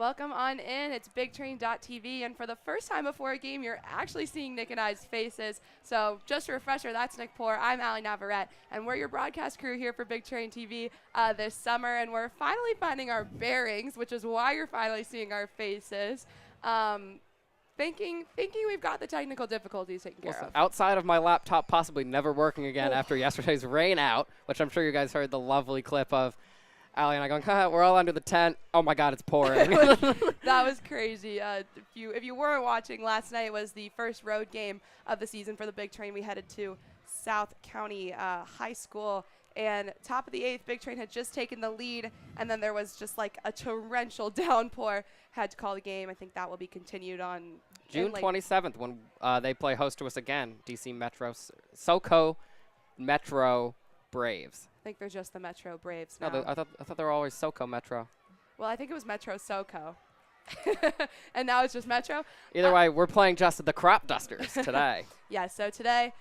Welcome on in. It's BigTrain.tv, and for the first time before a game, you're actually seeing Nick and I's faces. So just a refresher, that's Nick Poor. I'm Allie Navarrete, and we're your broadcast crew here for Big Train TV this summer, and we're finally finding our bearings, which is why you're finally seeing our faces. Thinking we've got the technical difficulties taken care of. Outside of my laptop possibly never working again after yesterday's rain out, which I'm sure you guys heard the lovely clip of Allie and I going, we're all under the tent. Oh, my God, it's pouring. That was crazy. If you weren't watching, last night was the first road game of the season for the Big Train. We headed to South County High School, and top of the 8th, Big Train had just taken the lead, and then there was just like a torrential downpour. Had to call the game. I think that will be continued on June 27th when they play host to us again, DC Metro, SoCo Metro Braves. I think they're just the Metro Braves now. No, I thought they were always SoCo Metro. Well, I think it was Metro SoCo. And now it's just Metro. Either way, we're playing just the Cropdusters today. Yeah, so today,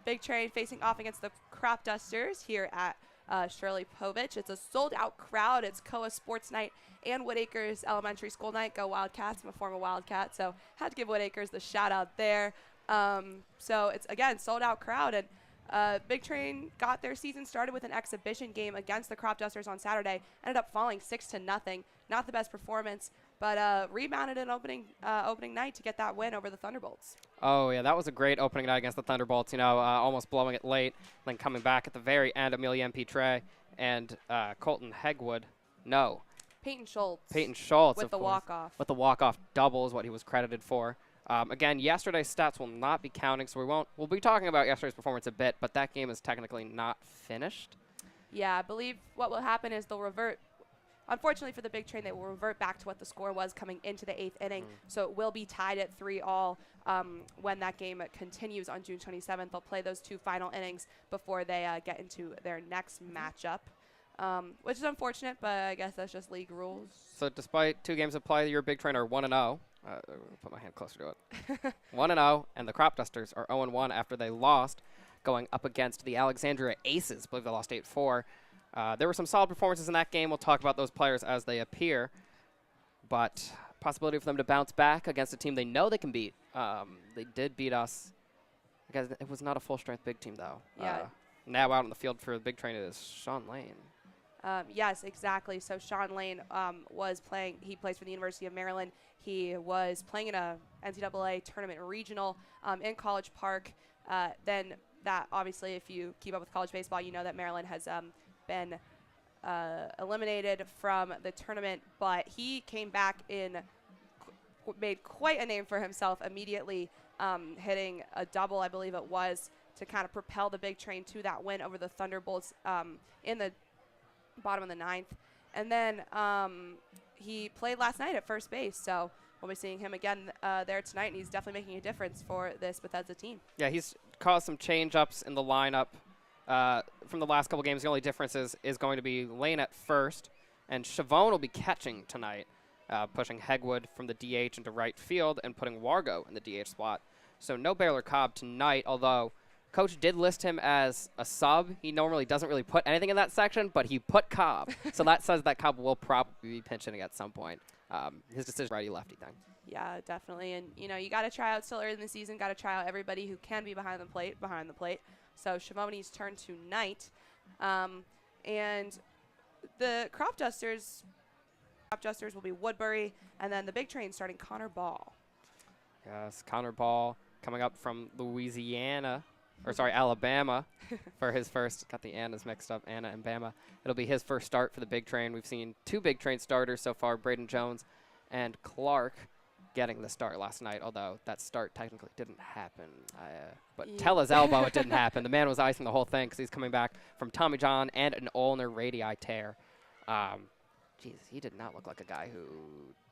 Big Train facing off against the Cropdusters here at Shirley Povich. It's a sold-out crowd. It's COA Sports Night and Woodacres Elementary School Night. Go Wildcats. I'm a former Wildcat, so had to give Woodacres the shout-out there. So it's, again, sold-out crowd. And Big Train got their season started with an exhibition game against the Cropdusters on Saturday. Ended up falling 6-0. Not the best performance, but rebounded in opening night to get that win over the Thunderbolts. Oh, yeah, that was a great opening night against the Thunderbolts, almost blowing it late, then coming back at the very end, Amelia M.P. Trey and Colton Hegwood. No. Peyton Schultz. With the walk-off. With the walk-off double is what he was credited for. Again, yesterday's stats will not be counting, so we'll be talking about yesterday's performance a bit, but that game is technically not finished. Yeah, I believe what will happen is they'll revert. Unfortunately for the Big Train, they will revert back to what the score was coming into the 8th inning, so it will be tied at 3-all when that game continues on June 27th. They'll play those two final innings before they get into their next matchup, which is unfortunate, but I guess that's just league rules. So despite 2 games of play, your Big Train are 1-0. Put my hand closer to it. 1-0, and the Cropdusters are 0-1 after they lost, going up against the Alexandria Aces. I believe they lost 8-4. There were some solid performances in that game. We'll talk about those players as they appear. But possibility for them to bounce back against a team they know they can beat. They did beat us. Because it was not a full-strength big team, though. Yeah. Now out on the field for the Big Train is Sean Lane. Yes, exactly. So Sean Lane was playing. He plays for the University of Maryland. He was playing in a NCAA tournament regional in College Park. Then that, obviously, if you keep up with college baseball, you know that Maryland has been eliminated from the tournament. But he came back made quite a name for himself immediately, hitting a double, I believe it was, to kind of propel the Big Train to that win over the Thunderbolts in the bottom of the 9th. And then he played last night at first base, so we'll be seeing him again there tonight, and he's definitely making a difference for this Bethesda team. Yeah, he's caused some change-ups in the lineup from the last couple games. The only difference is going to be Lane at first, and Shavoni will be catching tonight, pushing Hegwood from the DH into right field and putting Wargo in the DH spot. So no Baylor Cobb tonight, although Coach did list him as a sub. He normally doesn't really put anything in that section, but he put Cobb. So that says that Cobb will probably be pinching at some point. His decision righty-lefty thing. Yeah, definitely. And, you got to try out still early in the season. Got to try out everybody who can be behind the plate. So Shavoni's turn tonight. And the Cropdusters will be Woodbury. And then the Big Train starting Connor Ball. Yes, Connor Ball coming up from Alabama for his first. Got the Annas mixed up, Anna and Bama. It'll be his first start for the Big Train. We've seen 2 Big Train starters so far, Braden Jones and Clark, getting the start last night, although that start technically didn't happen. But tell his elbow it didn't happen. The man was icing the whole thing because he's coming back from Tommy John and an ulnar radii tear. He did not look like a guy who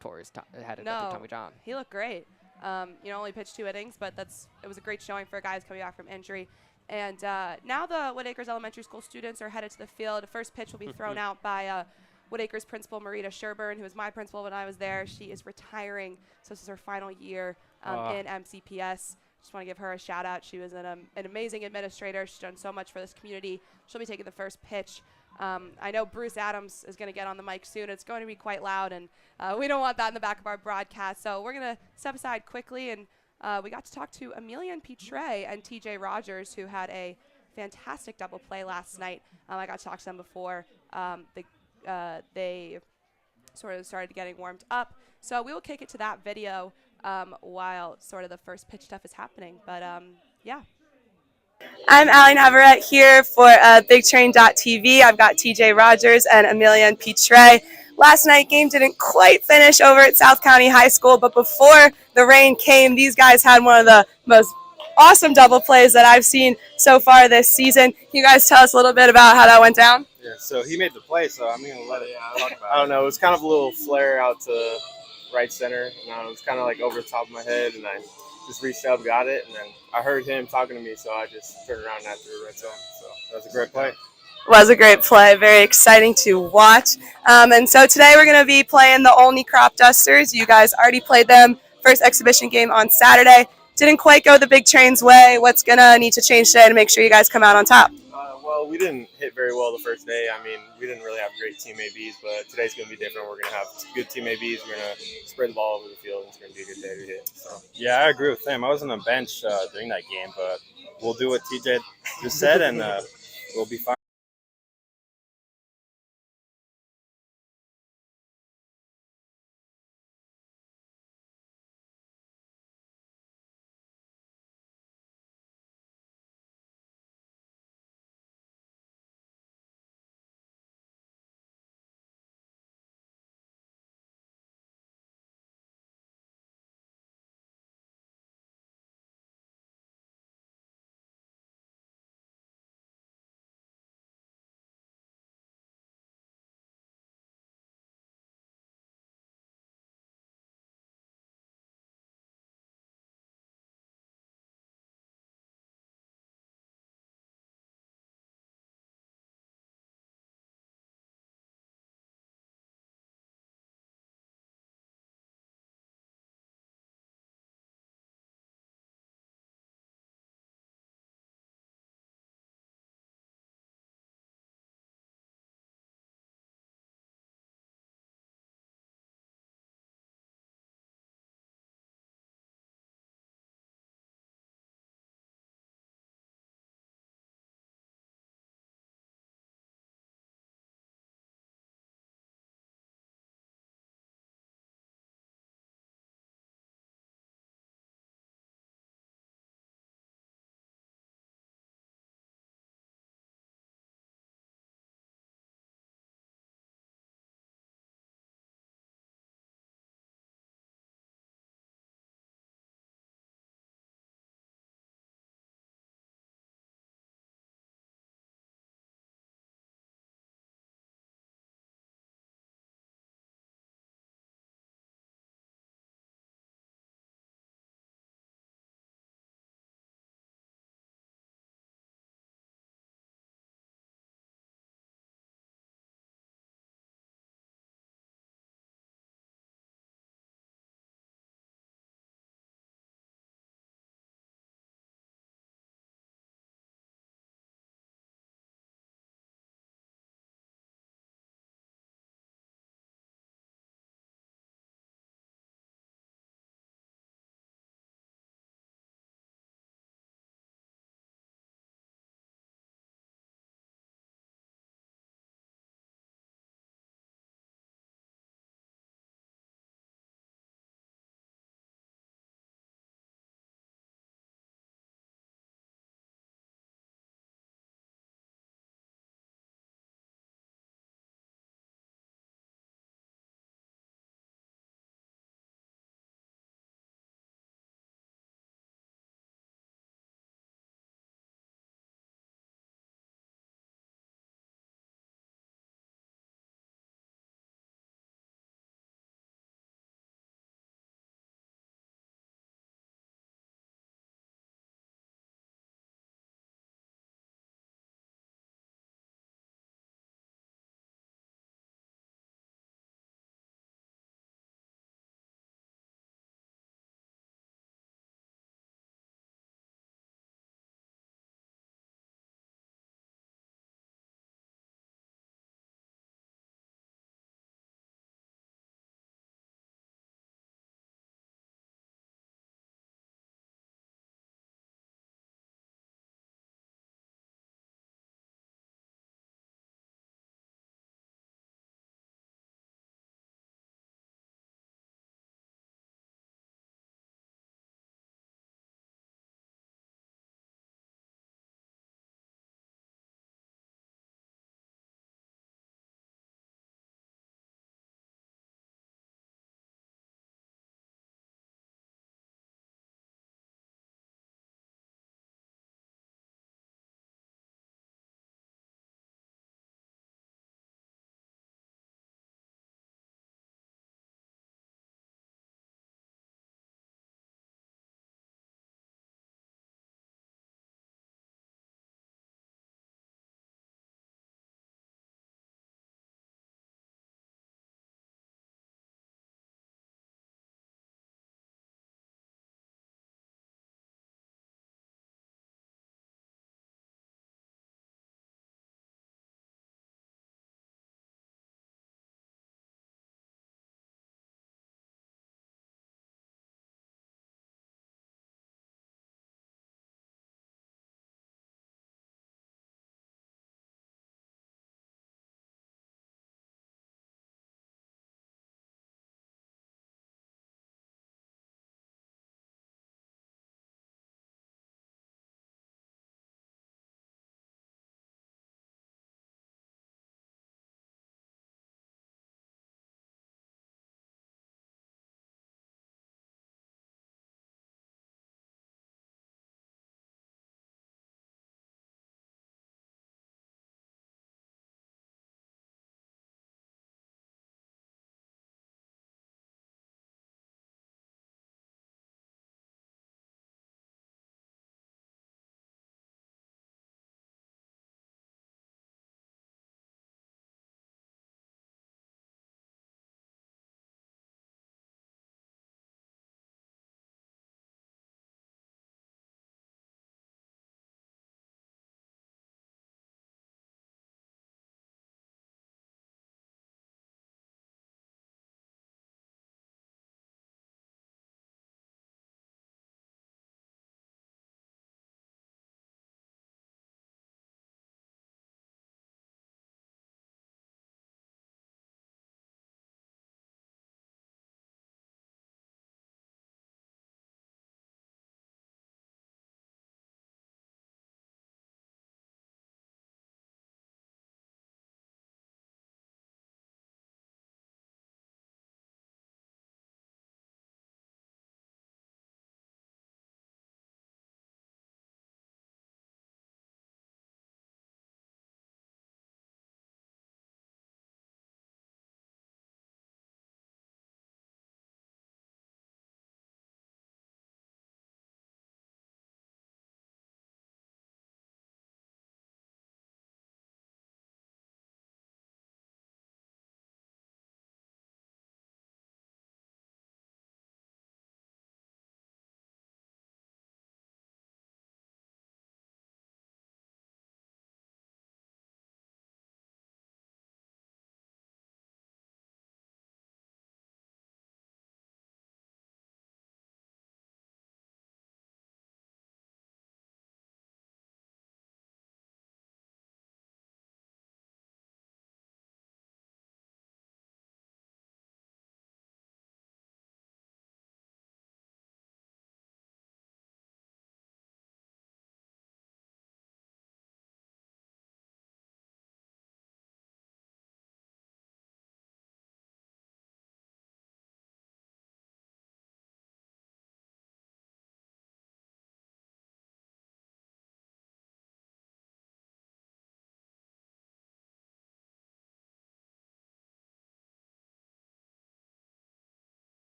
tore his head into Tommy John. He looked great. Only pitched 2 innings, but it was a great showing for a guy who's coming back from injury. And now the Woodacres Elementary School students are headed to the field. The first pitch will be thrown out by Woodacres principal Marita Sherburne, who was my principal when I was there. She is retiring, so this is her final year in MCPS. just want to give her a shout out. She was an amazing administrator. She's done so much for this community. She'll be taking the first pitch. I know Bruce Adams is going to get on the mic soon. It's going to be quite loud, and we don't want that in the back of our broadcast. So we're going to step aside quickly, and we got to talk to Amelia and Trey and TJ Rogers, who had a fantastic double play last night. I got to talk to them before they sort of started getting warmed up. So we will kick it to that video while sort of the first pitch stuff is happening. But yeah. I'm Allie Navarrete here for BigTrain.tv. I've got TJ Rogers and Amelia and Trey. Last night game didn't quite finish over at South County High School, but before the rain came, these guys had one of the most awesome double plays that I've seen so far this season. Can you guys tell us a little bit about how that went down? Yeah, so he made the play, so I'm going to let it. I don't know. It was kind of a little flare out to right center, and it was kind of like over the top of my head, and I just reached up, got it, and then I heard him talking to me, so I just turned around and I threw it right to him. So that was a great play. Was a great play. Very exciting to watch. And so today we're going to be playing the only Cropdusters. You guys already played them first exhibition game on Saturday. Didn't quite go the Big Train's way. What's going to need to change today to make sure you guys come out on top? Well, we didn't hit very well the first day. I mean, we didn't really have great team ABs, but today's going to be different. We're going to have good team ABs. We're going to spread the ball over the field, and it's going to be a good day to hit. So. Yeah, I agree with him. I was on the bench during that game, but we'll do what TJ just said, and we'll be fine.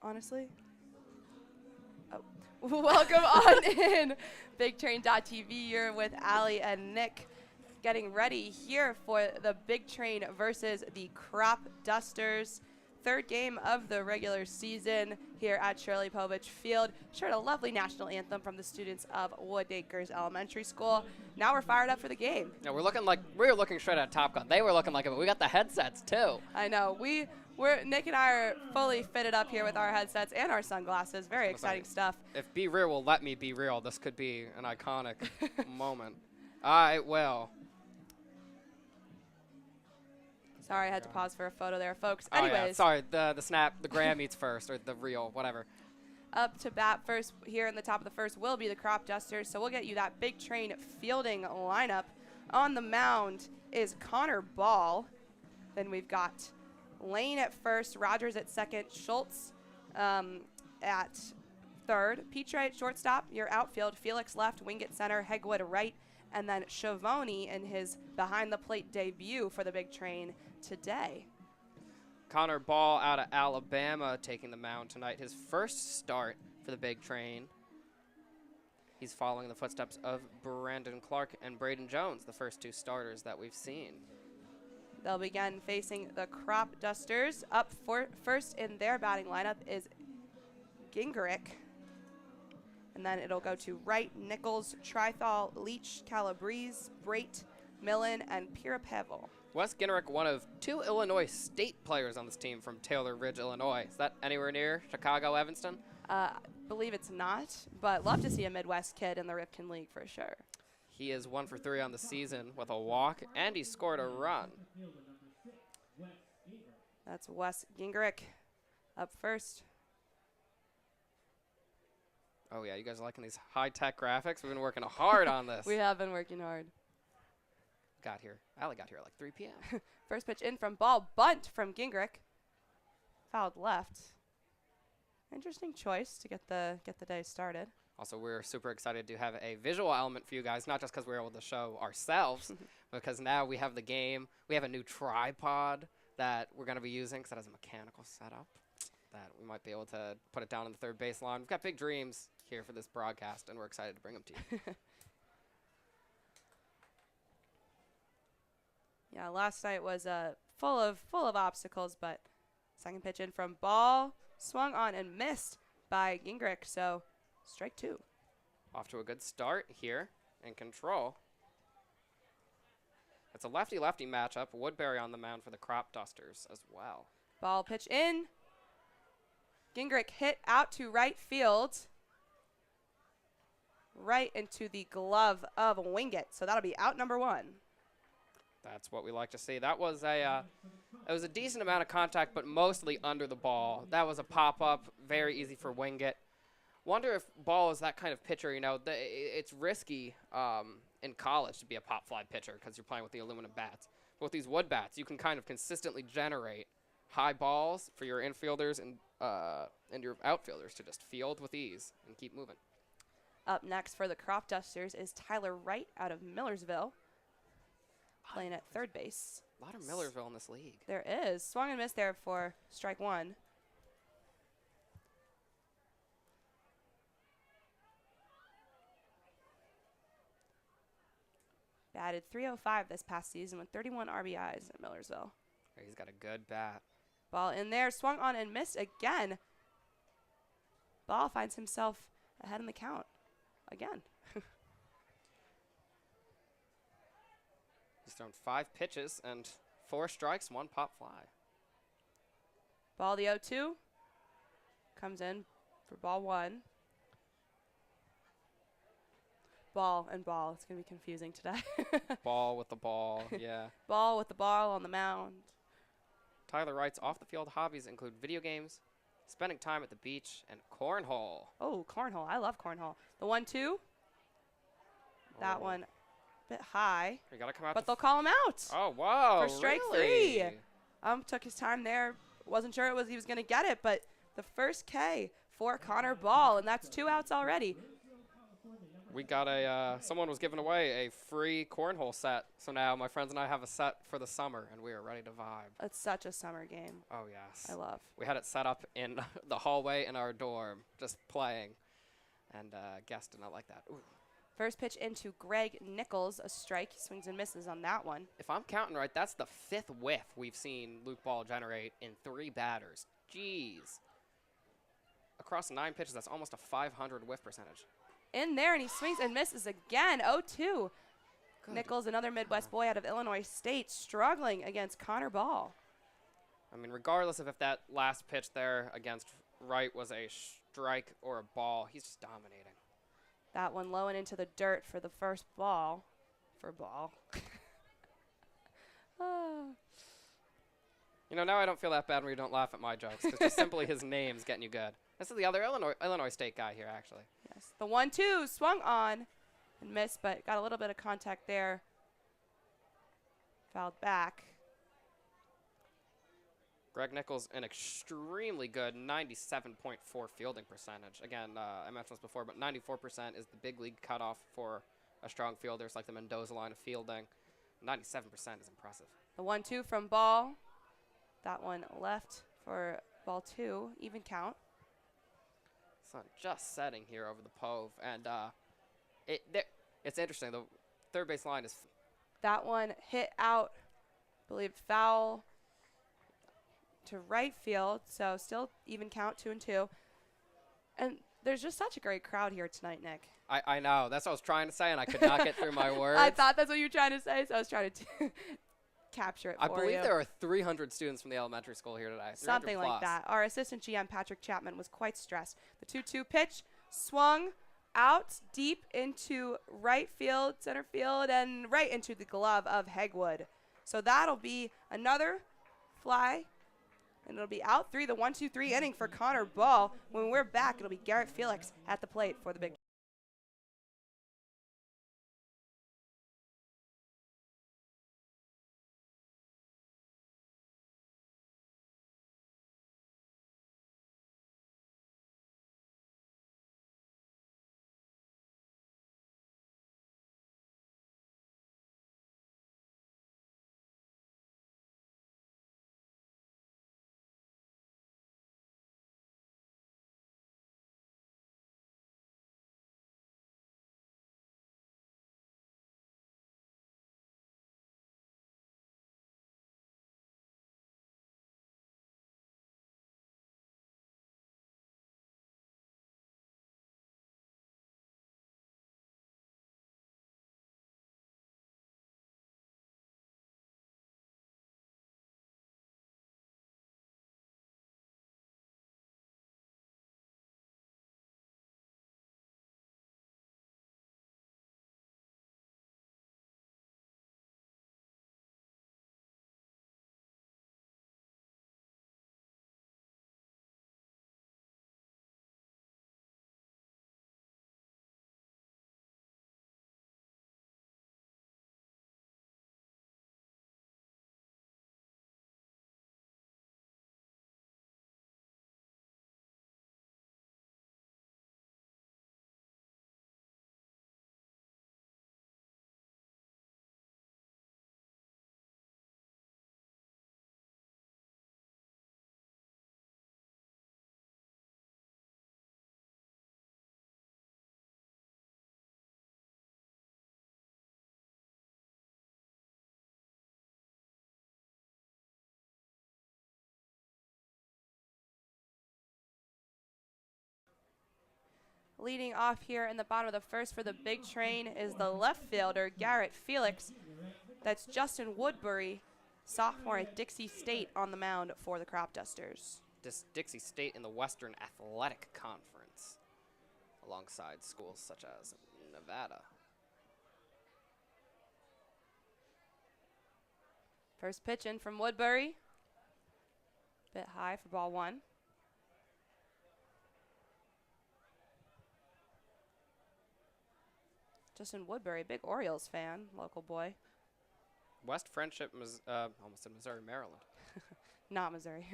honestly. Oh. Welcome on in. BigTrain.tv. You're with Allie and Nick, getting ready here for the Big Train versus the Cropdusters. Third game of the regular season here at Shirley Povich Field. Shared a lovely national anthem from the students of Woodacres Elementary School. Now we're fired up for the game. Yeah, we were looking straight at Top Gun. They were looking like it, but we got the headsets too. I know. Nick and I are fully fitted up here with our headsets and our sunglasses. Very exciting stuff. If Be Real will let me be real, this could be an iconic moment. It will. Sorry, I had to pause for a photo there, folks. Oh, Anyways. yeah. Sorry, the snap, the gram eats first, or the reel, whatever. Up to bat first here in the top of the first will be the Cropdusters, so we'll get you that Big Train fielding lineup. On the mound is Connor Ball. Then we've got Lane at first, Rogers at second, Schultz at third, Petre at shortstop, your outfield, Felix left, Wingett center, Hegwood right, and then Shavoni in his behind-the-plate debut for the Big Train today. Connor Ball out of Alabama taking the mound tonight. His first start for the Big Train. He's following the footsteps of Brandon Clark and Braden Jones, the first two starters that we've seen. They'll begin facing the Cropdusters. Up first in their batting lineup is Gingerich. And then it'll go to Wright, Nichols, Trithal, Leach, Calabrese, Brait, Millen, and Pirapevel. Wes Gingerich, one of two Illinois State players on this team from Taylor Ridge, Illinois. Is that anywhere near Chicago, Evanston? Believe it's not, but love to see a Midwest kid in the Ripken League for sure. He is 1 for 3 on the season with a walk, and he scored a run. That's Wes Gingerich up first. Oh, yeah, you guys are liking these high-tech graphics? We've been working hard on this. We have been working hard. Allie got here at like 3 p.m. First pitch in from Ball, bunt from Gingerich. Fouled left. Interesting choice to get the day started. Also, we're super excited to have a visual element for you guys, not just because we're able to show ourselves, because now we have the game. We have a new tripod that we're going to be using because that has a mechanical setup that we might be able to put it down on the third baseline. We've got big dreams here for this broadcast, and we're excited to bring them to you. Yeah, last night was full of obstacles, but second pitch in from Ball, swung on and missed by Gingerich, so strike two. Off to a good start here in control. It's a lefty-lefty matchup. Woodbury on the mound for the Cropdusters as well. Ball pitch in. Gingerich hit out to right field. Right into the glove of Wingett, so that'll be out number one. That's what we like to see. That was it was a decent amount of contact, but mostly under the ball. That was a pop-up, very easy for Wingett. Wonder if Ball is that kind of pitcher. You know, it's risky in college to be a pop-fly pitcher because you're playing with the aluminum bats. But with these wood bats, you can kind of consistently generate high balls for your infielders and your outfielders to just field with ease and keep moving. Up next for the Cropdusters is Tyler Wright out of Millersville, playing at third base. A lot of Millersville in this league. There is. Swung and missed there for strike one. Batted .305 this past season with 31 RBIs at Millersville. He's got a good bat. Ball in there, swung on and missed again. Ball finds himself ahead in the count again. He's thrown 5 pitches and 4 strikes, 1 pop fly. Ball the 0-2. Comes in for ball 1. Ball and ball. It's going to be confusing today. Ball with the ball, yeah. Ball with the ball on the mound. Tyler Wright's off-the-field hobbies include video games, spending time at the beach, and cornhole. Oh, cornhole. I love cornhole. The 1-2. That one a bit high. You gotta come out but they'll call him out. Oh, wow. For strike really? 3. Took his time there. Wasn't sure he was going to get it, but the first K for Connor Ball, and that's 2 outs already. we got someone was giving away a free cornhole set. So now my friends and I have a set for the summer, and we are ready to vibe. It's such a summer game. Oh, yes. I love. We had it set up in the hallway in our dorm, just playing. And guests did not like that. Ooh. First pitch into Greg Nichols, a strike. He swings and misses on that one. If I'm counting right, that's the 5th whiff we've seen Luke Ball generate in 3 batters. Jeez. Across 9 pitches, that's almost a 500 whiff percentage. In there, and he swings and misses again. 0-2. Nichols, another Midwest boy out of Illinois State, struggling against Connor Ball. I mean, regardless of if that last pitch there against Wright was a strike or a ball, he's just dominating. That one low and into the dirt for the first ball. For Ball. You know, now I don't feel that bad when you don't laugh at my jokes. It's just simply his name's getting you good. This is the other Illinois State guy here, actually. Yes. The 1-2 swung on and missed, but got a little bit of contact there. Fouled back. Greg Nichols, an extremely good 97.4 fielding percentage. Again, I mentioned this before, but 94% is the big league cutoff for a strong fielder. It's like the Mendoza line of fielding. 97% is impressive. The 1-2 from Ball. That one left for ball 2, even count. Sun just setting here over the Pove, and it's interesting. The third base line is. That one hit out, believed foul to right field, so still even count, 2-2. And there's just such a great crowd here tonight, Nick. I know. That's what I was trying to say, and I could not get through my words. I thought that's what you were trying to say, so I was trying to capture it for you. I believe there are 300 students from the elementary school here today. Something like that. Our assistant GM, Patrick Chapman, was quite stressed. The 2-2 pitch swung out deep into right field, center field, and right into the glove of Hegwood. So that'll be another fly, and it'll be out 3, the 1-2-3 inning for Connor Ball. When we're back, it'll be Garrett Felix at the plate for the Big. Leading off here in the bottom of the first for the Big Train is the left fielder, Garrett Felix. That's Justin Woodbury, sophomore at Dixie State, on the mound for the Cropdusters. Dixie State in the Western Athletic Conference, alongside schools such as Nevada. First pitch in from Woodbury. Bit high for ball 1. Justin Woodbury, big Orioles fan, local boy. West Friendship, almost in Missouri, Maryland. Not Missouri.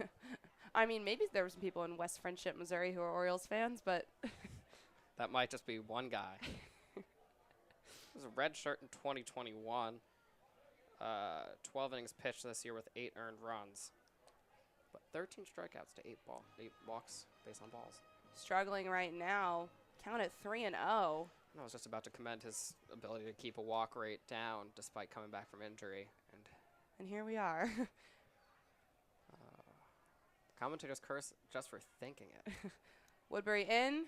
I mean, maybe there were some people in West Friendship, Missouri who are Orioles fans, but that might just be one guy. He was a red shirt in 2021. 12 innings pitched this year with 8 earned runs. But 13 strikeouts to 8 walks based on balls. Struggling right now. Count at 3-0. I was just about to commend his ability to keep a walk rate down despite coming back from injury. And here we are. Commentators curse just for thinking it. Woodbury in.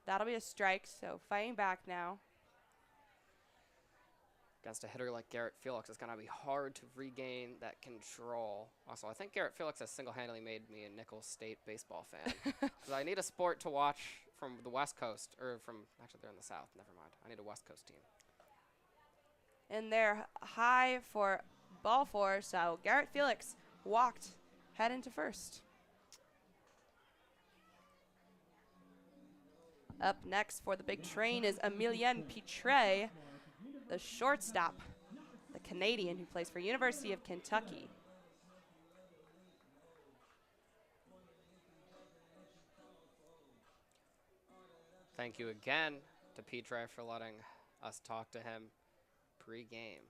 That'll be a strike, so fighting back now. Against a hitter like Garrett Felix, it's going to be hard to regain that control. Also, I think Garrett Felix has single-handedly made me a Nichols State baseball fan. Because I need a sport to watch from the West Coast, or from, actually they're in the South, never mind. I need a West Coast team. And they're high for ball 4, so Garrett Felix walked, head into first. Up next for the big train is Emilien Pitre, the shortstop, the Canadian who plays for University of Kentucky. Thank you again to Pitre for letting us talk to him pre-game.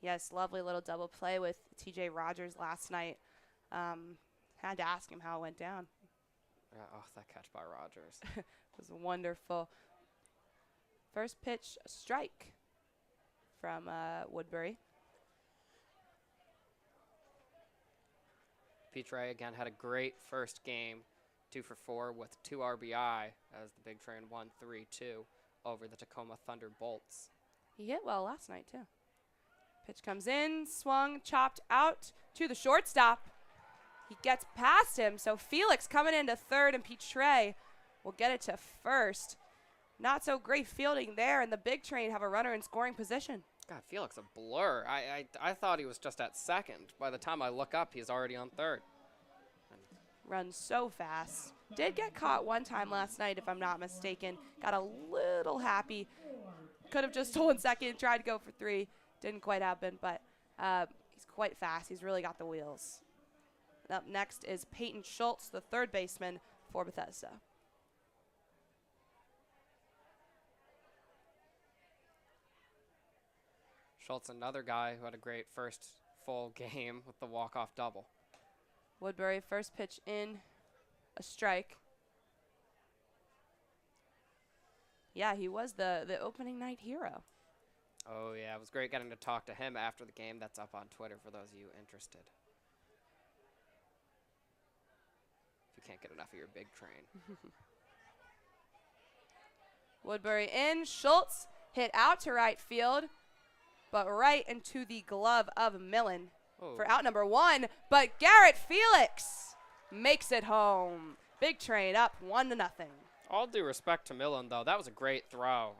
Yes, lovely little double play with TJ Rogers last night. Had to ask him how it went down. Yeah, oh, that catch by Rogers. It was wonderful. First pitch, a strike from Woodbury. Pitre again had a great first game, 2 for 4 with 2 RBI as the Big Train won 3-2 over the Tacoma Thunderbolts. He hit well last night, too. Pitch comes in, swung, chopped out to the shortstop. He gets past him, so Felix coming into third, and Pitre will get it to first. Not so great fielding there, and the Big Train have a runner in scoring position. God, Felix a blur. I thought he was just at second. By the time I look up, he's already on third. Runs so fast. Did get caught one time last night, if I'm not mistaken. Got a little happy. Could have just stolen second, tried to go for 3. Didn't quite happen, but he's quite fast. He's really got the wheels. Up next is Peyton Schultz, the third baseman for Bethesda. Schultz, another guy who had a great first full game with the walk-off double. Woodbury, first pitch in, a strike. Yeah, he was the opening night hero. Oh, yeah, it was great getting to talk to him after the game. That's up on Twitter for those of you interested. If you can't get enough of your Big Train. Woodbury in, Schultz hit out to right field, but right into the glove of Millen for out number 1. But Garrett Felix makes it home. Big Train up 1-0. All due respect to Millen, though, that was a great throw.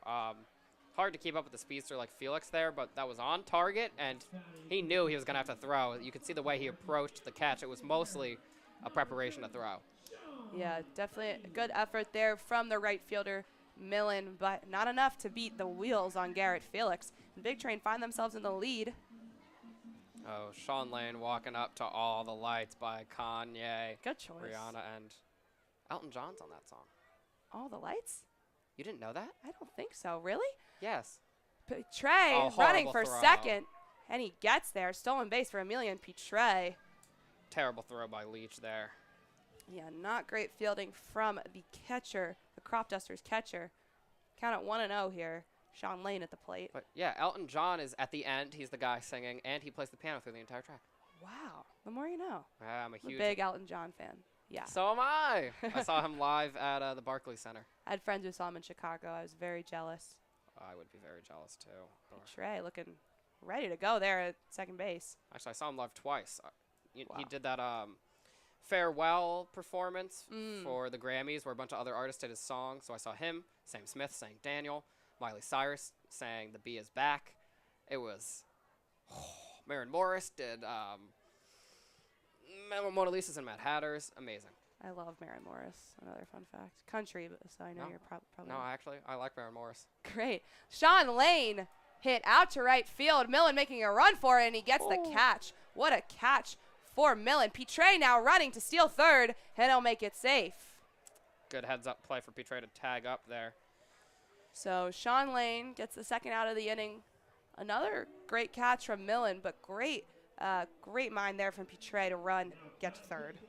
Hard to keep up with the speedster like Felix there, but that was on target, and he knew he was going to have to throw. You could see the way he approached the catch. It was mostly a preparation to throw. Yeah, definitely a good effort there from the right fielder, Millen, but not enough to beat the wheels on Garrett Felix. The Big Train find themselves in the lead. Oh, Sean Lane walking up to All the Lights by Kanye. Good choice. Rihanna and Elton John's on that song. All the Lights? You didn't know that? I don't think so. Really? Yes. Pitre running for throw. second, and he gets there. Stolen base for Emilien Pitre. Terrible throw by Leach there. Yeah, not great fielding from the catcher, the Cropdusters catcher. Count at 1-0 here. Sean Lane at the plate. But yeah, Elton John is at the end. He's the guy singing, and he plays the piano through the entire track. Wow. The more you know. I'm a I'm huge a big Elton John fan. Yeah. So am I. I saw him live at the Barclays Center. I had friends who saw him in Chicago. I was very jealous. I would be very jealous, too. Pitre looking ready to go there at second base. Actually, I saw him live twice. Wow. He did that farewell performance for the Grammys where a bunch of other artists did his song. So I saw him, Sam Smith sang Daniel, Miley Cyrus sang The Bee Is Back. It was Maren Morris did Mona Lisa's and Mad Hatter's. Amazing. I love Maren Morris. Another fun fact. Country, so I know you're probably. No, actually, I like Maren Morris. Great. Sean Lane hit out to right field. Millen making a run for it, and he gets the catch. What a catch for Millen. Pitre now running to steal third, and he'll make it safe. Good heads-up play for Pitre to tag up there. So Sean Lane gets the second out of the inning. Another great catch from Millen, but great mind there from Petre to run, get to third.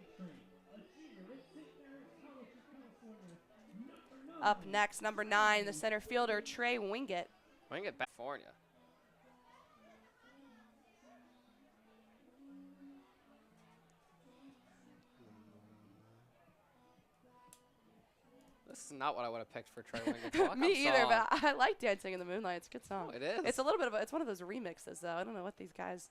Up next, number 9, the center fielder, Trey Wingett. Wingett, California. This is not what I would have picked for Trey Wingett. Me either, but I like Dancing in the Moonlight. It's a good song. Oh, it is. It's a little bit of it's one of those remixes, though. I don't know what these guys,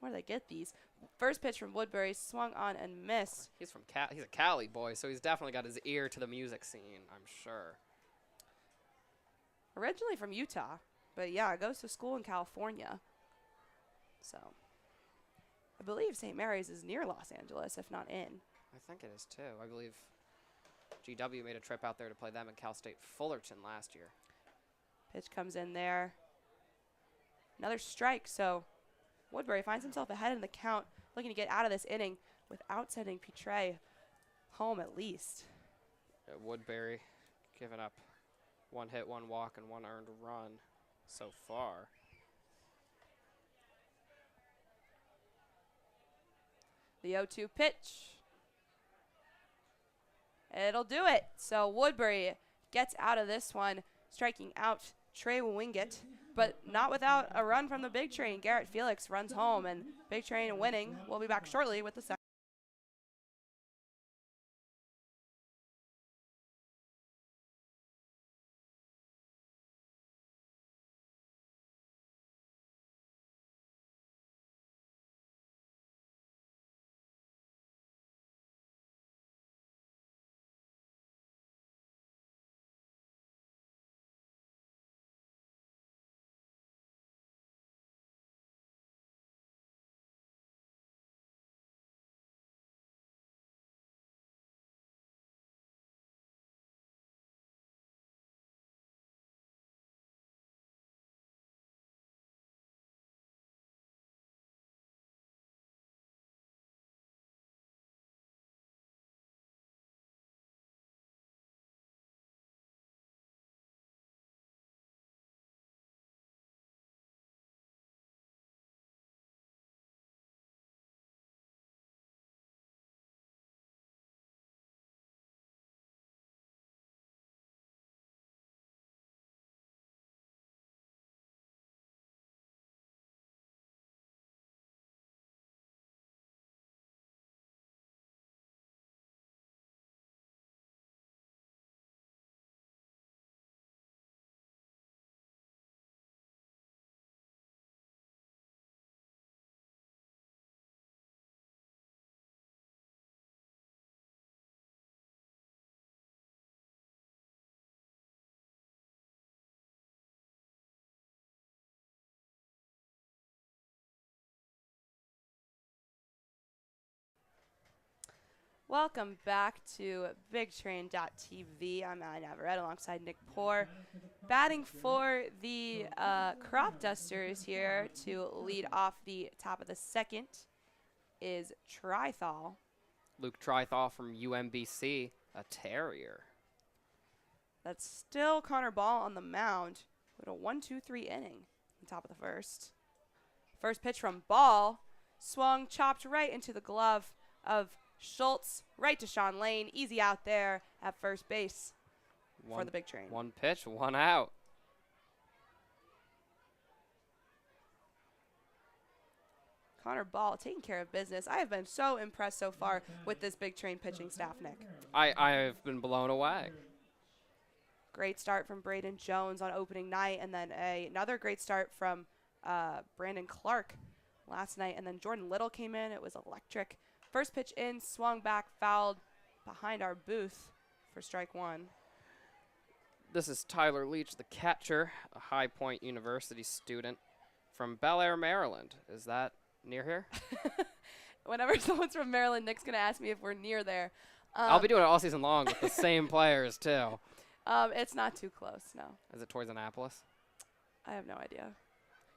where do they get these? First pitch from Woodbury, swung on and missed. He's from he's a Cali boy, so he's definitely got his ear to the music scene, I'm sure. Originally from Utah, but yeah, goes to school in California. So, I believe St. Mary's is near Los Angeles, if not in. I think it is too. I believe GW made a trip out there to play them in Cal State Fullerton last year. Pitch comes in there. Another strike, so Woodbury finds himself ahead in the count, looking to get out of this inning without sending Petre home at least. Woodbury giving up 1 hit, 1 walk, and 1 earned run so far. The 0-2 pitch. It'll do it. So Woodbury gets out of this one, striking out Trey Wingett, but not without a run from the Big Train. Garrett Felix runs home, and Big Train winning. We'll be back shortly with the second. Welcome back to BigTrain.tv. I'm Allie Navarrete alongside Nick Poor. Batting for the Cropdusters here to lead off the top of the second is Trithal. Luke Trithal from UMBC, a Terrier. That's still Connor Ball on the mound with a 1-2-3 inning on top of the first. First pitch from Ball, swung, chopped right into the glove of Schultz, right to Sean Lane. Easy out there at first base for the Big Train. 1 pitch, 1 out. Connor Ball taking care of business. I have been so impressed so far with this Big Train pitching staff, Nick. I have been blown away. Great start from Braden Jones on opening night, and then another great start from Brandon Clark last night. And then Jordan Little came in. It was electric. First pitch in, swung back, fouled behind our booth for strike 1. This is Tyler Leach, the catcher, a High Point University student from Bel Air, Maryland. Is that near here? Whenever someone's from Maryland, Nick's going to ask me if we're near there. I'll be doing it all season long with the same players, too. It's not too close, no. Is it towards Annapolis? I have no idea.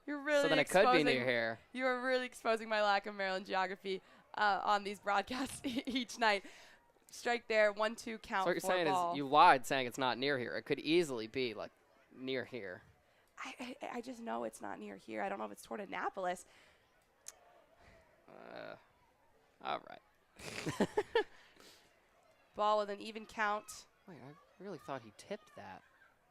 You're really so then it could be near here. You are really exposing my lack of Maryland geography on these broadcasts each night. Strike there, 1-2 count. So what you're saying Ball. is you lied saying it's not near here. It could easily be like near here. I just know it's not near here. I don't know if it's toward Annapolis. All right. Ball with an even count. Wait, I really thought he tipped that.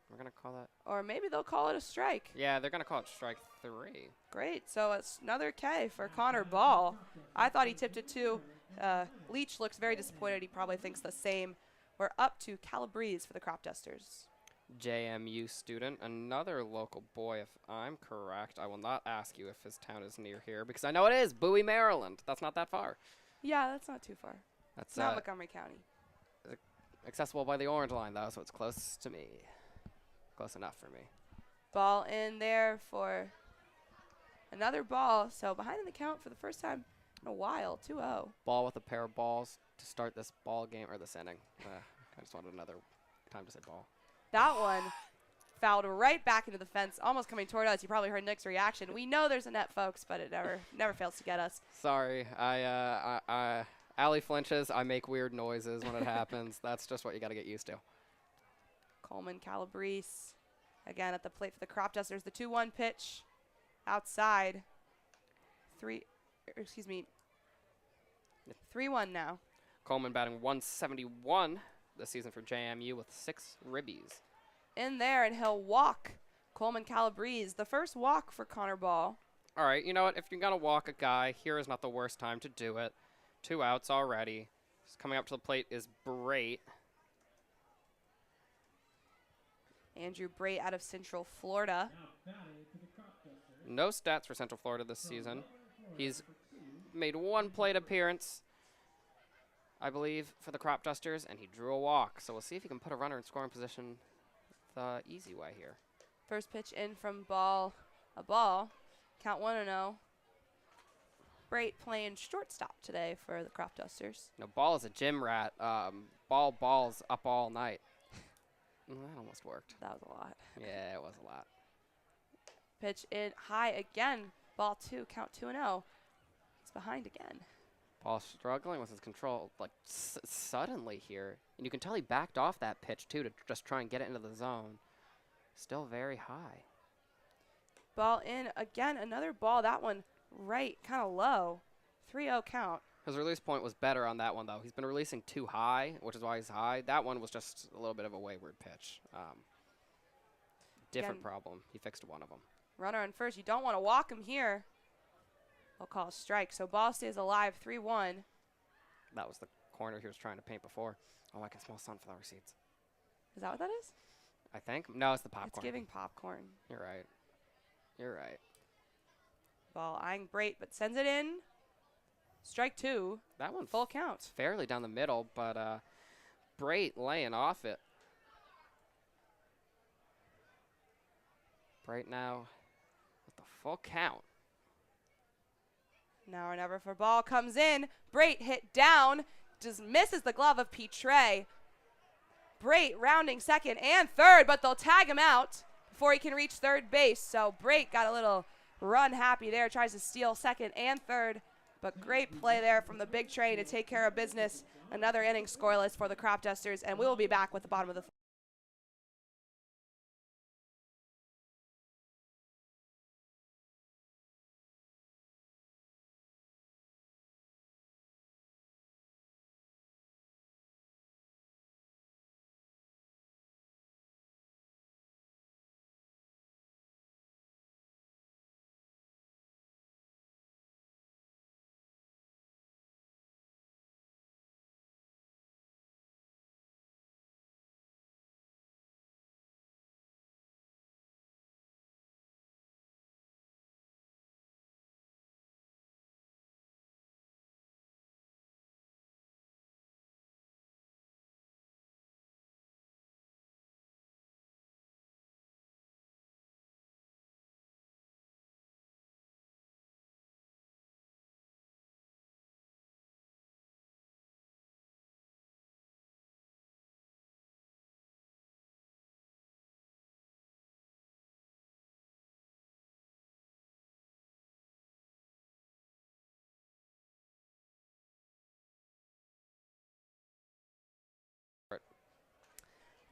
We're going to call that. Or maybe they'll call it a strike. Yeah, they're going to call it strike 3. Great. So it's another K for Connor Ball. I thought he tipped it too. Leach looks very disappointed. He probably thinks the same. We're up to Calabrese for the Cropdusters. JMU student, another local boy, if I'm correct. I will not ask you if his town is near here because I know it is. Bowie, Maryland. That's not that far. Yeah, that's not too far. That's not Montgomery County. Accessible by the Orange Line, though, so it's close to me. Close enough for me. Ball in there for another ball. So behind in the count for the first time in a while, 2-0. Ball with a pair of balls to start this ball game, or this inning. I just wanted another time to say ball. That one fouled right back into the fence, almost coming toward us. You probably heard Nick's reaction. We know there's a net, folks, but it never fails to get us. Sorry. Allie flinches. I make weird noises when it happens. That's just what you got to get used to. Coleman Calabrese again at the plate for the Cropdusters. The 2-1 pitch outside. 3-1 now. Coleman batting 171 this season for JMU with 6 ribbies. In there, and he'll walk Coleman Calabrese. The first walk for Connor Ball. All right, you know what? If you're going to walk a guy, here is not the worst time to do it. 2 outs already. Coming up to the plate is Bray. Andrew Bray out of Central Florida. No stats for Central Florida this season. He's made 1 plate appearance, I believe, for the Cropdusters, and he drew a walk. So we'll see if he can put a runner in scoring position the easy way here. First pitch in from Ball. A ball. Count 1-0. Bray playing shortstop today for the Cropdusters. No, Ball is a gym rat. Ball's up all night. That almost worked. That was a lot. Yeah, it was a lot. Pitch in high again. Ball 2. Count 2-0. He's behind again. Ball struggling with his control, like suddenly here. And you can tell he backed off that pitch, too, to just try and get it into the zone. Still very high. Ball in again. Another ball. That one right, kind of low. 3-0 count. His release point was better on that one, though. He's been releasing too high, which is why he's high. That one was just a little bit of a wayward pitch. Different problem. He fixed one of them. Runner on first. You don't want to walk him here. I'll call a strike. So ball stays alive. 3-1. That was the corner he was trying to paint before. Oh, I can smell sunflower seeds. Is that what that is? I think. No, it's the popcorn. It's giving popcorn. You're right. You're right. Ball eyeing Bray, but sends it in. Strike 2. That one full count. Fairly down the middle, but Bray laying off it. Bray now with the full count. Now or never for ball comes in. Bray hit down. Just misses the glove of Trey. Bray rounding second and third, but they'll tag him out before he can reach third base. So Bray got a little run happy there. Tries to steal second and third. But great play there from the Big Train to take care of business. Another inning scoreless for the Cropdusters, and we will be back with the bottom of the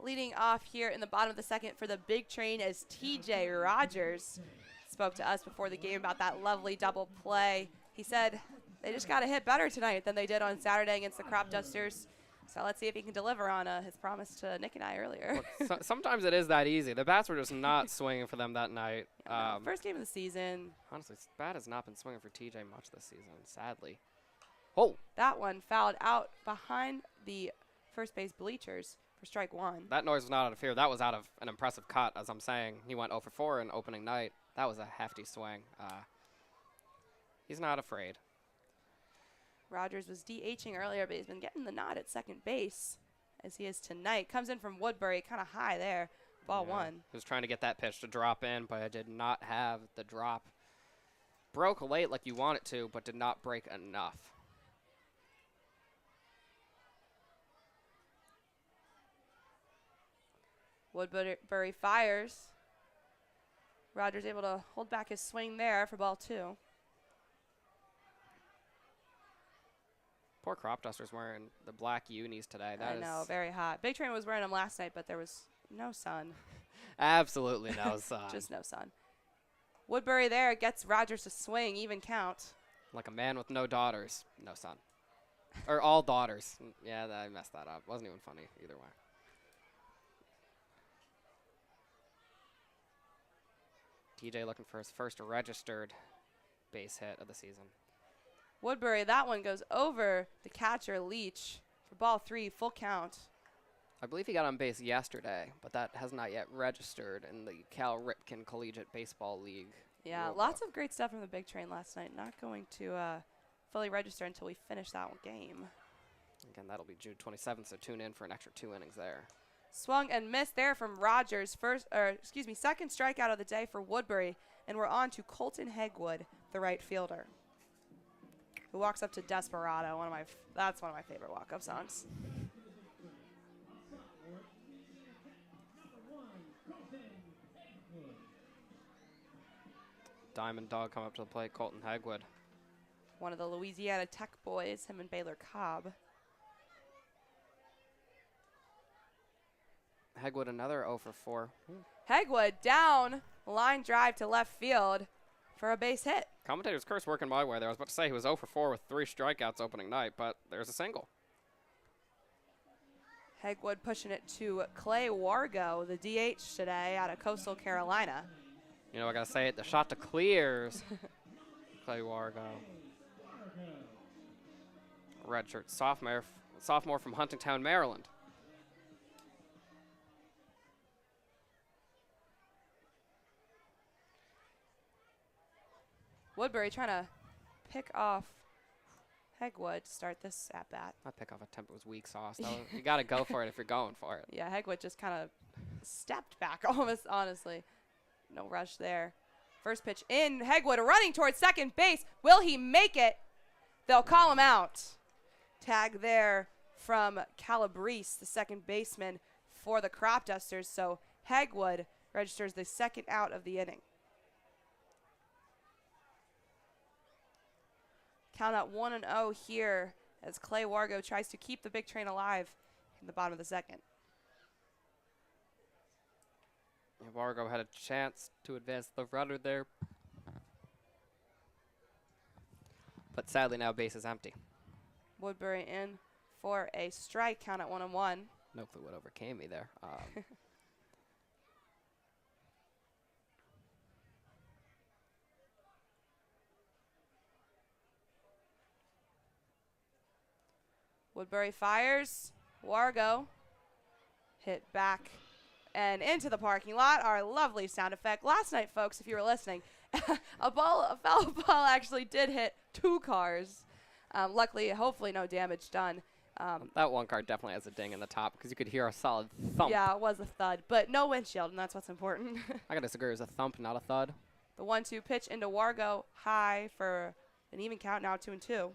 Leading off here in the bottom of the second for the Big Train as TJ Rogers spoke to us before the game about that lovely double play. He said they just got to hit better tonight than they did on Saturday against the Cropdusters. So let's see if he can deliver on his promise to Nick and I earlier. Look, sometimes it is that easy. The bats were just not swinging for them that night. First game of the season. Honestly, bat has not been swinging for TJ much this season, sadly. Oh! That one fouled out behind the first base bleachers for strike one. That noise was not out of fear. That was out of an impressive cut, as I'm saying. He went 0 for 4 in opening night. That was a hefty swing. He's not afraid. Rogers was DHing earlier, but he's been getting the nod at second base, as he is tonight. Comes in from Woodbury, kind of high there. Ball one. He was trying to get that pitch to drop in, but it did not have the drop. Broke late like you want it to, but did not break enough. Woodbury fires. Rogers able to hold back his swing there for ball two. Poor Cropdusters wearing the black unis today. I know, very hot. Big Train was wearing them last night, but there was no sun. Absolutely no sun. Just no sun. Woodbury there gets Rogers to swing, even count. Like a man with no daughters, no son. Or all daughters. Yeah, I messed that up. Wasn't even funny either way. TJ looking for his first registered base hit of the season. Woodbury, that one goes over the catcher, Leach, for ball three, full count. I believe he got on base yesterday, but that has not yet registered in the Cal Ripken Collegiate Baseball League. Yeah, lots of great stuff from the Big Train last night. Not going to fully register until we finish that game. Again, that'll be June 27th, so tune in for an extra 2 innings there. Swung and missed there from Rogers. Second strikeout of the day for Woodbury, and we're on to Colton Hegwood, the right fielder, who walks up to Desperado. That's one of my favorite walk-up songs. Diamond Dog come up to the plate, Colton Hegwood. One of the Louisiana Tech boys, him and Baylor Cobb. Hegwood another 0 for 4. Hegwood down, line drive to left field for a base hit. Commentator's curse working my way there. I was about to say he was 0 for 4 with 3 strikeouts opening night, but there's a single. Hegwood pushing it to Clay Wargo, the DH today out of Coastal Carolina. You know, I got to say it, the shot to clears. Clay Wargo. Redshirt sophomore from Huntingtown, Maryland. Woodbury trying to pick off Hegwood to start this at-bat. Not pick off a Temple's weak sauce, though. You got to go for it if you're going for it. Yeah, Hegwood just kind of stepped back almost, honestly. No rush there. First pitch in. Hegwood running towards second base. Will he make it? They'll call him out. Tag there from Calabrese, the second baseman for the Cropdusters. So Hegwood registers the second out of the inning. Count at 1-0 here as Clay Wargo tries to keep the Big Train alive in the bottom of the second. Wargo had a chance to advance the runner there. But sadly now base is empty. Woodbury in for a strike, count at 1-1. No clue what overcame me there. Woodbury fires. Wargo hit back and into the parking lot. Our lovely sound effect. Last night, folks, if you were listening, a foul ball actually did hit 2 cars. Luckily, hopefully no damage done. That one car definitely has a ding in the top because you could hear a solid thump. Yeah, it was a thud, but no windshield, and that's what's important. I gotta disagree. It was a thump, not a thud. The 1-2 pitch into Wargo high for an even count, now 2-2.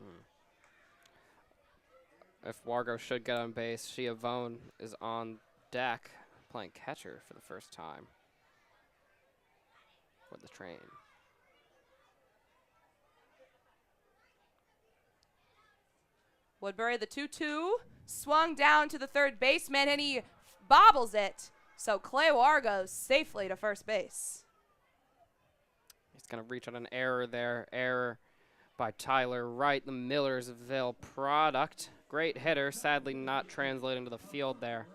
If Wargo should get on base, Shavoni is on deck playing catcher for the first time for the Train. Woodbury, the 2-2, swung down to the third baseman, and he bobbles it. So Clay Wargo safely to first base. He's going to reach on an error there. Error by Tyler Wright, the Millersville product. Great hitter, sadly not translating to the field there.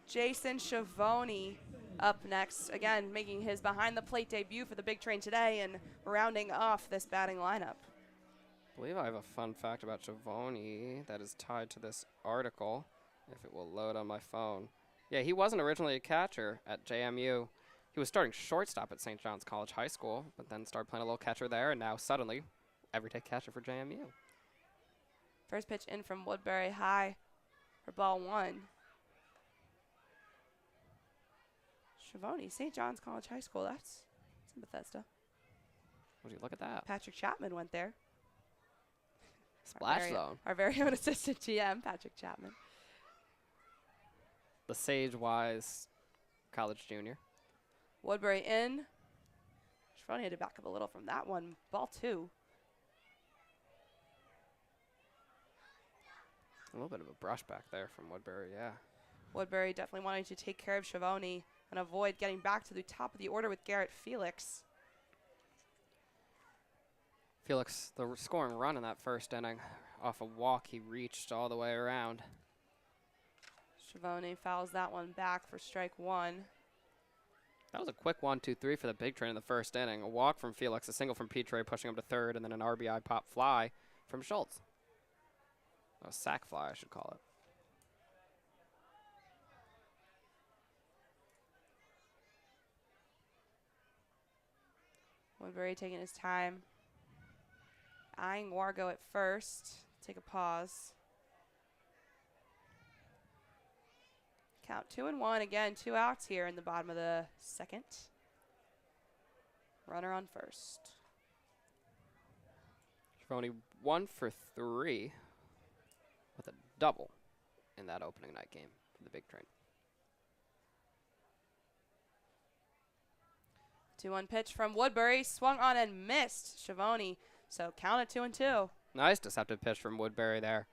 Jason Shavoni up next, again making his behind-the-plate debut for the Big Train today and rounding off this batting lineup. I believe I have a fun fact about Shavoni that is tied to this article, if it will load on my phone. Yeah, he wasn't originally a catcher at JMU. He was starting shortstop at St. John's College High School, but then started playing a little catcher there, and now suddenly everyday catcher for JMU. First pitch in from Woodbury high for ball 1. Shavoni, St. John's College High School, that's in Bethesda. Would you look at that? Patrick Chapman went there. Splash zone. Our very own assistant GM, Patrick Chapman. The Sage-wise college junior. Woodbury in. Shavoni had to back up a little from that one. Ball 2. A little bit of a brush back there from Woodbury, yeah. Woodbury definitely wanting to take care of Shavoni and avoid getting back to the top of the order with Garrett Felix. Felix, the scoring run in that first inning, off a walk he reached all the way around. Shavoni fouls that one back for strike 1. That was a quick 1-2-3 for the Big Train in the first inning. A walk from Felix, a single from Petrie pushing him to third, and then an RBI pop fly from Schultz. A sac fly, I should call it. Woodbury taking his time. Eyeing Wargo at first. Take a pause. Count 2-1. Again, 2 outs here in the bottom of the second. Runner on first. Shavoni 1 for 3 with a double in that opening night game for the Big Train. 2-1 pitch from Woodbury. Swung on and missed. Shavoni. So count it 2-2. Nice deceptive pitch from Woodbury there.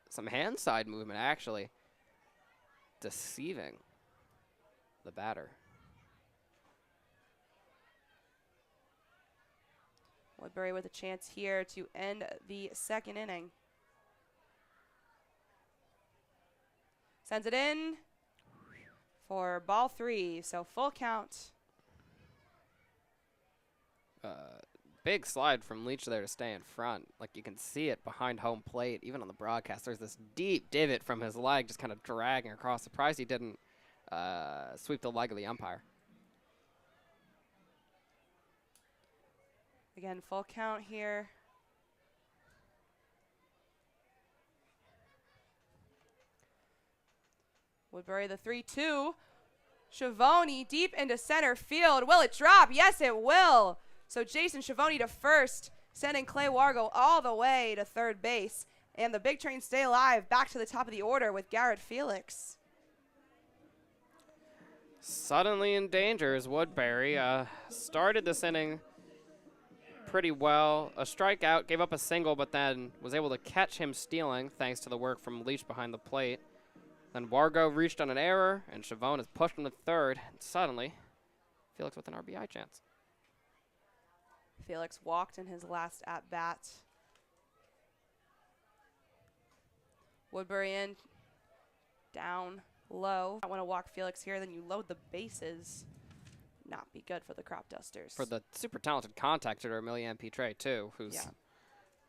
Some hand side movement, actually. Deceiving the batter. Woodbury with a chance here to end the second inning. Sends it in for ball 3, so full count. Big slide from Leach there to stay in front. Like, you can see it behind home plate. Even on the broadcast, there's this deep divot from his leg just kind of dragging across. Surprised he didn't sweep the leg of the umpire. Again, full count here. Woodbury the 3-2. Shavoni deep into center field. Will it drop? Yes, it will. So Jason Shavoni to first, sending Clay Wargo all the way to third base. And the Big Train stay alive, back to the top of the order with Garrett Felix. Suddenly in danger is Woodbury. Started this inning pretty well. A strikeout, gave up a single, but then was able to catch him stealing thanks to the work from Leach behind the plate. Then Wargo reached on an error, and Shavoni has pushed him to third. And suddenly, Felix with an RBI chance. Felix walked in his last at-bat. Woodbury in, down, low. I want to walk Felix here, then you load the bases. Not be good for the Cropdusters. For the super talented contact hitter, Emilian Petrie, too, who's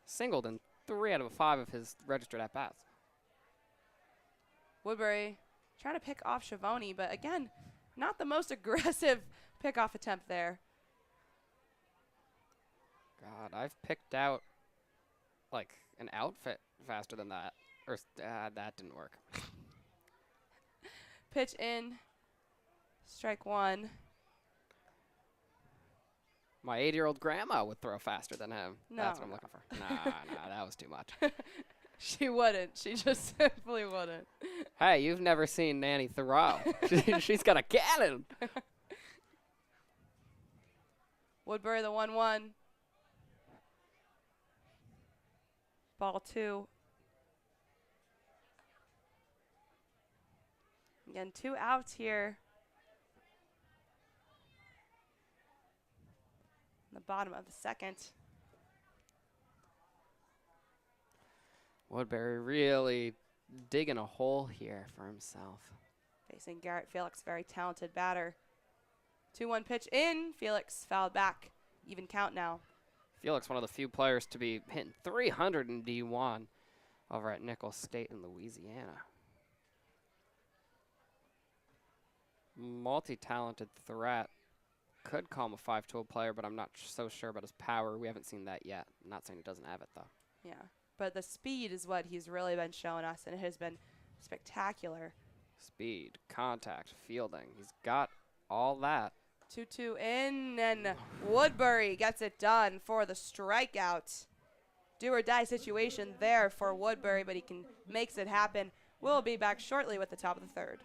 singled in 3 out of 5 of his registered at-bats. Woodbury trying to pick off Shavoni, but again, not the most aggressive pickoff attempt there. God, I've picked out, like, an outfit faster than that. Or, that didn't work. Pitch in. Strike 1. My 80-year-old grandma would throw faster than him. No, That's what I'm looking for. Nah, that was too much. She wouldn't. She just simply wouldn't. Hey, you've never seen Nanny throw. She's got a cannon. Woodbury the 1-1. Ball 2. Again, 2 outs here. In the bottom of the second. Woodbury really digging a hole here for himself. Facing Garrett Felix, very talented batter. 2-1 pitch in. Felix fouled back. Even count now. Felix, one of the few players to be hitting 300 in D1 over at Nicholls State in Louisiana. Multi-talented threat. Could call him a 5-tool player, but I'm not so sure about his power. We haven't seen that yet. I'm not saying he doesn't have it, though. Yeah, but the speed is what he's really been showing us, and it has been spectacular. Speed, contact, fielding. He's got all that. 2-2 in, and Woodbury gets it done for the strikeout. Do or die situation there for Woodbury, but he makes it happen. We'll be back shortly with the top of the third.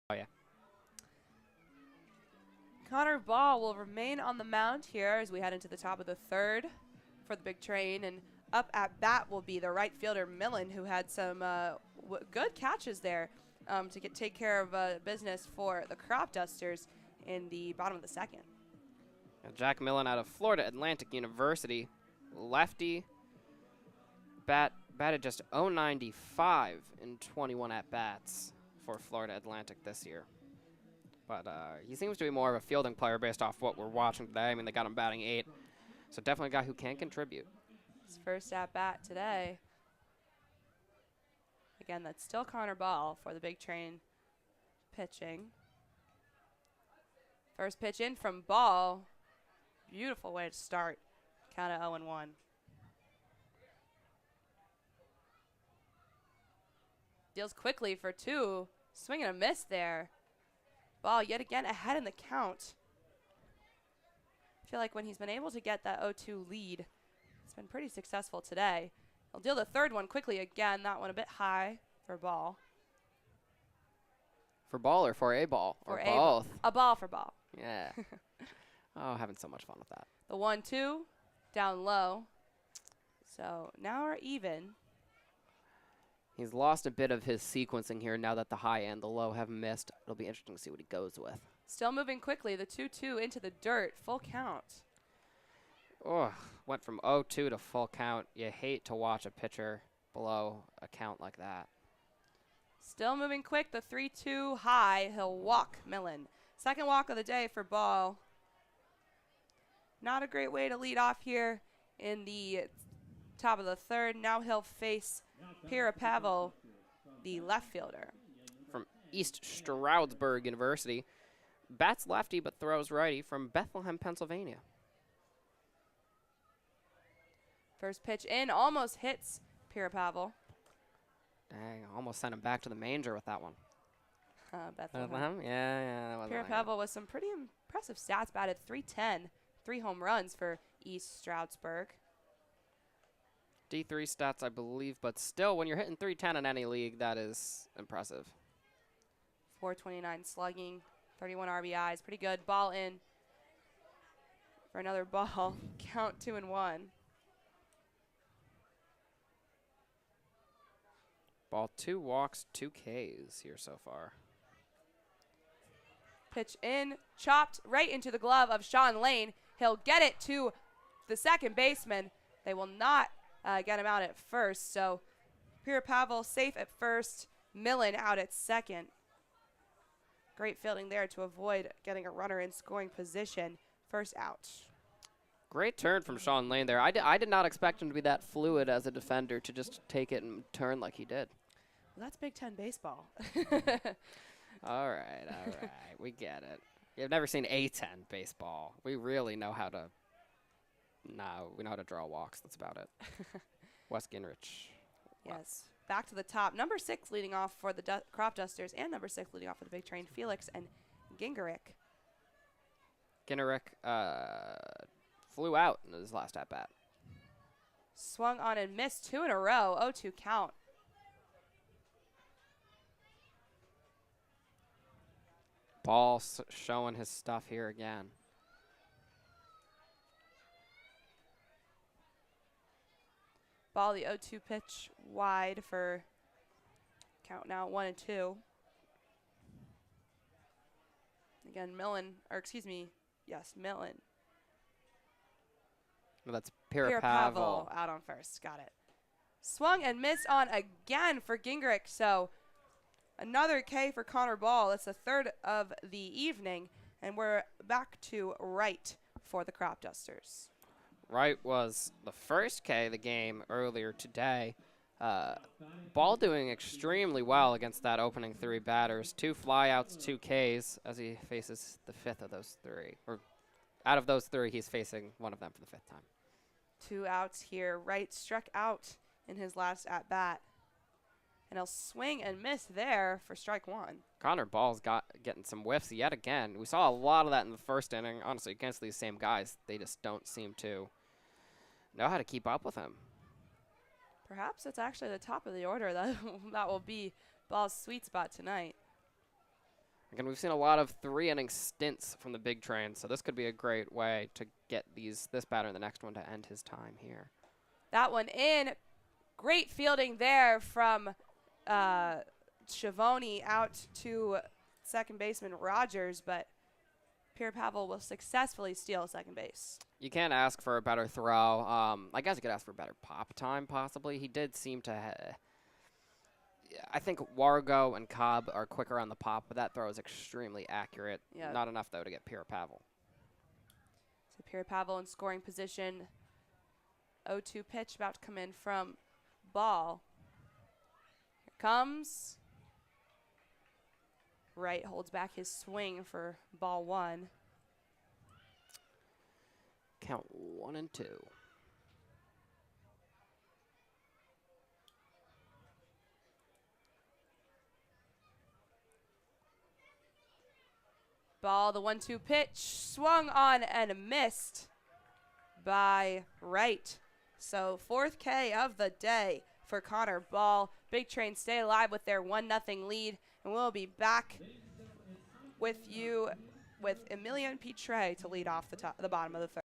Oh, yeah. Connor Ball will remain on the mound here as we head into the top of the third for the Big Train, and up at bat will be the right fielder Millen, who had some good catches there to take care of business for the Cropdusters in the bottom of the second. Jack Millen out of Florida Atlantic University, lefty, batted just .095 in 21 at-bats for Florida Atlantic this year. But he seems to be more of a fielding player based off what we're watching today. I mean, they got him batting 8, so definitely a guy who can contribute. His first at-bat today. Again, that's still Connor Ball for the Big Train pitching. First pitch in from Ball. Beautiful way to start. Count of 0-1. Deals quickly for 2. Swing and a miss there. Ball yet again ahead in the count. I feel like when he's been able to get that 0-2 lead, it's been pretty successful today. He'll deal the third one quickly again. That one a bit high for Ball. For Ball or for a ball? For or both? A ball for Ball. Yeah. Oh, having so much fun with that. The 1-2 down low. So now we're even. He's lost a bit of his sequencing here now that the high and the low have missed. It'll be interesting to see what he goes with. Still moving quickly. The 2-2 into the dirt. Full count. Oh, went from 0-2 to full count. You hate to watch a pitcher below a count like that. Still moving quick. The 3-2 high. He'll walk Millen. Second walk of the day for Ball. Not a great way to lead off here in the top of the third. Now he'll face Pavel, the left fielder. From East Stroudsburg University. Bats lefty but throws righty from Bethlehem, Pennsylvania. First pitch in. Almost hits Pavel. Dang, almost sent him back to the manger with that one. Bethlehem. Yeah, that wasn't Pavel with some pretty impressive stats. Batted .310. 3 home runs for East Stroudsburg. D3 stats, I believe, but still, when you're hitting .310 in any league, that is impressive. .429 slugging, 31 RBIs, pretty good. Ball in for another ball. Count 2-1. Ball, 2 walks, 2 Ks here so far. Pitch in, chopped right into the glove of Sean Lane. He'll get it to the second baseman. They will not get him out at first. So Pierre Pavel safe at first. Millen out at second. Great fielding there to avoid getting a runner in scoring position. First out. Great turn from Sean Lane there. I did not expect him to be that fluid as a defender to just take it and turn like he did. Well, that's Big Ten baseball. All right. We get it. You've never seen A10 baseball. We really know how to. No, we know how to draw walks. That's about it. Wes Gingrich. Yes. Back to the top. Number 6 leading off for the Cropdusters, and number 6 leading off for the Big Train, Felix and Gingerich. Gingerich flew out in his last at bat. Swung on and missed 2 in a row. 0-2 count. Ball showing his stuff here again. Ball, the 0-2 pitch wide for count now 1-2. Again, Millen. Well, that's Pierre Pavel. Out on first. Got it. Swung and missed on again for Gingrich. So another K for Connor Ball. That's the third of the evening. And we're back to right for the Cropdusters. Wright was the first K of the game earlier today. Ball doing extremely well against that opening 3 batters. 2 flyouts, 2 Ks as he faces the 5th of those 3. Or out of those 3, he's facing one of them for the 5th time. 2 outs here. Wright struck out in his last at-bat. And he'll swing and miss there for strike 1. Connor Ball's getting some whiffs yet again. We saw a lot of that in the first inning. Honestly, against these same guys, they just don't seem to know how to keep up with him. Perhaps it's actually the top of the order. That will be Ball's sweet spot tonight. Again, we've seen a lot of 3-inning stints from the Big Train, so this could be a great way to get this batter and the next one to end his time here. That one in. Great fielding there from Shavoni out to second baseman Rogers, but Pierre Pavel will successfully steal second base. You can't ask for a better throw. I guess you could ask for better pop time, possibly. He did seem to I think Wargo and Cobb are quicker on the pop, but that throw is extremely accurate. Yeah. Not enough, though, to get Pierre Pavel. So Pierre Pavel in scoring position. 0-2 pitch about to come in from Ball. Here comes. Wright holds back his swing for ball 1. Count 1-2. Ball, the 1-2 pitch, swung on and missed by Wright. So 4th K of the day for Connor Ball. Big Train stay alive with their 1-0 lead, and we'll be back with you with Emilian Pitre to lead off the bottom of the 3rd.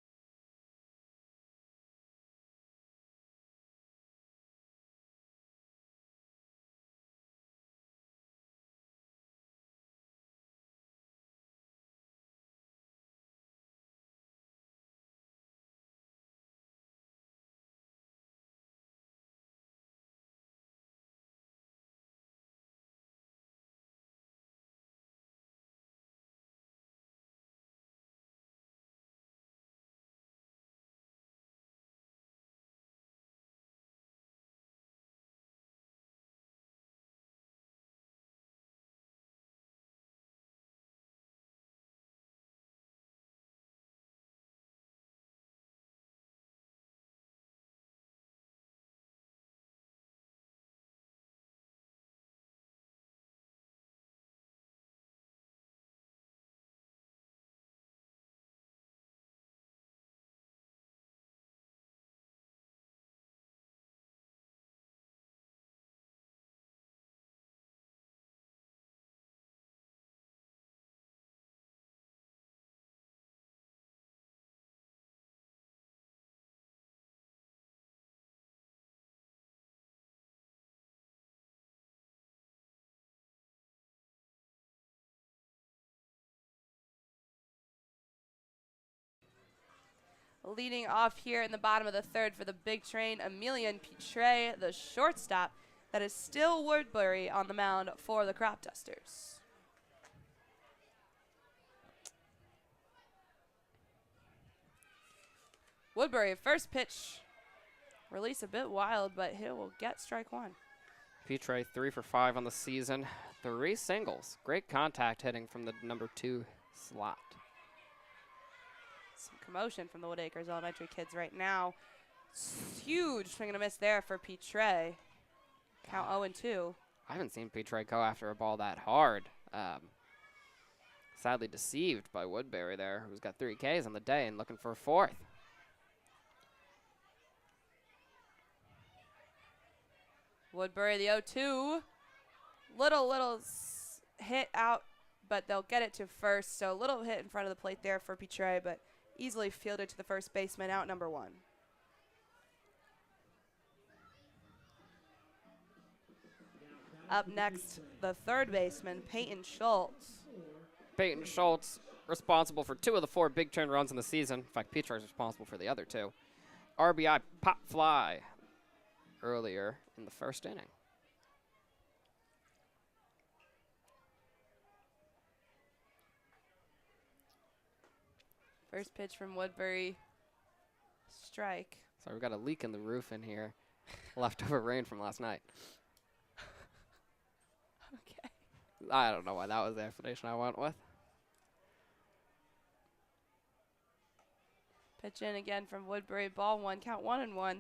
leading off here in the bottom of the third for the Big Train, Emilian Pitre, the shortstop. That is still Woodbury on the mound for the Cropdusters. Woodbury, first pitch. Release a bit wild, but he will get strike one. Pitre 3 for 5 on the season. 3 singles. Great contact hitting from the number 2 slot. Some commotion from the Woodacres Elementary kids right now. Huge swing and a miss there for Pitre. Count 0-2. I haven't seen Pitre go after a ball that hard. Sadly deceived by Woodbury there, who's got 3 Ks on the day and looking for a 4th. Woodbury, the 0-2. Little hit out, but they'll get it to first. So a little hit in front of the plate there for Pitre, but easily fielded to the first baseman, out number 1. Up next, the third baseman, Peyton Schultz. Peyton Schultz, responsible for 2 of the 4 Big Train runs in the season. In fact, Pitre is responsible for the other 2. RBI pop fly earlier in the first inning. First pitch from Woodbury, strike. So we've got a leak in the roof in here. Leftover rain from last night. Okay. I don't know why that was the explanation I went with. Pitch in again from Woodbury, ball 1, count 1-1.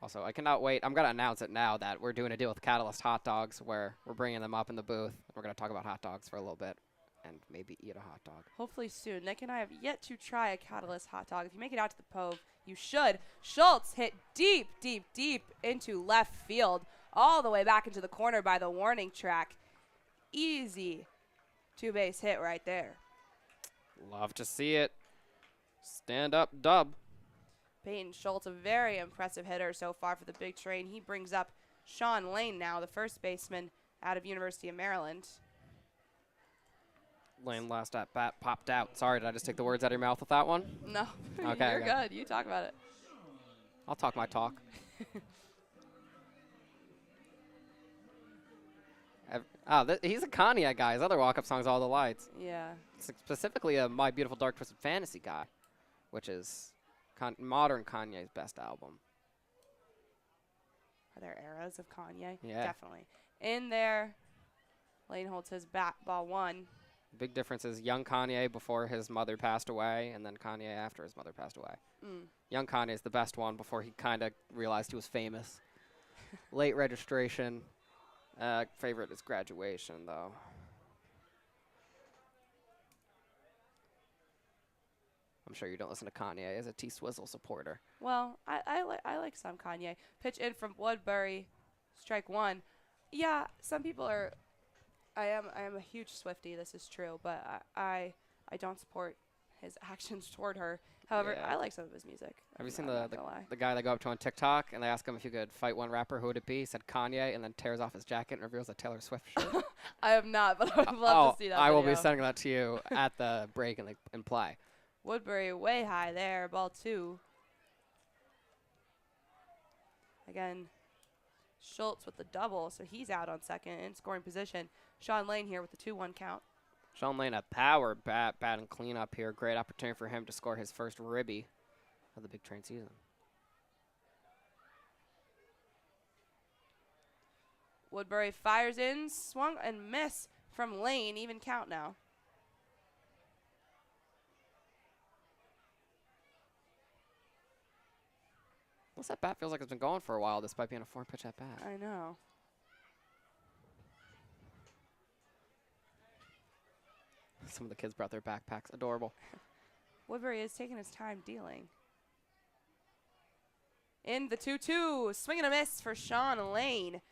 Also, I cannot wait. I'm going to announce it now that we're doing a deal with Catalyst Hot Dogs where we're bringing them up in the booth. We're going to talk about hot dogs for a little bit and maybe eat a hot dog. Hopefully soon. Nick and I have yet to try a Catalyst hot dog. If you make it out to the Pove, you should. Schultz hit deep into left field, all the way back into the corner by the warning track. Easy 2-base hit right there. Love to see it. Stand up, dub. Peyton Schultz, a very impressive hitter so far for the Big Train. He brings up Sean Lane now, the first baseman out of University of Maryland. Lane last at bat popped out. Sorry, did I just take the words out of your mouth with that one? No, Okay, you're good. You talk about it. I'll talk my talk. He's a Kanye guy. His other walk-up song's All the Lights. Yeah. Specifically a My Beautiful Dark Twisted Fantasy guy, which is modern Kanye's best album. Are there eras of Kanye? Yeah. Definitely. In there, Lane holds his bat, ball 1. Big difference is young Kanye before his mother passed away, and then Kanye after his mother passed away. Young Kanye is the best one before he kind of realized he was famous. Late registration. Favorite is Graduation, though. I'm sure you don't listen to Kanye as a T-Swizzle supporter. Well, I like some Kanye. Pitch in from Woodbury, strike 1. Yeah, some people are. I am a huge Swiftie. This is true, but I don't support his actions toward her. However, Yeah. I like some of his music. Have you seen I'm the not gonna lie. guy they go up to on TikTok and they ask him if you could fight one rapper, who would it be? He said Kanye, and then tears off his jacket and reveals a Taylor Swift shirt. I have not, but I would love to see that I will be video. sending that to you at the break and play. Woodbury way high there, ball 2. Again, Schultz with the double, so he's out on second in scoring position. Sean Lane here with the 2-1 count. Sean Lane, a power bat and cleanup here. Great opportunity for him to score his first ribby of the Big Train season. Woodbury fires in, swung and miss from Lane, even count now. Plus, that bat feels like it's been going for a while, despite being a 4-pitch at bat. I know. Some of the kids brought their backpacks. Adorable. Woodbury is taking his time dealing. In the 2-2, swing and a miss for Sean Lane,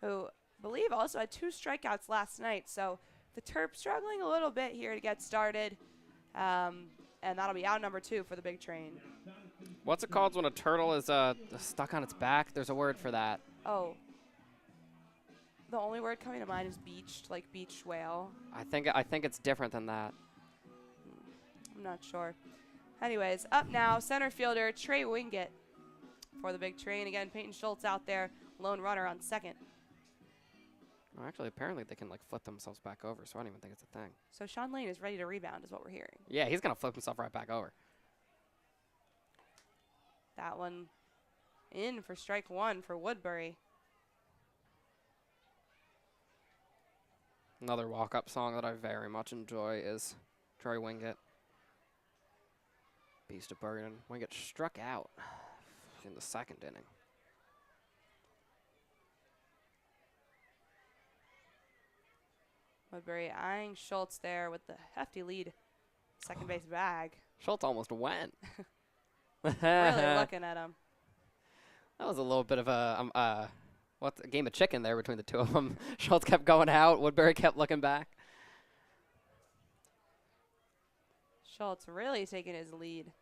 who I believe also had 2 strikeouts last night. So the Terps struggling a little bit here to get started. And that'll be out number 2 for the Big Train. What's it called when a turtle is stuck on its back? There's a word for that. Oh. The only word coming to mind is beached, like beach whale. I think it's different than that. I'm not sure. Anyways, up now, center fielder Trey Wingett for the Big Train. Again, Peyton Schultz out there, lone runner on second. Well, actually, apparently they can like flip themselves back over, so I don't even think it's a thing. So Sean Lane is ready to rebound is what we're hearing. Yeah, he's going to flip himself right back over. That one in for strike one for Woodbury. Another walk-up song that I very much enjoy is Trey Wingett. Beast of Burden. Wingett struck out in the second inning. Woodbury eyeing Schultz there with the hefty lead. Second base bag. Schultz almost went. Really looking at him. That was a little bit of a game of chicken there between the two of them. Schultz kept going out. Woodbury kept looking back. Schultz really taking his lead.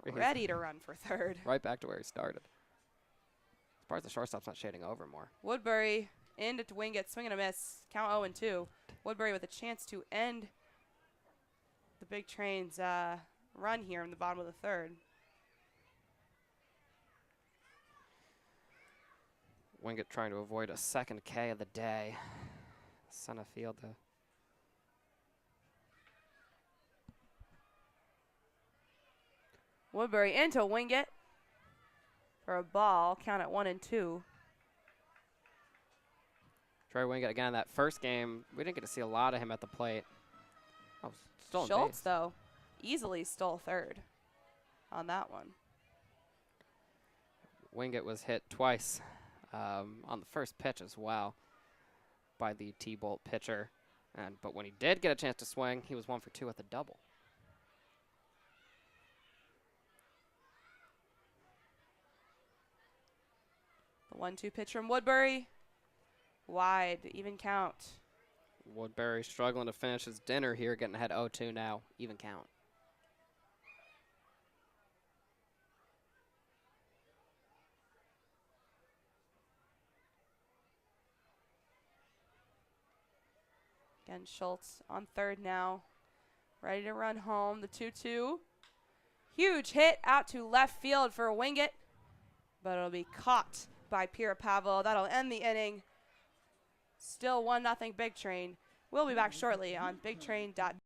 Ready to run for third. Right back to where he started. Surprised the shortstop's not shading over more. Woodbury into Wingett, swing and a miss. Count 0-2. Woodbury with a chance to end the Big Train's run here in the bottom of the third. Wingett trying to avoid a second K of the day. Center field. Woodbury into Wingett for a ball. Count at 1-2. Trey Wingett again. That first game, we didn't get to see a lot of him at the plate. Oh, still Schultz, though, easily stole third on that one. Wingett was hit twice on the first pitch as well by the T-Bolt pitcher. But when he did get a chance to swing, he was 1 for 2 at the double. The 1-2 pitch from Woodbury. Wide, even count. Woodbury struggling to finish his dinner here, getting ahead 0-2 now, even count. Again, Schultz on third now. Ready to run home. The 2-2. Huge hit out to left field for Wingett, but it'll be caught by Pierre Pavel. That'll end the inning. Still 1-0 Big Train. We'll be back shortly on BigTrain.com.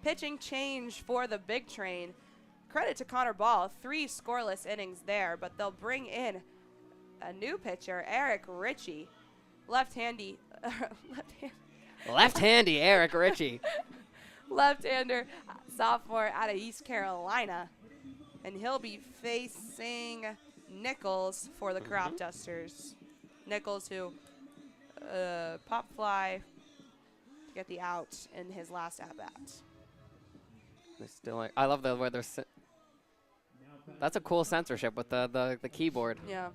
Pitching change for the Big Train. Credit to Connor Ball, 3 scoreless innings there, but they'll bring in a new pitcher, Eric Richie. Left-handy. Left-handy Eric Richie. Left-hander, sophomore out of East Carolina. And he'll be facing Nichols for the Cropdusters. Nichols who pop fly to get the out in his last at-bat. I love the way they're That's a cool censorship with the keyboard. Yeah.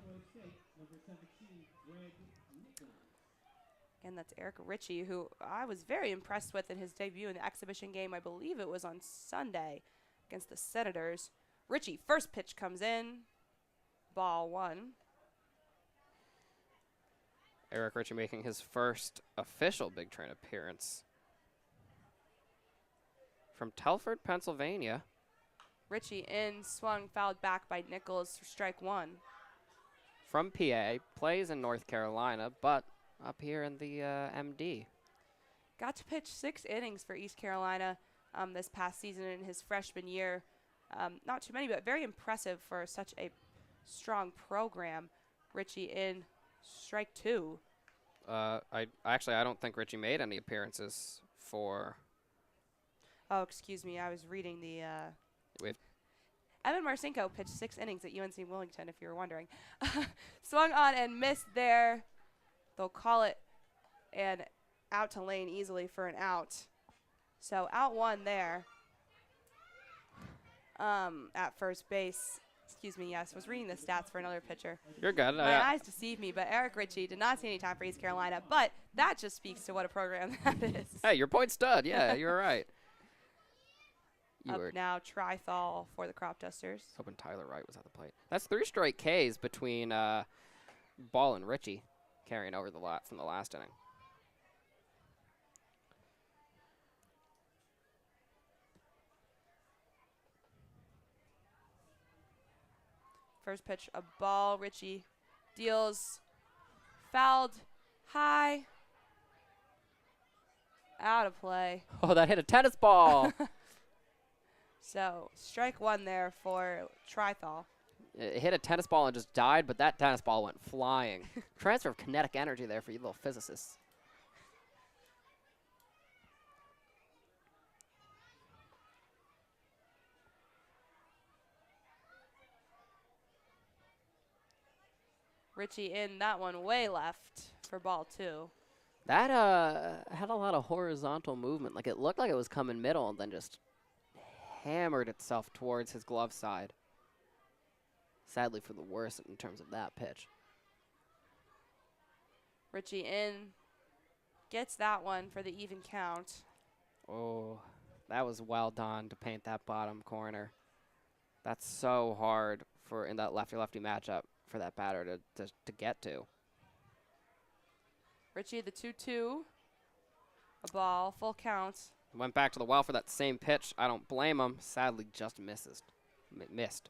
And that's Eric Richie, who I was very impressed with in his debut in the exhibition game. I believe it was on Sunday against the Senators. Richie, first pitch comes in. Ball 1. Eric Richie making his first official Big Train appearance from Telford, Pennsylvania. Richie in, swung, fouled back by Nichols for strike 1. From PA, plays in North Carolina, but up here in the MD. Got to pitch 6 innings for East Carolina this past season in his freshman year. Not too many, but very impressive for such a strong program. Richie in, strike 2. I don't think Richie made any appearances for. Oh, excuse me. I was reading the. We've Evan Marcinko pitched 6 innings at UNC Wilmington, if you were wondering. Swung on and missed there. They'll call it and out to lane easily for an out. So out 1 there at first base. Excuse me, yes, was reading the stats for another pitcher. You're good. My eyes deceive me, but Eric Richie did not see any time for East Carolina, but that just speaks to what a program that is. Hey, your point stud. Yeah, you're right. Up now, Trithal for the Cropdusters. Hoping Tyler Wright was at the plate. That's 3 straight Ks between Ball and Richie carrying over the lot from the last inning. First pitch, a ball. Richie deals, fouled, high, out of play. Oh, that hit a tennis ball. So strike 1 there for Trithal. It hit a tennis ball and just died, but that tennis ball went flying. Transfer of kinetic energy there for you little physicists. Richie in, that one way left for ball 2. That had a lot of horizontal movement. Like it looked like it was coming middle and then just hammered itself towards his glove side. Sadly for the worse in terms of that pitch. Richie in, gets that one for the even count. Oh, that was well done to paint that bottom corner. That's so hard for in that lefty-lefty matchup for that batter to get to. Richie the 2-2. A ball, full count. Went back to the well for that same pitch. I don't blame him. Sadly, just missed.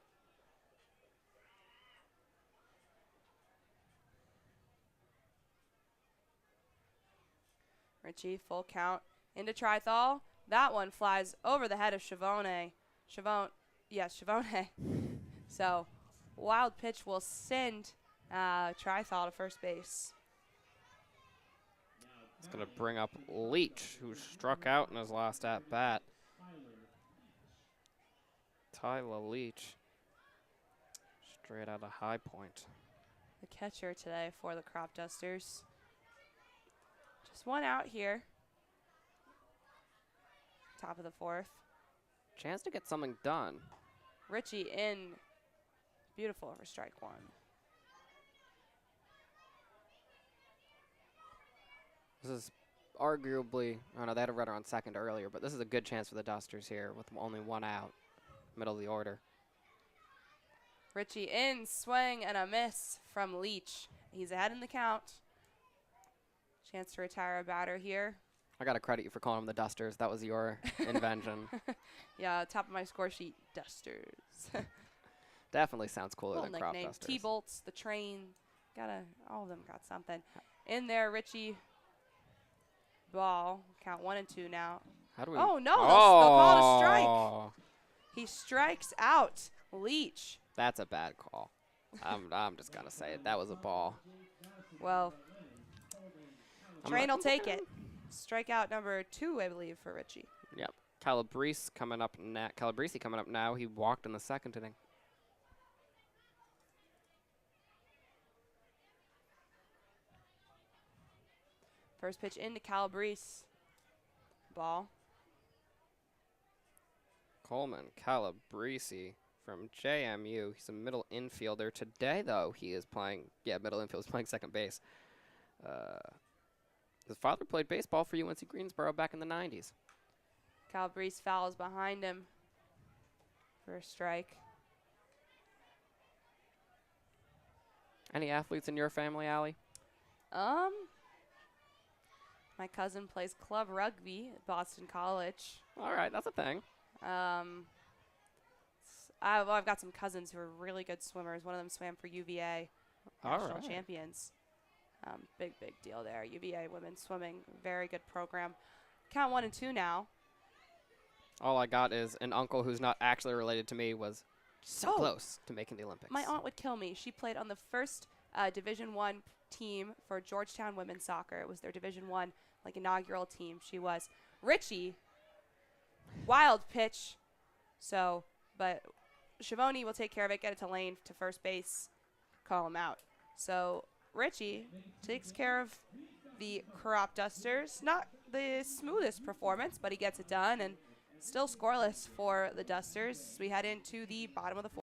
Richie, full count into Trithal. That one flies over the head of Shavoni. Shavoni. So, wild pitch will send Trithal to first base. It's going to bring up Leach, who struck out in his last at-bat. Tyler Leach, straight out of High Point. The catcher today for the Cropdusters. Just one out here. Top of the 4th. Chance to get something done. Richie in. Beautiful for strike 1. This is arguably, oh no, they had a runner on second earlier, but this is a good chance for the Dusters here with only 1 out, middle of the order. Richie in, swing and a miss from Leach. He's ahead in the count. Chance to retire a batter here. I got to credit you for calling them the Dusters. That was your invention. Yeah, top of my score sheet, Dusters. Definitely sounds cooler than nickname. Cropdusters. T-Bolts, the train, all of them got something. In there, Richie. Ball, count 1 and 2 now. How do we? Oh no, they'll call it a strike. He strikes out Leach. That's a bad call. I'm just gonna say it. That was a ball. Well, train will take it. Strikeout number 2, I believe, for Richie. Yep. Calabrese coming up now. He walked in the second inning. First pitch into Calabrese. Ball. Coleman Calabrese from JMU. He's a middle infielder. Today, though, he is playing, middle infield. He's playing second base. His father played baseball for UNC Greensboro back in the 90s. Calabrese fouls behind him for a strike. Any athletes in your family, Allie? My cousin plays club rugby at Boston College. All right, that's a thing. I've got some cousins who are really good swimmers. One of them swam for UVA, national champions. Big deal there. UVA women's swimming, very good program. Count 1 and 2 now. All I got is an uncle who's not actually related to me was so close to making the Olympics. My aunt would kill me. She played on the first Division I team for Georgetown women's soccer. It was their Division I, inaugural team. She was. Richie, wild pitch. But Shavoni will take care of it, get it to Lane to first base, call him out. So Richie takes care of the Cropdusters. Not the smoothest performance, but he gets it done, and still scoreless for the Dusters. We head into the bottom of the fourth.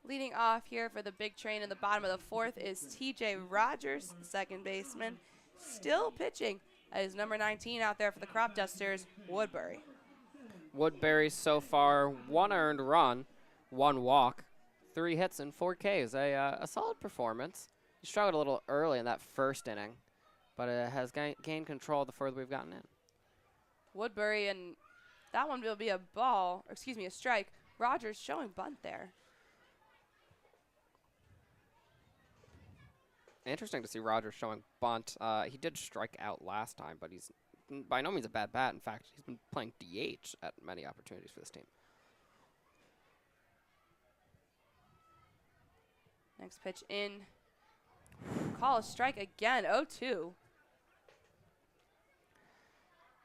Leading off here for the Big Train in the bottom of the fourth is TJ Rogers, the second baseman, still pitching as number 19 out there for the Cropdusters, Woodbury. Woodbury so far, 1 earned run, 1 walk, 3 hits and 4 Ks. A solid performance. He struggled a little early in that first inning, but it has gained control the further we've gotten in. Woodbury, and that one will be a strike. Rogers showing bunt there. Interesting to see Rogers showing bunt. He did strike out last time, but he's by no means a bad bat. In fact, he's been playing DH at many opportunities for this team. Next pitch in. Call a strike again, 0-2.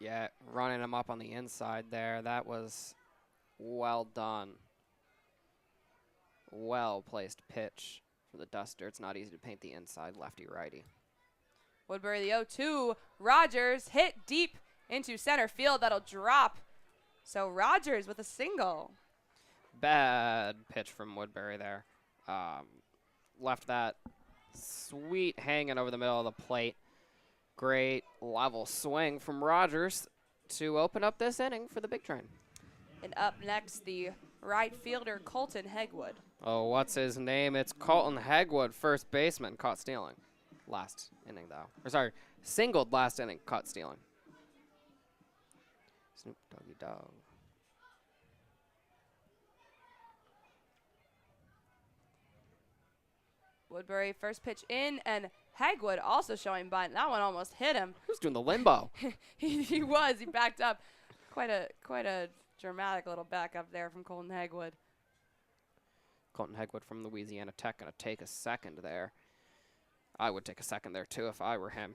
Yeah, running him up on the inside there. That was well done. Well-placed pitch for the Duster. It's not easy to paint the inside lefty-righty. Woodbury the 0-2. Rogers hit deep into center field. That'll drop. So Rogers with a single. Bad pitch from Woodbury there. Left that sweet hanging over the middle of the plate. Great level swing from Rogers to open up this inning for the Big Train. And up next, the right fielder, Colton Hegwood. Oh, what's his name? It's Colton Hegwood, first baseman, caught stealing. Last inning, though. Or sorry, singled last inning, caught stealing. Snoop Doggy Dog. Woodbury first pitch in, and Hegwood also showing bunt. That one almost hit him. Who's doing the limbo? He was. He backed up. Quite a dramatic little back up there from Colton Hegwood. Colton Hegwood from Louisiana Tech going to take a second there. I would take a second there, too, if I were him.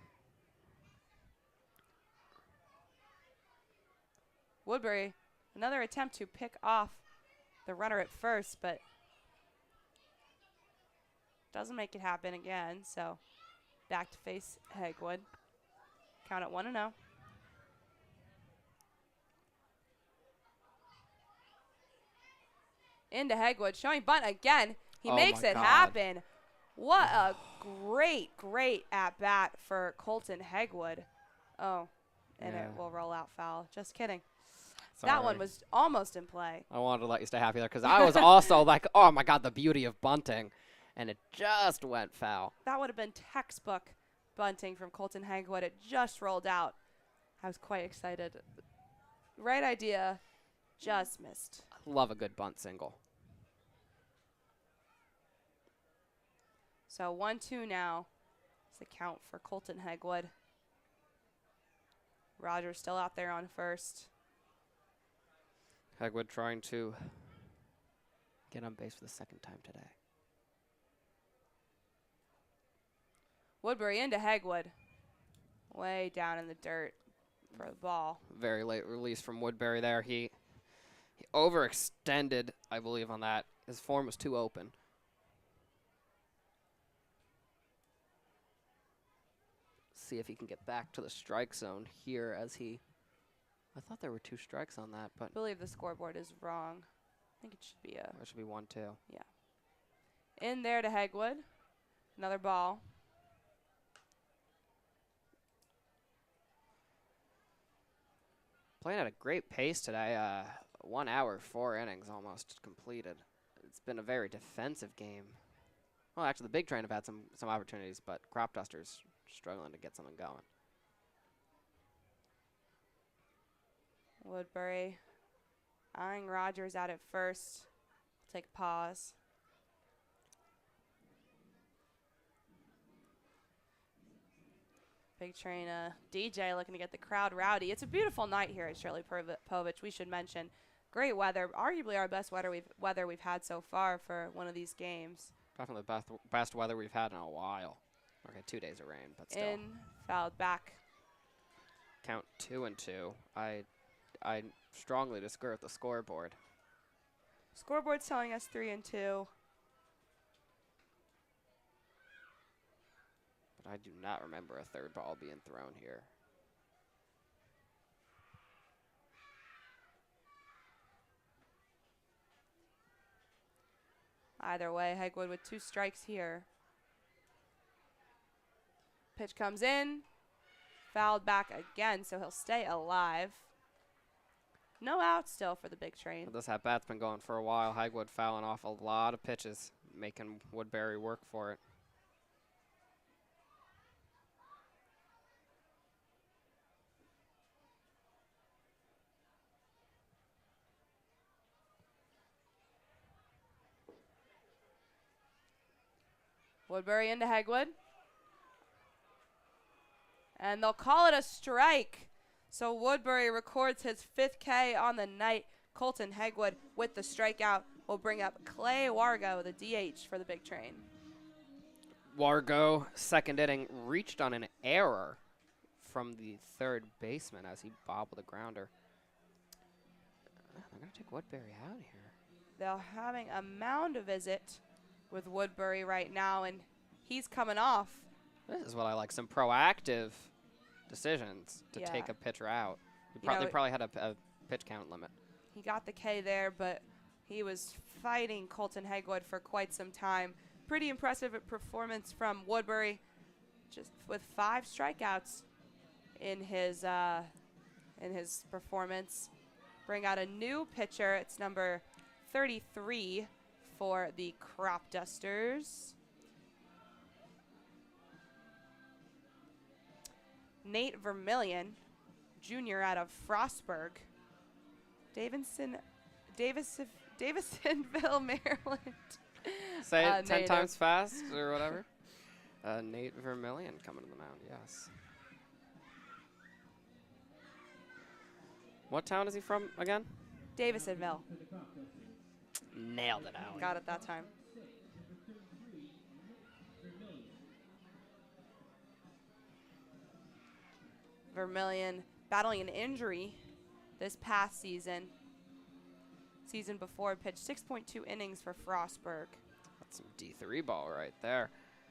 Woodbury, another attempt to pick off the runner at first, but Doesn't make it happen again, so back to face Hegwood. Count at 1-0. Into Hegwood, showing bunt again. He makes it happen. What a great at-bat for Colton Hegwood. Oh, and it will roll out foul. Just kidding. Sorry. That one was almost in play. I wanted to let you stay happy there because I was also like, oh, my God, the beauty of bunting. And it just went foul. That would have been textbook bunting from Colton Hegwood. It just rolled out. I was quite excited. Right idea, just missed. I love a good bunt single. So 1-2 now. It's the count for Colton Hegwood. Rogers still out there on first. Hegwood trying to get on base for the second time today. Woodbury into Hegwood. Way down in the dirt for the ball. Very late release from Woodbury there. He overextended, I believe, on that. His form was too open. See if he can get back to the strike zone here as he... I thought there were 2 strikes on that, but... I believe the scoreboard is wrong. I think it should be a... It should be 1-2. Yeah. In there to Hegwood. Another ball. Playing at a great pace today. 1 hour, 4 innings almost completed. It's been a very defensive game. Well, actually, the Big Train have had some opportunities, but Cropdusters struggling to get something going. Woodbury eyeing Rogers out at first. Take a pause. Big Train DJ looking to get the crowd rowdy. It's a beautiful night here at Shirley Povich, we should mention. Great weather, arguably our best weather we've had so far for one of these games. Definitely the best weather we've had in a while. Okay, 2 days of rain, but still. In, fouled back. Count 2-2. I strongly disagree with the scoreboard. Scoreboard's telling us 3-2. But I do not remember a third ball being thrown here. Either way, Hegwood with 2 strikes here. Pitch comes in. Fouled back again, so he'll stay alive. No out still for the Big Train. This at-bat's been going for a while. Hegwood fouling off a lot of pitches, making Woodbury work for it. Woodbury into Hegwood. And they'll call it a strike. So Woodbury records his 5th K on the night. Colton Hegwood with the strikeout will bring up Clay Wargo, the DH for the Big Train. Wargo, second inning, reached on an error from the third baseman as he bobbled a grounder. I'm going to take Woodbury out here. They're having a mound visit with Woodbury right now, and he's coming off. This is what I like, some proactive decisions to take a pitcher out. They probably had a pitch count limit. He got the K there, but he was fighting Colton Hegwood for quite some time. Pretty impressive performance from Woodbury, just with 5 strikeouts in his performance. Bring out a new pitcher. It's number 33 for the Cropdusters. Nate Vermillion, Jr. out of Frostburg. Davisonville, Maryland. Say it 10 times fast or whatever. Nate Vermillion coming to the mound, yes. What town is he from again? Davisonville. Nailed it, Allie. Got it that time. Vermillion battling an injury this past season. Season before, pitched 6.2 innings for Frostburg. some D3 ball right there.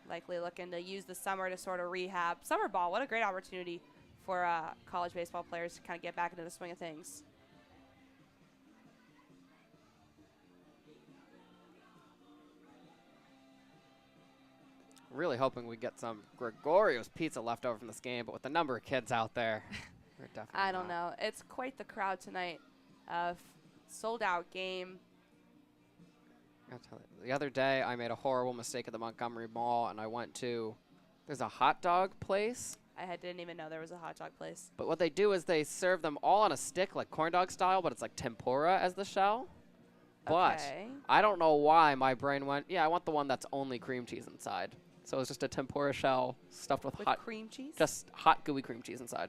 Likely looking to use the summer to sort of rehab. Summer ball, what a great opportunity for college baseball players to kind of get back into the swing of things. Really hoping we get some Gregorio's pizza left over from this game, but with the number of kids out there, we're definitely I don't not. know. It's quite the crowd tonight. Sold out game. I'll tell you, the other day, I made a horrible mistake at the Montgomery Mall, and I went to, there's a hot dog place. Didn't even know there was a hot dog place. But what they do is they serve them all on a stick, like corn dog style, but it's like tempura as the shell. But Okay. I don't know why my brain went, yeah, I want the one that's only cream cheese inside. So it was just a tempura shell stuffed with hot, cream cheese? just hot gooey cream cheese inside.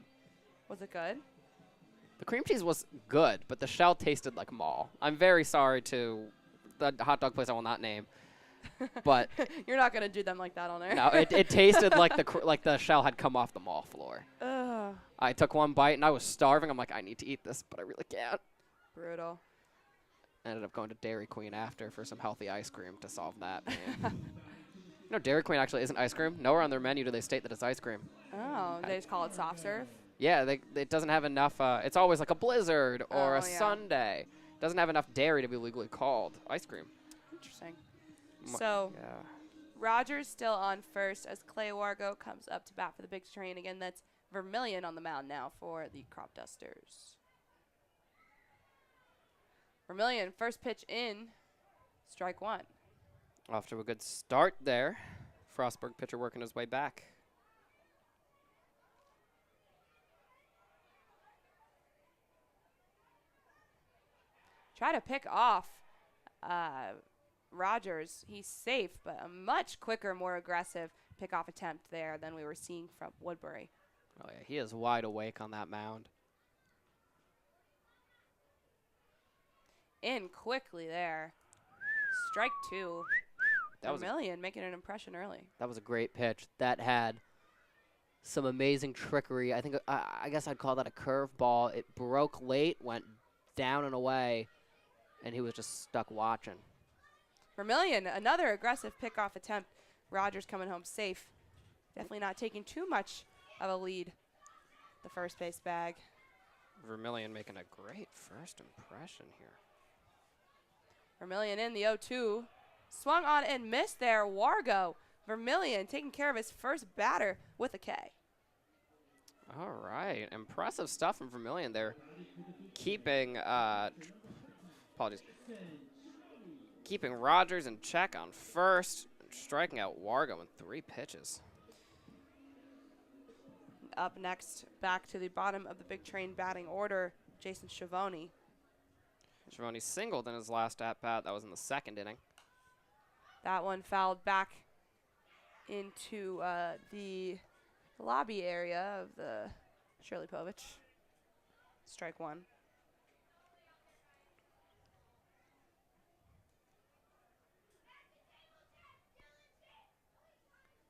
Was it good? The cream cheese was good, but the shell tasted like mall. I'm very sorry to the hot dog place I will not name, but You're not going to do them like that on there. no, it tasted like the shell had come off the mall floor. Ugh. I took one bite and I was starving. I'm like, I need to eat this, but I really can't. Brutal. I ended up going to Dairy Queen after for some healthy ice cream to solve that pain. You know, Dairy Queen actually isn't ice cream. Nowhere on their menu do they state that it's ice cream. Oh, they just call it soft serve? Yeah, it doesn't have enough. It's always like a blizzard or Oh, a yeah. sundae. Doesn't have enough dairy to be legally called ice cream. Interesting. So, Yeah. Rogers still on first as Clay Wargo comes up to bat for the Big Train. Again, that's Vermillion on the mound now for the Cropdusters. Vermillion, first pitch in, strike one. Off to a good start there. Frostburg pitcher working his way back. Try to pick off Rogers. He's safe, but a much quicker, more aggressive pickoff attempt there than we were seeing from Woodbury. Oh yeah, he is wide awake on that mound. In quickly there. Strike two. That was Vermillion making an impression early. That was a great pitch. That had some amazing trickery. I think I guess I'd call that a curveball. It broke late, went down and away, and he was just stuck watching. Vermillion, another aggressive pickoff attempt. Rogers coming home safe. Definitely not taking too much of a lead. The first base bag. Vermillion making a great first impression here. Vermillion in the 0-2. Swung on and missed there. Wargo. Vermillion taking care of his first batter with a K. All right, impressive stuff from Vermillion there. Keeping, keeping Rogers in check on first, and striking out Wargo in 3 pitches. Up next, back to the bottom of the Big Train batting order, Jason Shavoni. Shavoni singled in his last at-bat. That was in the 2nd inning. That one fouled back into the lobby area of the Shirley Povich. Strike one.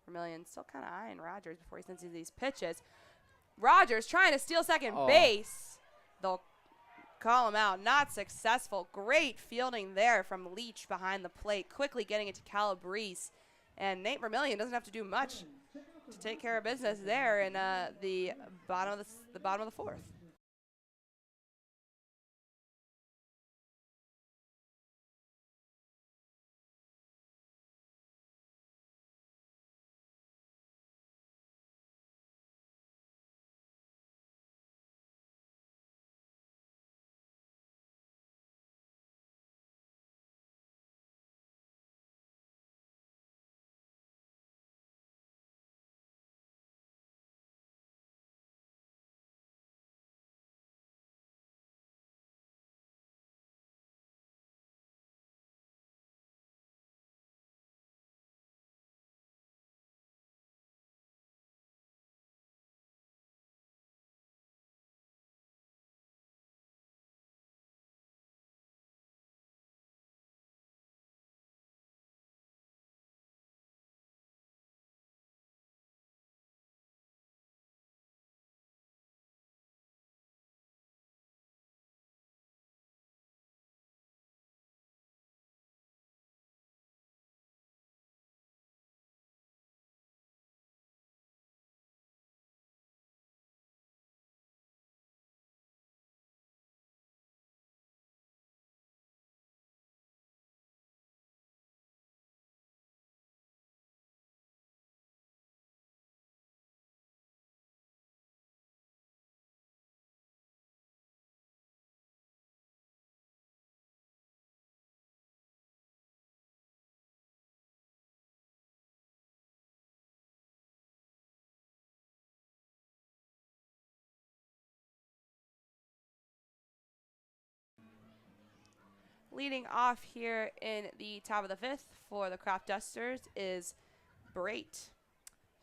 Vermillion still kind of eyeing Rogers before he senses these pitches. Rogers trying to steal second base. They'll call him out. Not successful. Great fielding there from Leach behind the plate. Quickly getting it to Calabrese. And Nate Vermillion doesn't have to do much to take care of business there in the bottom of the 4th. leading off here in the top of the 5th for the Cropdusters is Bray.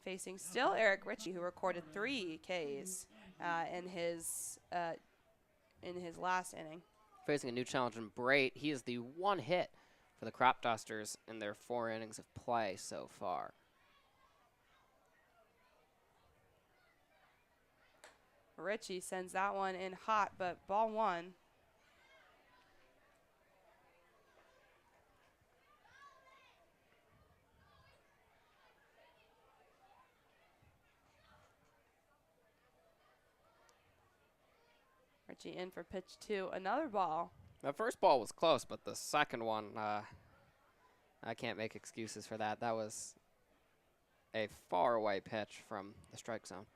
Facing still Eric Richie, who recorded 3 Ks in his last inning. Facing a new challenge in Bray. He is the one hit for the Cropdusters in their 4 innings of play so far. Richie sends that one in hot, but ball 1. Richie in for pitch 2, another ball. The first ball was close, but the second one, I can't make excuses for that. That was a far away pitch from the strike zone.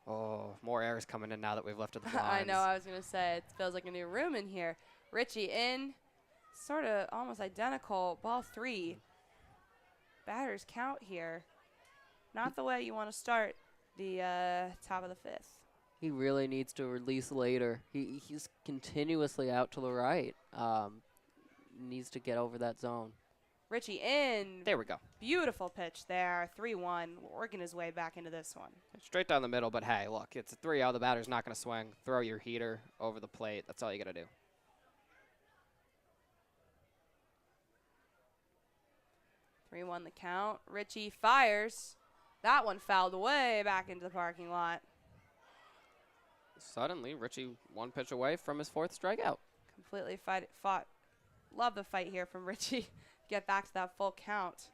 Oh, more errors coming in now that we've lifted the blinds. I know, I was going to say, it feels like a new room in here. Richie in, sort of almost identical, ball 3. Batters count here. Not the way you want to start the top of the 5th. He really needs to release later. He's continuously out to the right. Needs to get over that zone. Richie in. There we go. Beautiful pitch there. 3-1. Working his way back into this one. Straight down the middle, but hey, look, it's a 3-0. The batter's not going to swing. Throw your heater over the plate. That's all you got to do. Three-one the count. Richie fires. That one fouled away back into the parking lot. Suddenly, Richie 1 pitch away from his 4th strikeout. Completely fought. Love the fight here from Richie. Get back to that full count.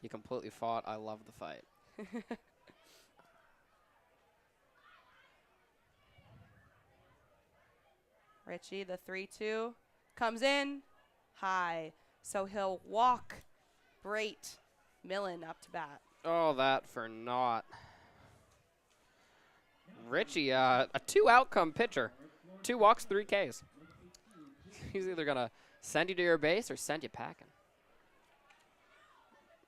He completely fought. I love the fight. Richie, the 3-2, comes in high. So he'll walk Bray Millen up to bat. Oh, that for naught. Richie, a 2-outcome pitcher. 2 walks, 3 Ks. He's either going to send you to your base or send you packing.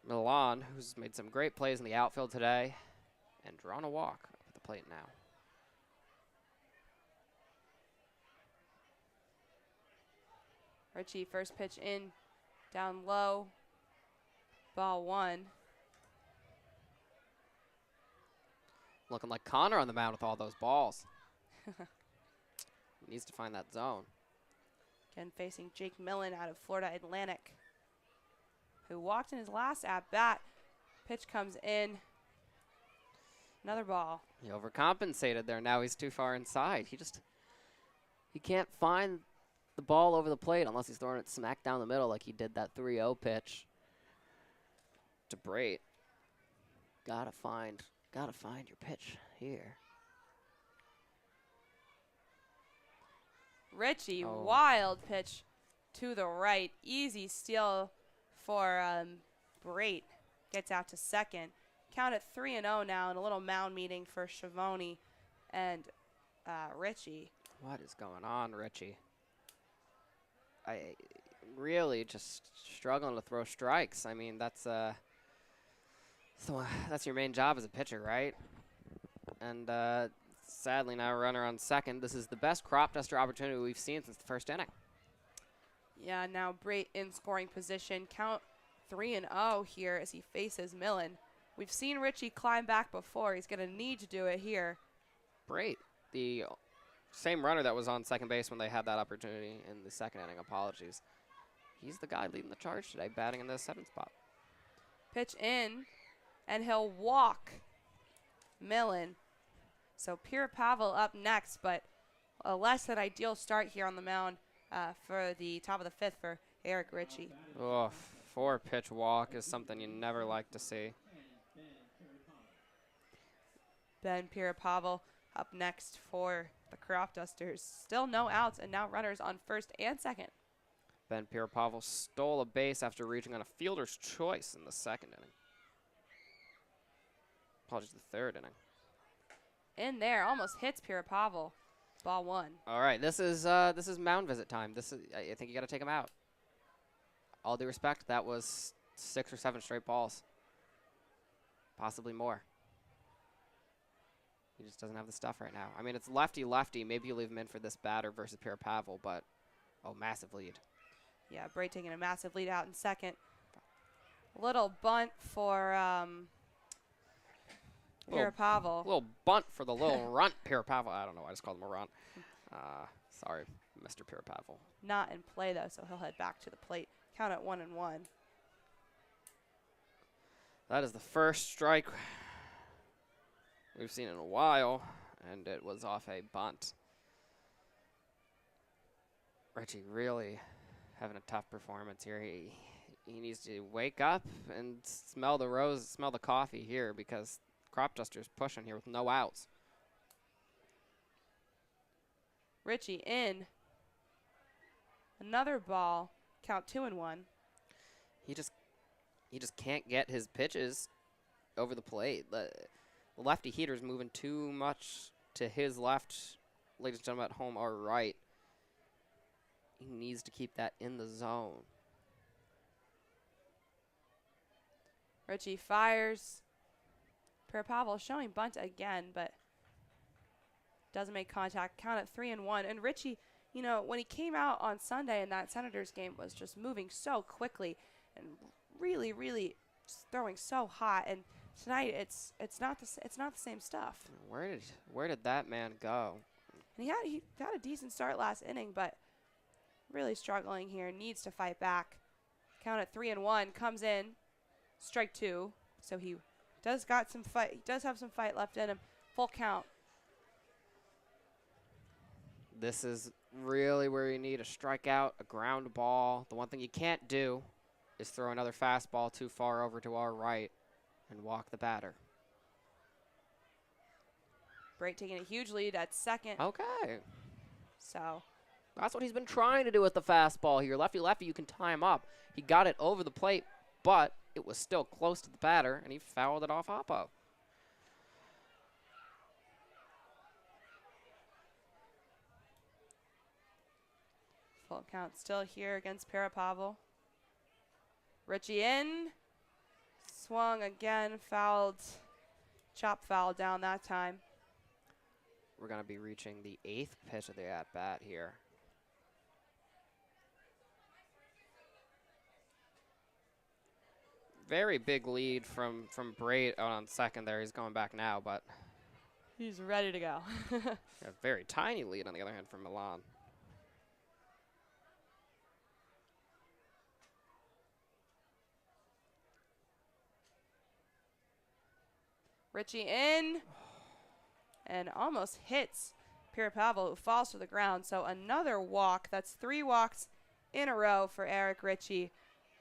Milan, who's made some great plays in the outfield today, and drawn a walk up at the plate now. Richie, first pitch in, down low, ball 1. Looking like Connor on the mound with all those balls. He needs to find that zone. Again, facing Jake Millen out of Florida Atlantic, who walked in his last at-bat. Pitch comes in. Another ball. He overcompensated there. Now he's too far inside. He can't find the ball over the plate unless he's throwing it smack down the middle like he did that 3-0 pitch to Bray. Gotta find your pitch here. Richie, wild pitch to the right. Easy steal for Bray. Gets out to second. Count at 3-0 now, and a little mound meeting for Shavoni and Richie. What is going on, Richie? I really just struggling to throw strikes. I mean, that's your main job as a pitcher, right? And sadly now a runner on second. This is the best Cropduster opportunity we've seen since the first inning. Yeah, now Bray in scoring position. Count 3-0 here as he faces Millen. We've seen Richie climb back before. He's going to need to do it here. Bray, the same runner that was on second base when they had that opportunity in the second inning. Apologies. He's the guy leading the charge today, batting in the 7th spot. Pitch in, and he'll walk Millen. So Pierre Pavel up next, but a less than ideal start here on the mound for the top of the 5th for Eric Richie. Oh, 4-pitch walk is something you never like to see. Ben Pierre Pavel up next for the Cropdusters. Still no outs, and now runners on first and second. Ben Pierre Pavel stole a base after reaching on a fielder's choice in the 2nd inning. Apologies, the 3rd inning. In there, almost hits Pierre Pavel. Ball 1. All right, this is mound visit time. I think you got to take him out. All due respect, that was 6 or 7 straight balls, possibly more. He just doesn't have the stuff right now. I mean, it's lefty-lefty. Maybe you leave him in for this batter versus Pavel, but, oh, massive lead. Yeah, Bray taking a massive lead out in second. Little bunt for Pavel. Little bunt for the little runt, Pavel. I don't know. I just called him a runt. Sorry, Mr. Pavel. Not in play, though, so he'll head back to the plate. Count at 1-1. That is the first strike we've seen in a while, and it was off a bunt. Richie really having a tough performance here. He needs to wake up and smell the rose, smell the coffee here, because Cropdusters pushing here with no outs. Richie in. Another ball. Count 2-1. He just can't get his pitches over the plate. The lefty heater's moving too much to his left. Ladies and gentlemen at home, our right. He needs to keep that in the zone. Richie fires. Pavel showing bunt again, but doesn't make contact. Count at 3-1. And Richie, you know, when he came out on Sunday in that Senators game, was just moving so quickly and really, really just throwing so hot. And tonight, it's not the same stuff. Where did that man go? And he had a decent start last inning, but really struggling here. Needs to fight back. Count at 3-1. Comes in. Strike 2. So he does got some fight. He does have some fight left in him. Full count. This is really where you need a strikeout, a ground ball. The one thing you can't do is throw another fastball too far over to our right and walk the batter. Bray taking a huge lead at second. Okay. So that's what he's been trying to do with the fastball here. Lefty-lefty, you can tie him up. He got it over the plate, but it was still close to the batter, and he fouled it off Oppo. Full count still here against Pavel. Richie in. Swung again, fouled. Chop foul down that time. We're going to be reaching the 8th pitch of the at-bat here. Very big lead from Bray on second there. He's going back now, but he's ready to go. a very tiny lead on the other hand from Milan. Richie in and almost hits Pavel, who falls to the ground. So another walk. That's 3 walks in a row for Eric Richie.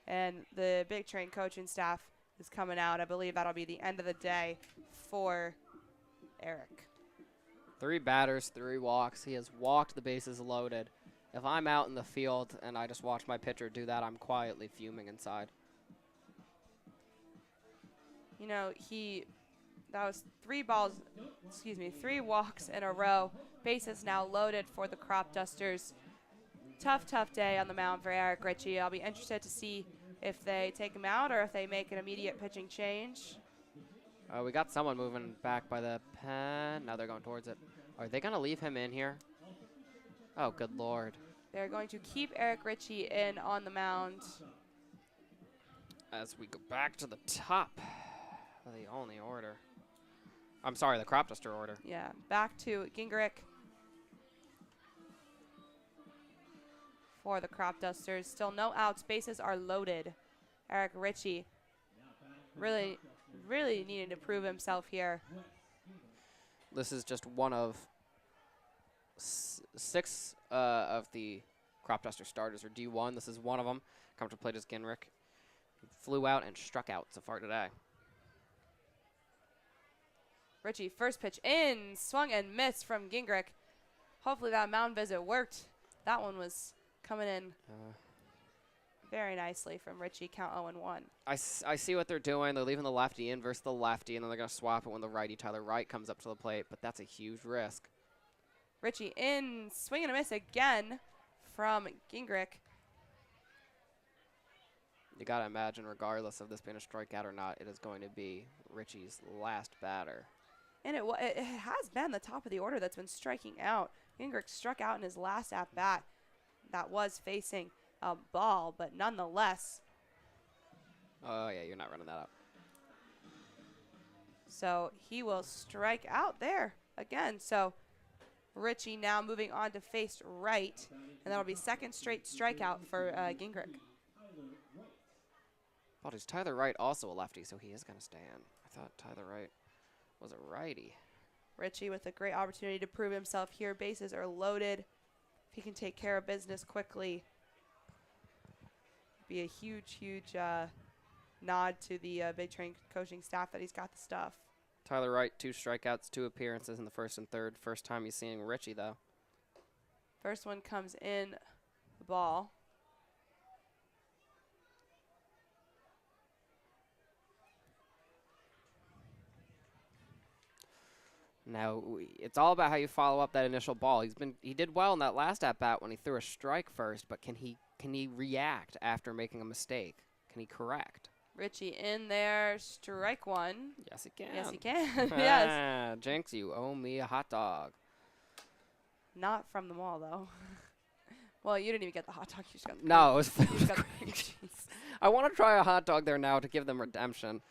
And the Big Train coaching staff is coming out. I believe that'll be the end of the day for Eric. 3 batters, 3 walks. He has walked the bases loaded. If I'm out in the field and I just watch my pitcher do that, I'm quietly fuming inside. You know, that was 3 walks in a row. Bases now loaded for the Cropdusters. Tough day on the mound for Eric Richie. I'll be interested to see if they take him out or if they make an immediate pitching change. We got someone moving back by the pen. Now they're going towards it. Are they going to leave him in here? Oh, good Lord. They're going to keep Eric Richie in on the mound. As we go back to the top of the only order. I'm sorry, the Cropduster order. Yeah, back to Gingrich for the Cropdusters. Still no outs. Bases are loaded. Eric Richie really needing to prove himself here. This is just one of 6 of the Cropduster starters are D1. This is one of them. Come to plate as Gingrich. He flew out and struck out so far today. Richie, first pitch in, swung and missed from Gingrich. Hopefully that mound visit worked. That one was coming in very nicely from Richie. Count 0-1. I see what they're doing. They're leaving the lefty in versus the lefty, and then they're going to swap it when the righty, Tyler Wright, comes up to the plate, but that's a huge risk. Richie in, swing and a miss again from Gingrich. You got to imagine, regardless of this being a strikeout or not, it is going to be Richie's last batter. And it has been the top of the order that's been striking out. Gingrich struck out in his last at-bat. That was facing a ball, but nonetheless. Oh, yeah, you're not running that up. So he will strike out there again. So Richie now moving on to face right. And that'll be second straight strikeout for Gingrich. But is Tyler Wright also a lefty, so he is going to stay in. I thought Tyler Wright was a righty. Richie with a great opportunity to prove himself here. Bases are loaded. If he can take care of business quickly, be a huge, huge nod to the Big Train coaching staff that he's got the stuff. Tyler Wright, 2 strikeouts, 2 appearances in the first and third. First time he's seeing Richie, though. First one comes in the ball. Now, it's all about how you follow up that initial ball. He did well in that last at-bat when he threw a strike first, but can he react after making a mistake? Can he correct? Richie in there, strike one. Yes, he can. Yes, he can. Yes. Ah, Jinx, you owe me a hot dog. Not from the mall, though. Well, you didn't even get the hot dog. You just got the No, it was you just got the cream cheese. I want to try a hot dog there now to give them redemption.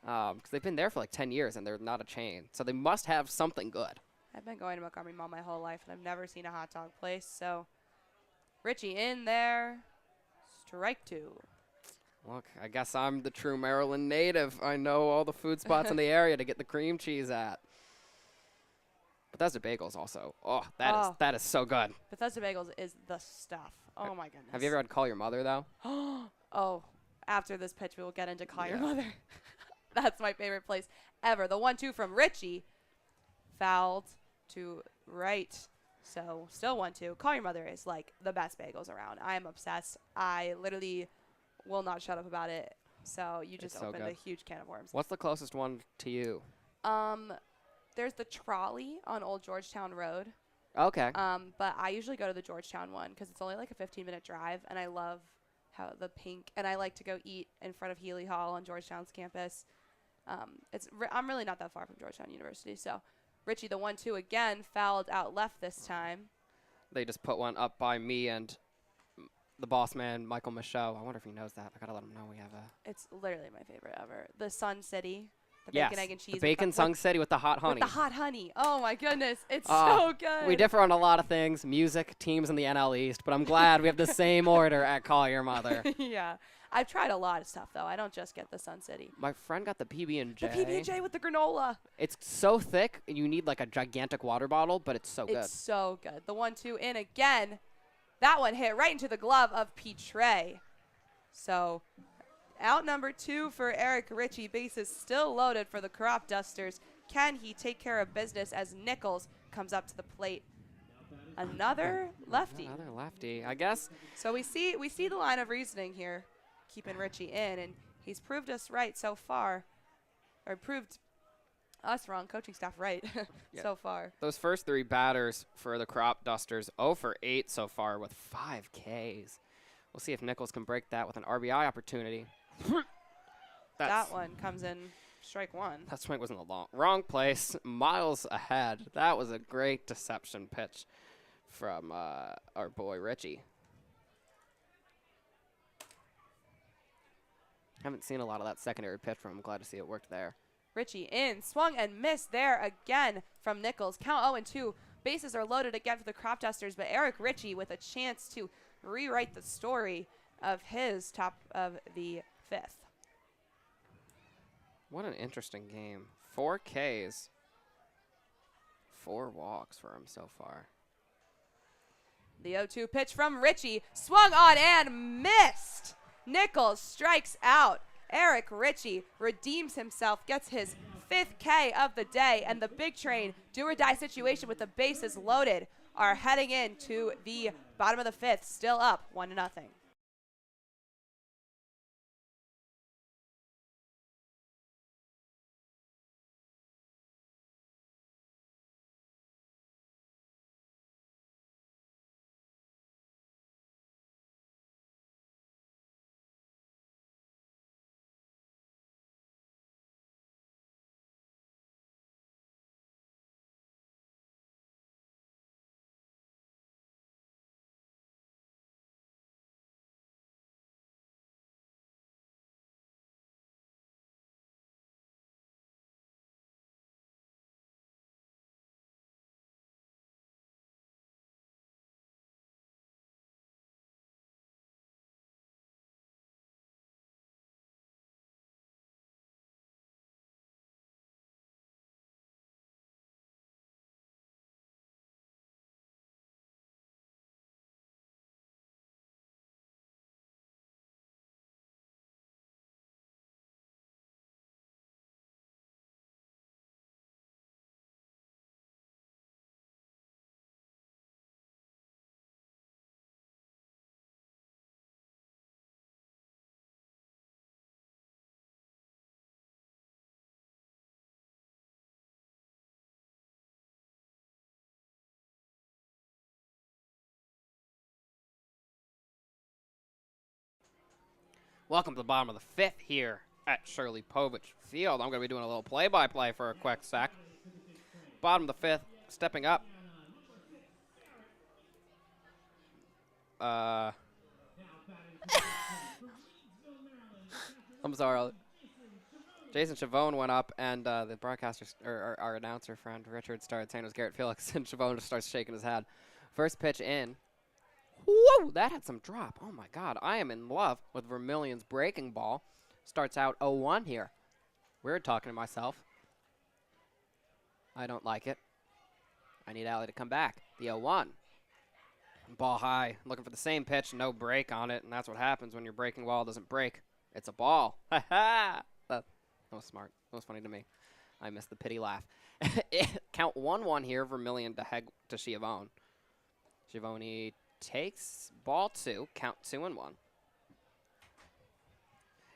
Because they've been there for like 10 years and they're not a chain. So they must have something good. I've been going to Montgomery Mall my whole life, and I've never seen a hot dog place. So Richie in there, strike 2. Look, I guess I'm the true Maryland native. I know all the food spots in the area to get the cream cheese at. Bethesda Bagels also. Oh, that is so good. Bethesda Bagels is the stuff. Oh, my goodness. Have you ever had Call Your Mother, though? Oh, after this pitch, we will get into Call Your Mother. That's my favorite place ever. The 1-2 from Richie. Fouled to right. So still 1-2. Call Your Mother is like the best bagels around. I am obsessed. I literally will not shut up about it. So you just opened a huge can of worms. What's the closest one to you? There's the Trolley on Old Georgetown Road. Okay. But I usually go to the Georgetown one because it's only like a 15-minute drive, and I love how the pink. And I like to go eat in front of Healy Hall on Georgetown's campus. I'm really not that far from Georgetown University. So Richie, the 1-2 again, fouled out left this time. They just put one up by me and the boss man, Michael Michaud. I wonder if he knows that. I got to let him know we have a... It's literally my favorite ever. The Sun City. The yes, bacon, egg, and cheese. The bacon Sun City with the hot honey. With the hot honey. Oh, my goodness. It's so good. We differ on a lot of things, music, teams in the NL East, but I'm glad we have the same order at Call Your Mother. Yeah. I've tried a lot of stuff, though. I don't just get the Sun City. My friend got the PB&J. The PB&J with the granola. It's so thick, you need like a gigantic water bottle, but it's so good. It's so good. The 1-2 in again. That one hit right into the glove of Trey. So out number 2 for Eric Richie. Bases still loaded for the Cropdusters. Can he take care of business as Nichols comes up to the plate? Another lefty. Another lefty, I guess. So we see the line of reasoning here, keeping Richie in, and he's proved us right so far, or proved us wrong, coaching staff right so far. Those first 3 batters for the Cropdusters, 0 for 8 so far with 5 Ks. We'll see if Nichols can break that with an RBI opportunity. That one comes in strike 1. That swing was in the wrong place, miles ahead. That was a great deception pitch from our boy Richie. Haven't seen a lot of that secondary pitch from him. I'm glad to see it worked there. Richie in, swung and missed there again from Nichols. Count 0-2. Bases are loaded again for the Cropdusters, but Eric Richie with a chance to rewrite the story of his top of the 5th. What an interesting game. 4 Ks, 4 walks for him so far. The 0-2 pitch from Richie, swung on and missed. Nichols strikes out. Eric Richie redeems himself, gets his 5th K of the day, and the Big Train do-or-die situation with the bases loaded are heading into the bottom of the 5th, still up 1-0. Welcome to the bottom of the fifth here at Shirley Povich Field. I'm going to be doing a little play-by-play for a quick sec. Bottom of the fifth, stepping up. I'm sorry. Jason Shavoni went up, and the broadcaster, or our announcer friend, Richard, started saying it was Garrett Felix, and Shavoni just starts shaking his head. First pitch in. Whoa, that had some drop. Oh, my God. I am in love with Vermillion's breaking ball. Starts out 0-1 here. Weird talking to myself. I don't like it. I need Allie to come back. The 0-1. Ball high. Looking for the same pitch. No break on it, and that's what happens when your breaking ball doesn't break. It's a ball. Ha-ha! That was smart. That was funny to me. I missed the pity laugh. Count 1-1 here. Vermillion to Shavoni. Shavoni takes ball 2, count 2-1.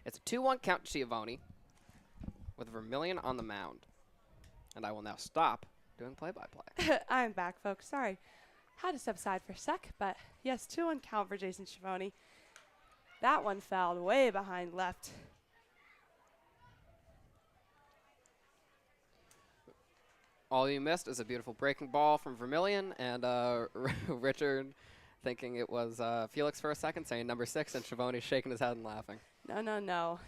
It's a 2-1 count to Shavoni with Vermillion on the mound. And I will now stop doing play-by-play. I'm back, folks. Sorry. Had to step aside for a sec, but yes, 2-1 count for Jason Shavoni. That one fouled way behind left. All you missed is a beautiful breaking ball from Vermillion, and Richard thinking it was Felix for a second, saying number 6, and Shavoni shaking his head and laughing. No.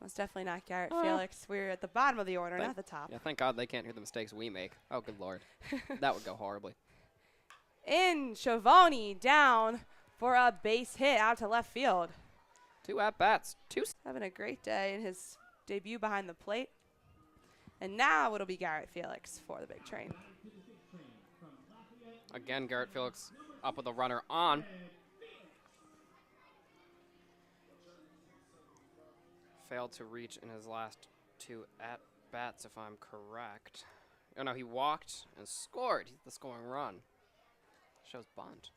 Most definitely not Garrett Felix. We're at the bottom of the order, not the top. Yeah, thank God they can't hear the mistakes we make. Oh, good Lord. That would go horribly. In Shavoni down for a base hit out to left field. 2 at-bats. Having a great day in his debut behind the plate. And now it'll be Garrett Felix for the Big Train. Again, Garrett Felix up with a runner on. Failed to reach in his last 2 at-bats, if I'm correct. Oh, no, he walked and scored. The scoring run. Shows bunt.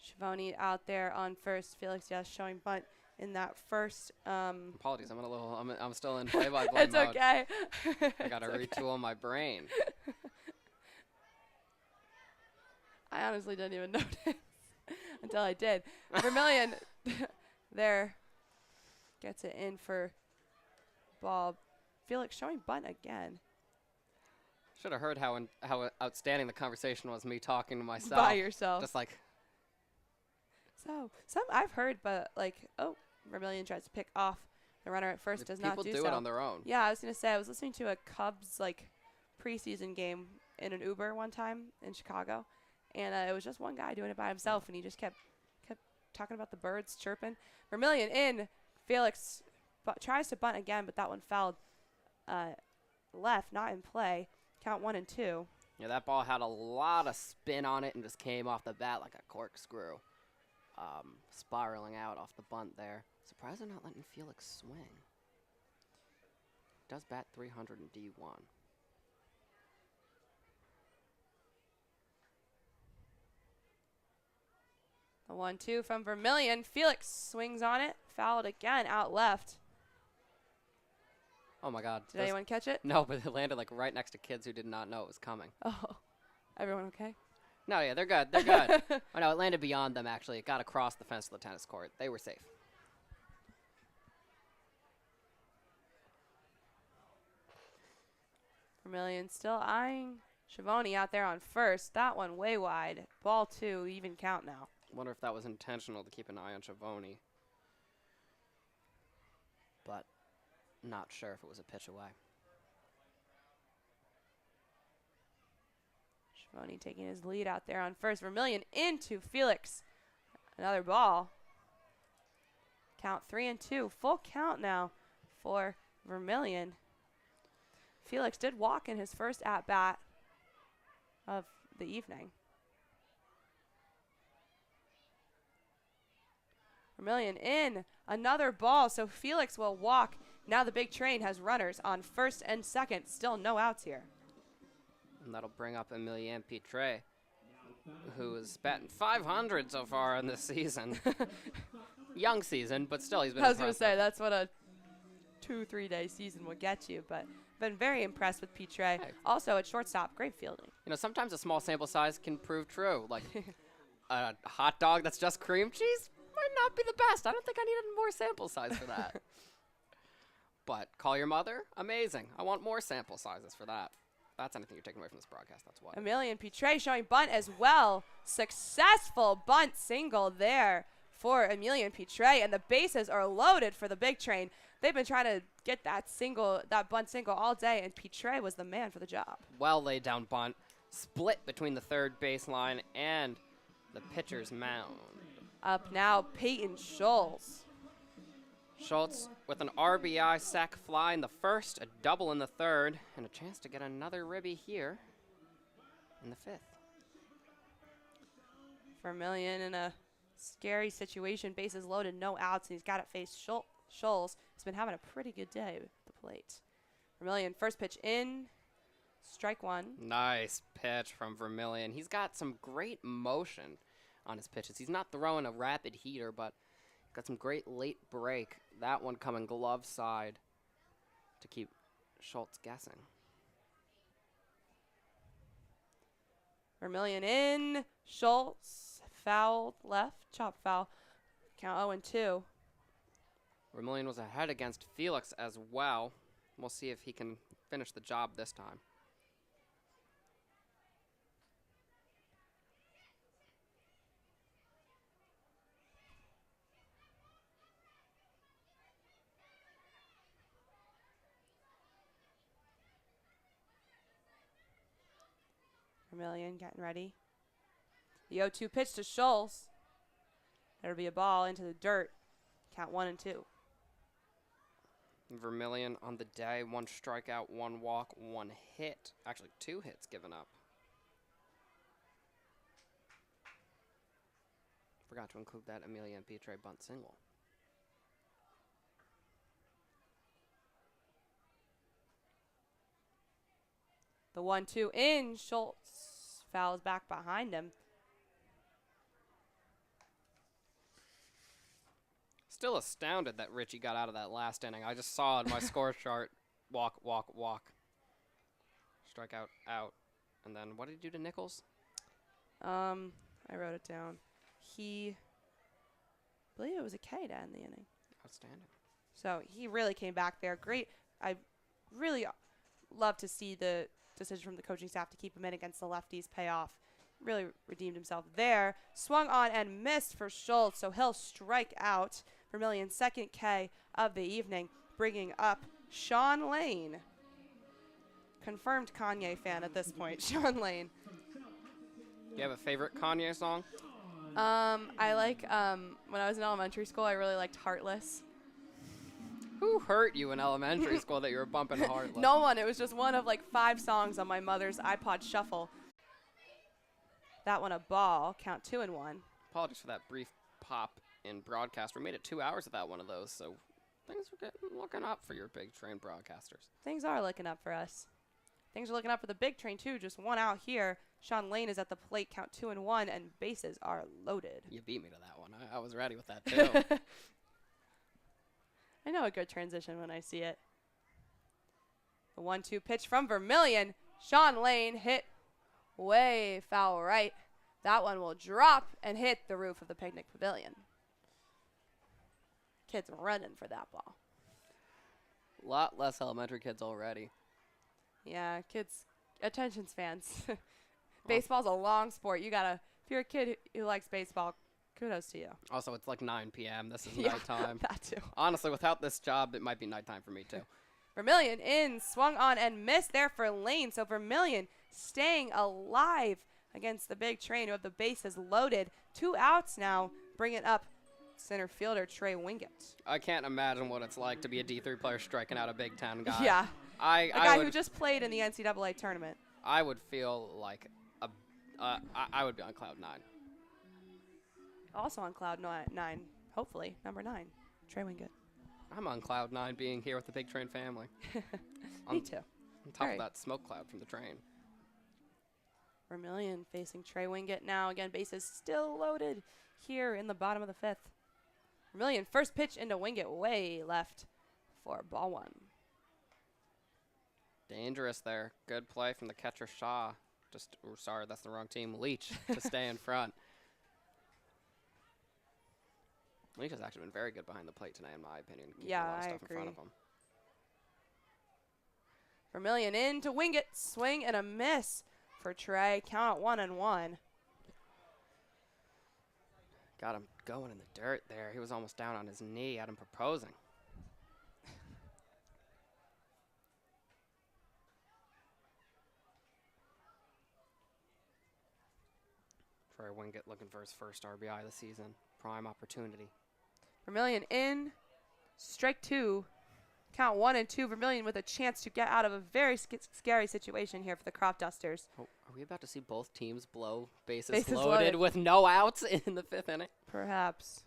Shavoni out there on first. Felix, yes, showing bunt in that first. Apologies, I'm still in play-by-play It's mode. okay. I got to retool my brain. I honestly didn't even notice until I did. Vermillion there gets it in for ball. Felix showing bunt again. Should have heard how outstanding the conversation was, me talking to myself. By yourself. Just like. So, some I've heard, but Vermillion tries to pick off the runner at first, does not do so. People do it on their own. Yeah, I was going to say, I was listening to a Cubs, preseason game in an Uber one time in Chicago, and it was just one guy doing it by himself, and he just kept talking about the birds chirping. Vermillion in. Felix tries to bunt again, but that one fouled left, not in play. Count 1 and 2. Yeah, that ball had a lot of spin on it and just came off the bat like a corkscrew. Spiraling out off the bunt there. Surprised they're not letting Felix swing. Does bat 300 in D1. The 1-2 from Vermillion. Felix swings on it. Fouled again out left. Oh, my God. Did anyone catch it? No, but it landed right next to kids who did not know it was coming. Oh, everyone okay? No, yeah, they're good. They're good. Oh, no, it landed beyond them, actually. It got across the fence of the tennis court. They were safe. Vermillion still eyeing Shavoni out there on first. That one way wide. Ball 2, even count now. Wonder if that was intentional to keep an eye on Shavoni. But not sure if it was a pitch away. Shavoni taking his lead out there on first. Vermillion into Felix. Another ball. Count 3 and 2. Full count now for Vermillion. Felix did walk in his first at-bat of the evening. Vermillion in. Another ball, so Felix will walk. Now the Big Train has runners on first and second. Still no outs here. And that'll bring up Emilien Pitre, who is batting .500 so far in this season. Young season, but still he's been I was going to impressive. say, that's what a 2-3 day season will get you, but been very impressed with Pitre. Hey. Also at shortstop, great fielding. You know, sometimes a small sample size can prove true. Like a hot dog that's just cream cheese might not be the best. I don't think I needed more sample size for that. But call your mother, amazing. I want more sample sizes for that. That's anything you're taking away from this broadcast, that's what. Emilian Petre showing bunt as well. Successful bunt single there for Emilian Petre, and the bases are loaded for the Big Train. They've been trying to get that bunt single all day, and Petre was the man for the job. Well laid down bunt, split between the third baseline and the pitcher's mound. Up now, Peyton Schultz. Schultz with an RBI sac fly in the first, a double in the third, and a chance to get another ribby here in the fifth. Vermillion in a scary situation, bases loaded, no outs, and he's got to face Schultz. He's been having a pretty good day at the plate. Vermillion, first pitch in, strike one. Nice pitch from Vermillion. He's got some great motion on his pitches. He's not throwing a rapid heater, but got some great late break. That one coming glove side to keep Schultz guessing. Vermillion in, Schultz fouled left, chop foul. Count 0-2. Vermillion was ahead against Felix as well. We'll see if he can finish the job this time. Vermillion getting ready. The 0-2 pitch to Schultz. There'll be a ball into the dirt. Count 1-2. Vermillion on the day, 1 strikeout, 1 walk, 1 hit. Actually, 2 hits given up. Forgot to include that Emilian Petre bunt single. The 1-2 in, Schultz fouls back behind him. Still astounded that Richie got out of that last inning. I just saw in my score chart, walk, walk, walk. Strikeout, out. And then what did he do to Nichols? I wrote it down. I believe it was a K to end the inning. Outstanding. So he really came back there. Great. I really love to see the decision from the coaching staff to keep him in against the lefties pay off. Really redeemed himself there. Swung on and missed for Schultz, so he'll strike out. Vermillion's second K of the evening, bringing up Sean Lane. Confirmed Kanye fan at this point, Sean Lane. You have a favorite Kanye song? I like, when I was in elementary school, I really liked Heartless. Who hurt you in elementary school that you were bumping Heartless? No one. It was just one of like 5 songs on my mother's iPod Shuffle. That one a ball. Count 2-1. Apologies for that brief pop in broadcast. We made it 2 hours without one of those, so things are looking up for your Big Train broadcasters. Things are looking up for us. Things are looking up for the Big Train, too. Just 1 out here. Sean Lane is at the plate. Count 2-1, and bases are loaded. You beat me to that one. I was ready with that, too. I know a good transition when I see it. The 1-2 pitch from Vermillion. Sean Lane hit way foul right. That one will drop and hit the roof of the picnic pavilion. Kids running for that ball. A lot less elementary kids already. Yeah, kids, attention spans. Baseball's a long sport. If you're a kid who likes baseball, kudos to you. Also, it's like 9 p.m. This is Yeah, nighttime. that too. Honestly, without this job, it might be nighttime for me, too. Vermillion in, swung on and missed there for Lane. So Vermillion staying alive against the Big Train, who have the bases loaded. 2 outs now, bringing up center fielder Trey Wingett. I can't imagine what it's like to be a D3 player striking out a Big Ten guy. Yeah, a guy who just played in the NCAA tournament. I would feel like I would be on cloud 9. Also on cloud 9, hopefully, number 9, Trey Wingett. I'm on cloud 9 being here with the Big Train family. Me too. On top of that smoke cloud from the train. Vermillion facing Trey Wingett now. Again, bases still loaded here in the bottom of the 5th. Vermillion, first pitch into Wingett, way left for ball 1. Dangerous there. Good play from the catcher Shaw. Sorry, that's the wrong team. Leach to stay in front. Leach has actually been very good behind the plate tonight, in my opinion. Keeping Yeah, a lot of I stuff agree. in front of him. Vermillion in to Wingett. Swing and a miss for Trey. Count 1-1. Got him going in the dirt there. He was almost down on his knee, had him proposing. Trey Wingett looking for his first RBI of the season. Prime opportunity. Vermillion in. Strike 2. Count 1-2. Vermillion with a chance to get out of a very scary situation here for the Cropdusters. Oh, are we about to see both teams blow bases, Bases loaded, loaded. with no outs in the 5th inning? Perhaps.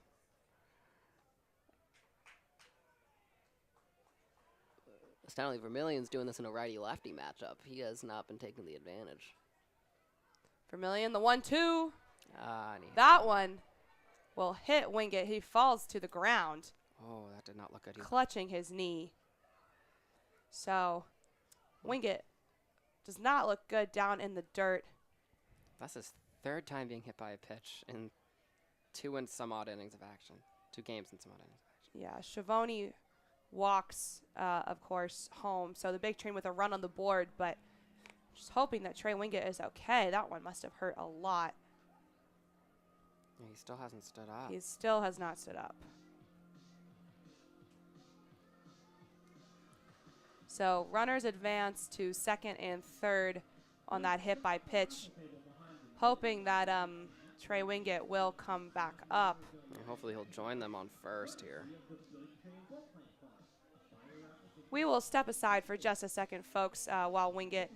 Astoundingly, Vermillion's doing this in a righty-lefty matchup. He has not been taking the advantage. Vermillion, the 1-2. And That one will hit Wingett. He falls to the ground, oh, that did not look good. clutching his knee. So Wingett does not look good down in the dirt. That's his 3rd time being hit by a pitch in 2 and some odd innings of action. 2 games and some odd innings of action. Yeah, Shavoni walks, of course, home. So the big train with a run on the board, but just hoping that Trey Wingett is okay. That one must have hurt a lot. Yeah, he still hasn't stood up. He still has not stood up. So runners advance to 2nd and 3rd on that hit by pitch, hoping that Trey Wingett will come back up. And hopefully he'll join them on 1st here. We will step aside for just a second, folks, while Wingett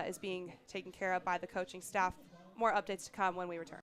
is being taken care of by the coaching staff. More updates to come when we return.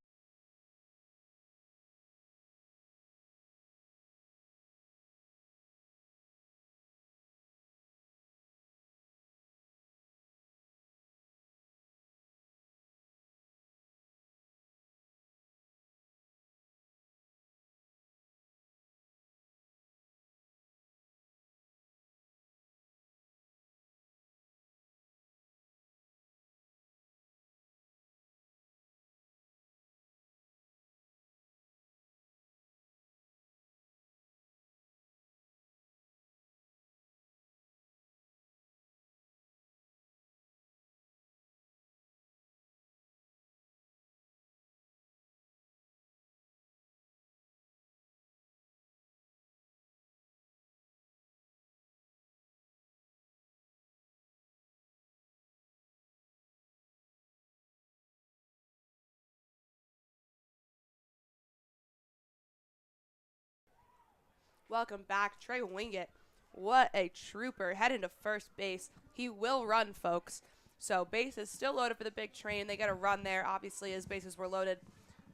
Welcome back, Trey Wingett. What a trooper. Heading to first base. He will run, folks. So bases still loaded for the big train. They get a run there. Obviously, as bases were loaded,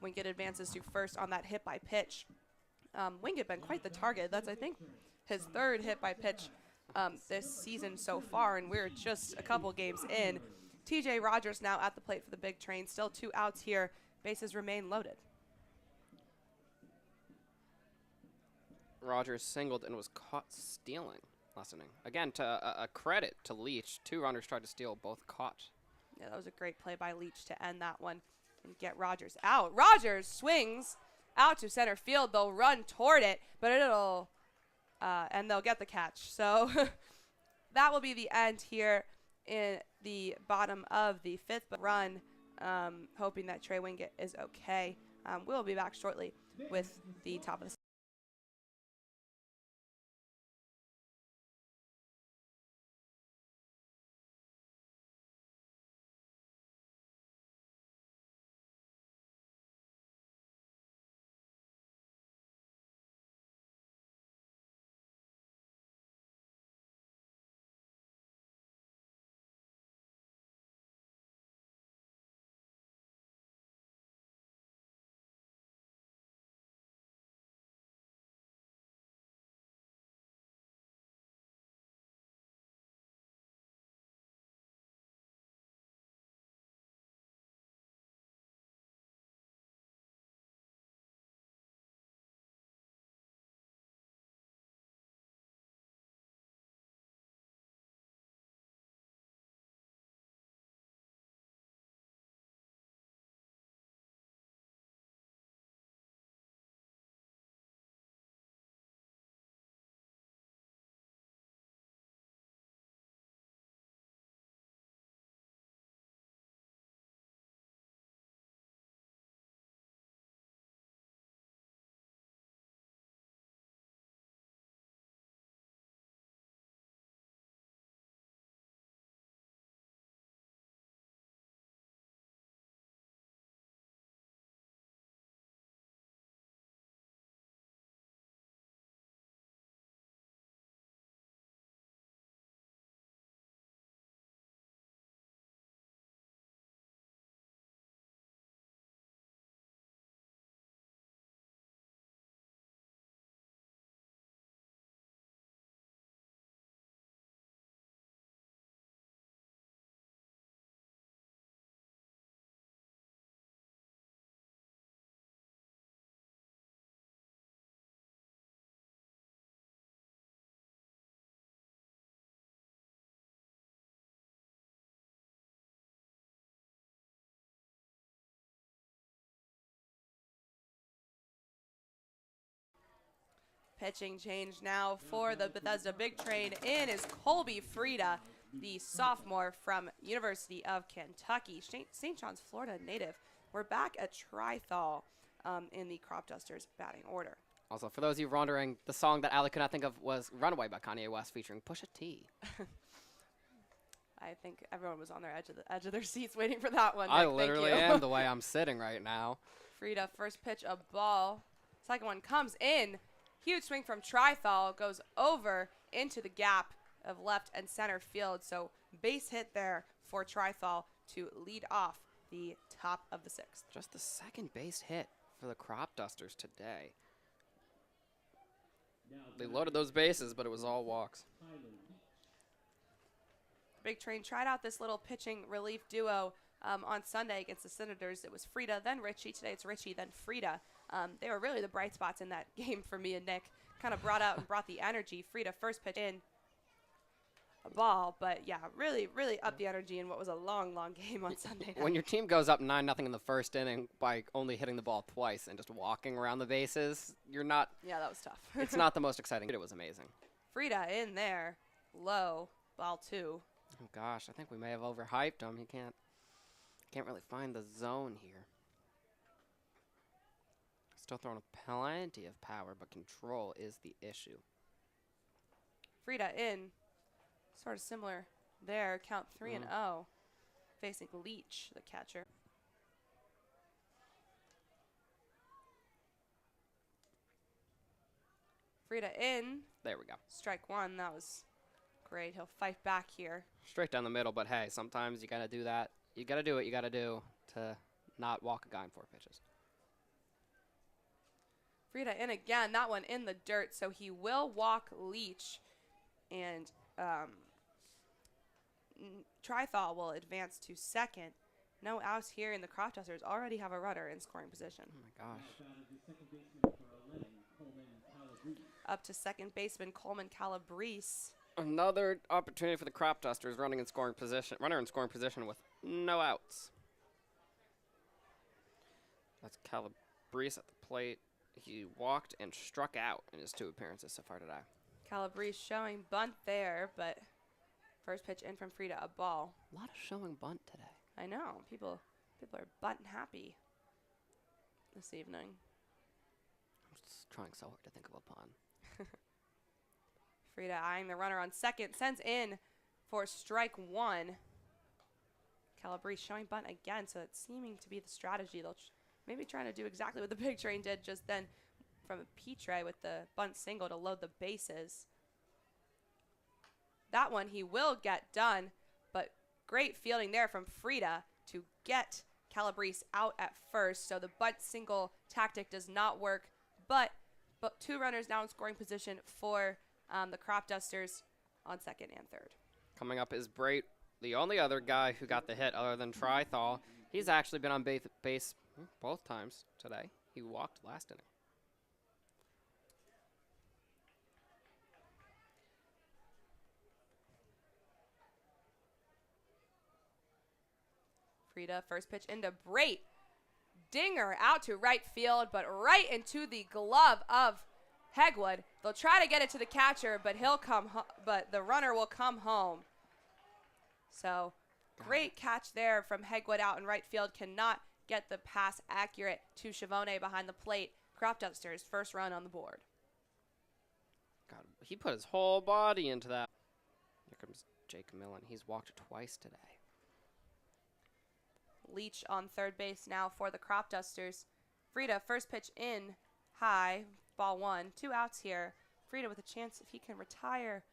Wingett advances to first on that hit by pitch. Wingett been quite the target. That's, I think, his 3rd hit by pitch this season so far, and we're just a couple games in. TJ Rogers now at the plate for the big train. Still 2 outs here. Bases remain loaded. Rogers singled and was caught stealing last inning. Again, to a credit to Leach. 2 runners tried to steal, both caught. Yeah, that was a great play by Leach to end that one and get Rogers out. Rogers swings out to center field. They'll run toward it, but it'll and they'll get the catch. So that will be the end here in the bottom of the 5th run, hoping that Trey Wingett is okay. We'll be back shortly with the top of the Pitching change now for the Bethesda Big Train. In is Colby Frieda, the sophomore from University of Kentucky, St. John's, Florida native. We're back at Trithal in the Cropdusters batting order. Also, for those of you wondering, the song that Allie could not think of was Runaway by Kanye West featuring Pusha T. I think everyone was on their edge of their seats waiting for that one. I Nick, literally am the way I'm sitting right now. Frieda, first pitch, a ball. Second one comes in. Huge swing from Trithal, goes over into the gap of left and center field. So base hit there for Trithal to lead off the top of the sixth. Just the second base hit for the Cropdusters today. They loaded those bases, but it was all walks. Big Train tried out this little pitching relief duo on Sunday against the Senators. It was Frieda, then Richie. Today it's Richie, then Frieda. They were really the bright spots in that game for me and Nick. Kind of brought out and brought the energy. Frieda first pitch in, a ball, but yeah, really, really up the energy in what was a long, long game on Sunday night. When your team goes up 9-0 in the first inning by only hitting the ball twice and just walking around the bases, you're not. Yeah, that was tough. It's not the most exciting. It was amazing. Frieda in there, low, ball 2. Oh gosh, I think we may have overhyped him. He can't really find the zone here. Still throwing plenty of power, but control is the issue. Frieda in, sort of similar there. Count 3-0, facing Leach, the catcher. Frieda in. There we go. Strike 1. That was great. He'll fight back here. Straight down the middle, but hey, sometimes you gotta do that. You gotta do what you gotta do to not walk a guy in 4 pitches. Frieda in again. That one in the dirt, so he will walk Leach, and Trithal will advance to second. No outs here, and the Cropdusters already have a runner in scoring position. Oh my gosh. Up to second baseman Coleman Calabrese. Another opportunity for the Cropdusters, runner in scoring position with no outs. That's Calabrese at the plate. He walked and struck out in his 2 appearances so far today. Calabrese showing bunt there, but first pitch in from Frieda, a ball. A lot of showing bunt today. I know. People are bunt happy this evening. I'm just trying so hard to think of a pun. Frieda eyeing the runner on second, sends in for strike 1. Calabrese showing bunt again, so it's seeming to be the strategy. They'll maybe trying to do exactly what the Big Train did just then from a Petray with the bunt single to load the bases. That one he will get done, but great fielding there from Frieda to get Calabrese out at first. So the bunt single tactic does not work, but 2 runners now in scoring position for the Cropdusters on second and third. Coming up is Bray, the only other guy who got the hit other than Trithal. He's actually been on base both times today. He walked last inning. Frieda, first pitch into Bray. Dinger out to right field, but right into the glove of Hegwood. They'll try to get it to the catcher, but but the runner will come home. So great catch there from Hegwood out in right field. Cannot get the pass accurate to Shavoni behind the plate. Cropdusters first run on the board. God, he put his whole body into that. Here comes Jake Millen. He's walked twice today. Leach on third base now for the Cropdusters. Frieda, first pitch in, high, ball 1. 2 outs here. Frieda with a chance if he can retire.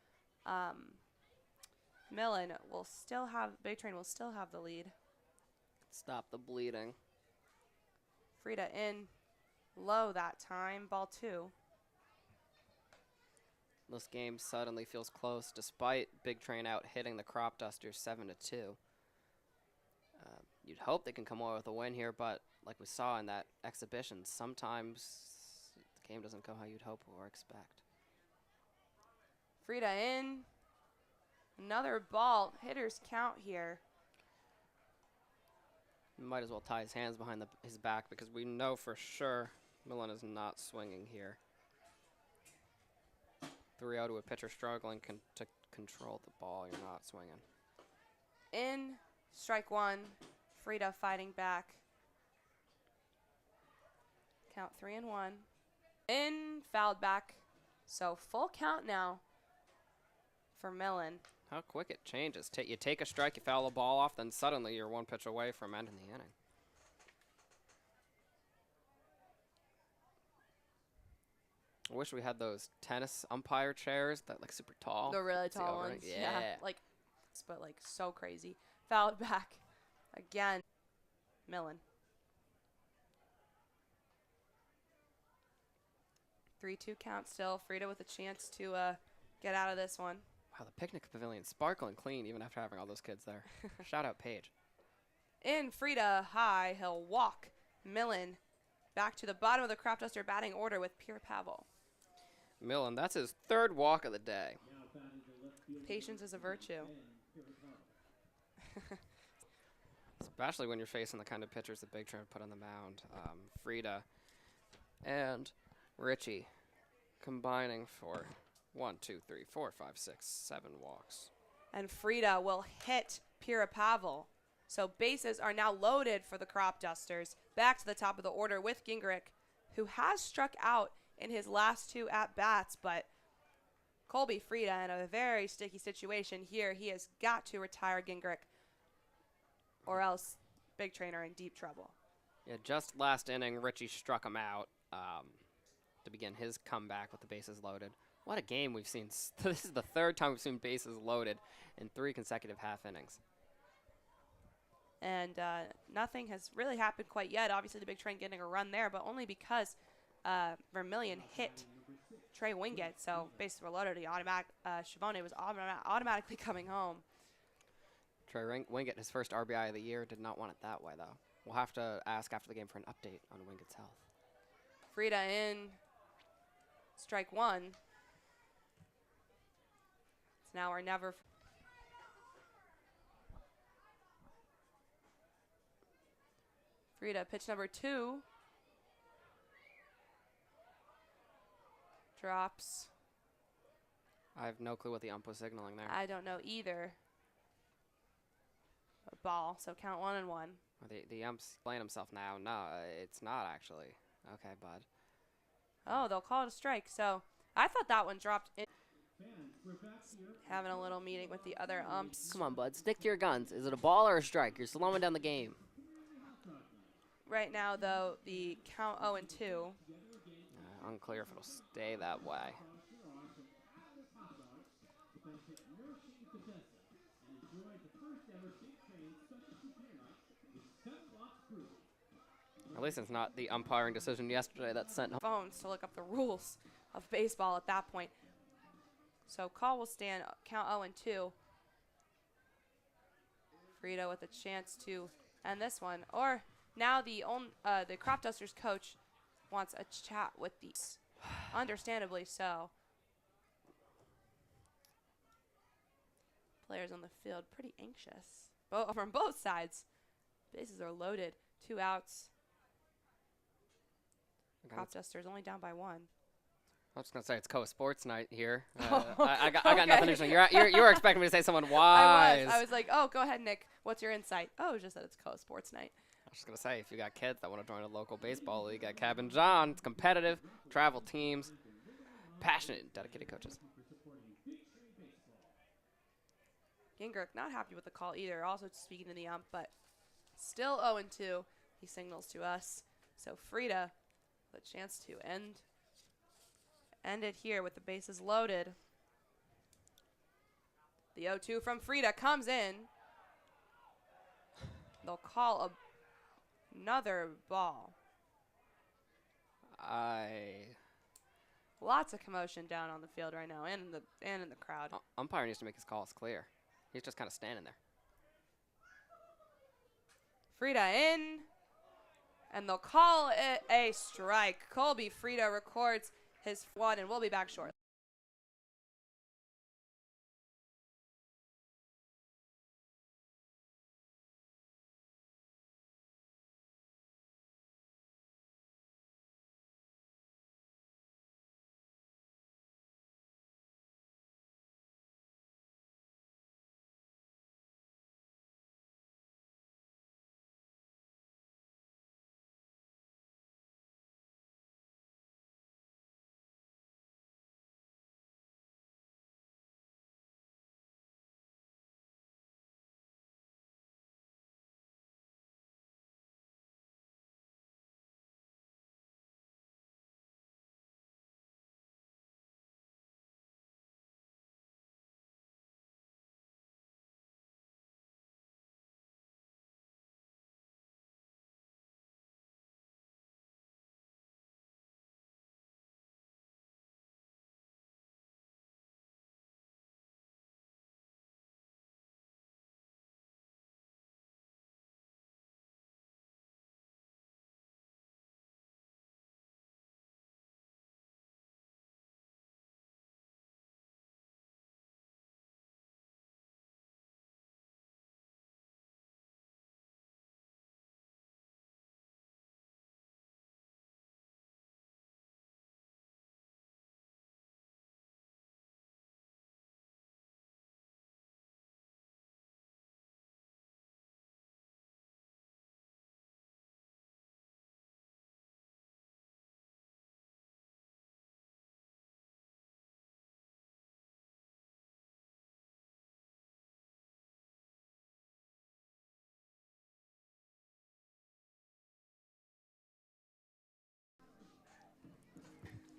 Millen will still have, Big Train will still have the lead. Stop the bleeding. Frieda in, low that time, ball 2. This game suddenly feels close despite Big Train out hitting the Cropdusters 7-2. You'd hope they can come away with a win here, but like we saw in that exhibition, sometimes the game doesn't go how you'd hope or expect. Frieda in. Another ball. Hitters count here. Might as well tie his hands behind his back because we know for sure Millen is not swinging here. 3-0 to a pitcher struggling to control the ball. You're not swinging. In, strike one. Frida fighting back. Count 3-1. In, fouled back. So full count now for Millen. How quick it changes. You take a strike, you foul the ball off, then suddenly you're one pitch away from ending the inning. I wish we had those tennis umpire chairs that like super tall. The really See tall over ones. it? Yeah. Like, but like so crazy. Fouled back again. Millen. 3-2 count still. Frida with a chance to get out of this one. Wow, the picnic pavilion sparkling clean even after having all those kids there. Shout out Paige. In, Frida high. He'll walk. Millen back to the bottom of the Cropduster batting order with Pierre Pavel. Millen, that's his third walk of the day. Patience is a virtue. Especially when you're facing the kind of pitchers that Big Train put on the mound. Frida and Richie combining for 1, 2, 3, 4, 5, 6, 7 walks. And Frida will hit Pierre Pavel. So bases are now loaded for the Cropdusters. Back to the top of the order with Gingrich, who has struck out in his last 2 at-bats, but Colby Frida in a very sticky situation here. He has got to retire Gingrich, or else Big Train are in deep trouble. Yeah, just last inning, Richie struck him out to begin his comeback with the bases loaded. What a game we've seen. This is the third time we've seen bases loaded in 3 consecutive half innings. And nothing has really happened quite yet. Obviously, the Big Train getting a run there, but only because Vermillion hit Trey Wingett. So bases were loaded. Shavoni was automatically coming home. Trey Wingett, his first RBI of the year, did not want it that way, though. We'll have to ask after the game for an update on Wingett's health. Frida in, strike one. It's now or never. Frida, pitch number 2. Drops. I have no clue what the ump was signaling there. I don't know either. A ball, so count 1-1. The ump's playing himself now. No, it's not actually. Okay, bud. Oh, they'll call it a strike. So I thought that one dropped in. Having a little meeting with the other umps. Come on, bud. Stick to your guns. Is it a ball or a strike? You're slowing down the game. Right now, though, the count 0-2. Unclear if it'll stay that way. At least it's not the umpiring decision yesterday that sent home. Phones to look up the rules of baseball at that point. So call will stand, count 0-2. Frida with a chance to end this one. Or now the Cropdusters coach wants a chat with these. Understandably so. Players on the field pretty anxious. From both sides. Bases are loaded. 2 outs. Cropdusters only down by 1. I was just gonna say it's co-sports night here. Oh, I got okay. nothing to say. You were expecting me to say someone wise. I was like, oh, go ahead, Nick. What's your insight? Oh, it's just that it's co-sports night. I was just gonna say, if you got kids that want to join a local baseball league at Cabin John, it's competitive, travel teams, passionate, and dedicated coaches. Gingrich not happy with the call either. Also speaking to the ump, but still 0-2. He signals to us. So Frida, the chance to end it here with the bases loaded. The 0-2 from Frida comes in. They'll call another ball. Lots of commotion down on the field right now and in the crowd. Umpire needs to make his calls clear. He's just kind of standing there. Frida in, and they'll call it a strike. Colby Frida records his 1, and we'll be back shortly.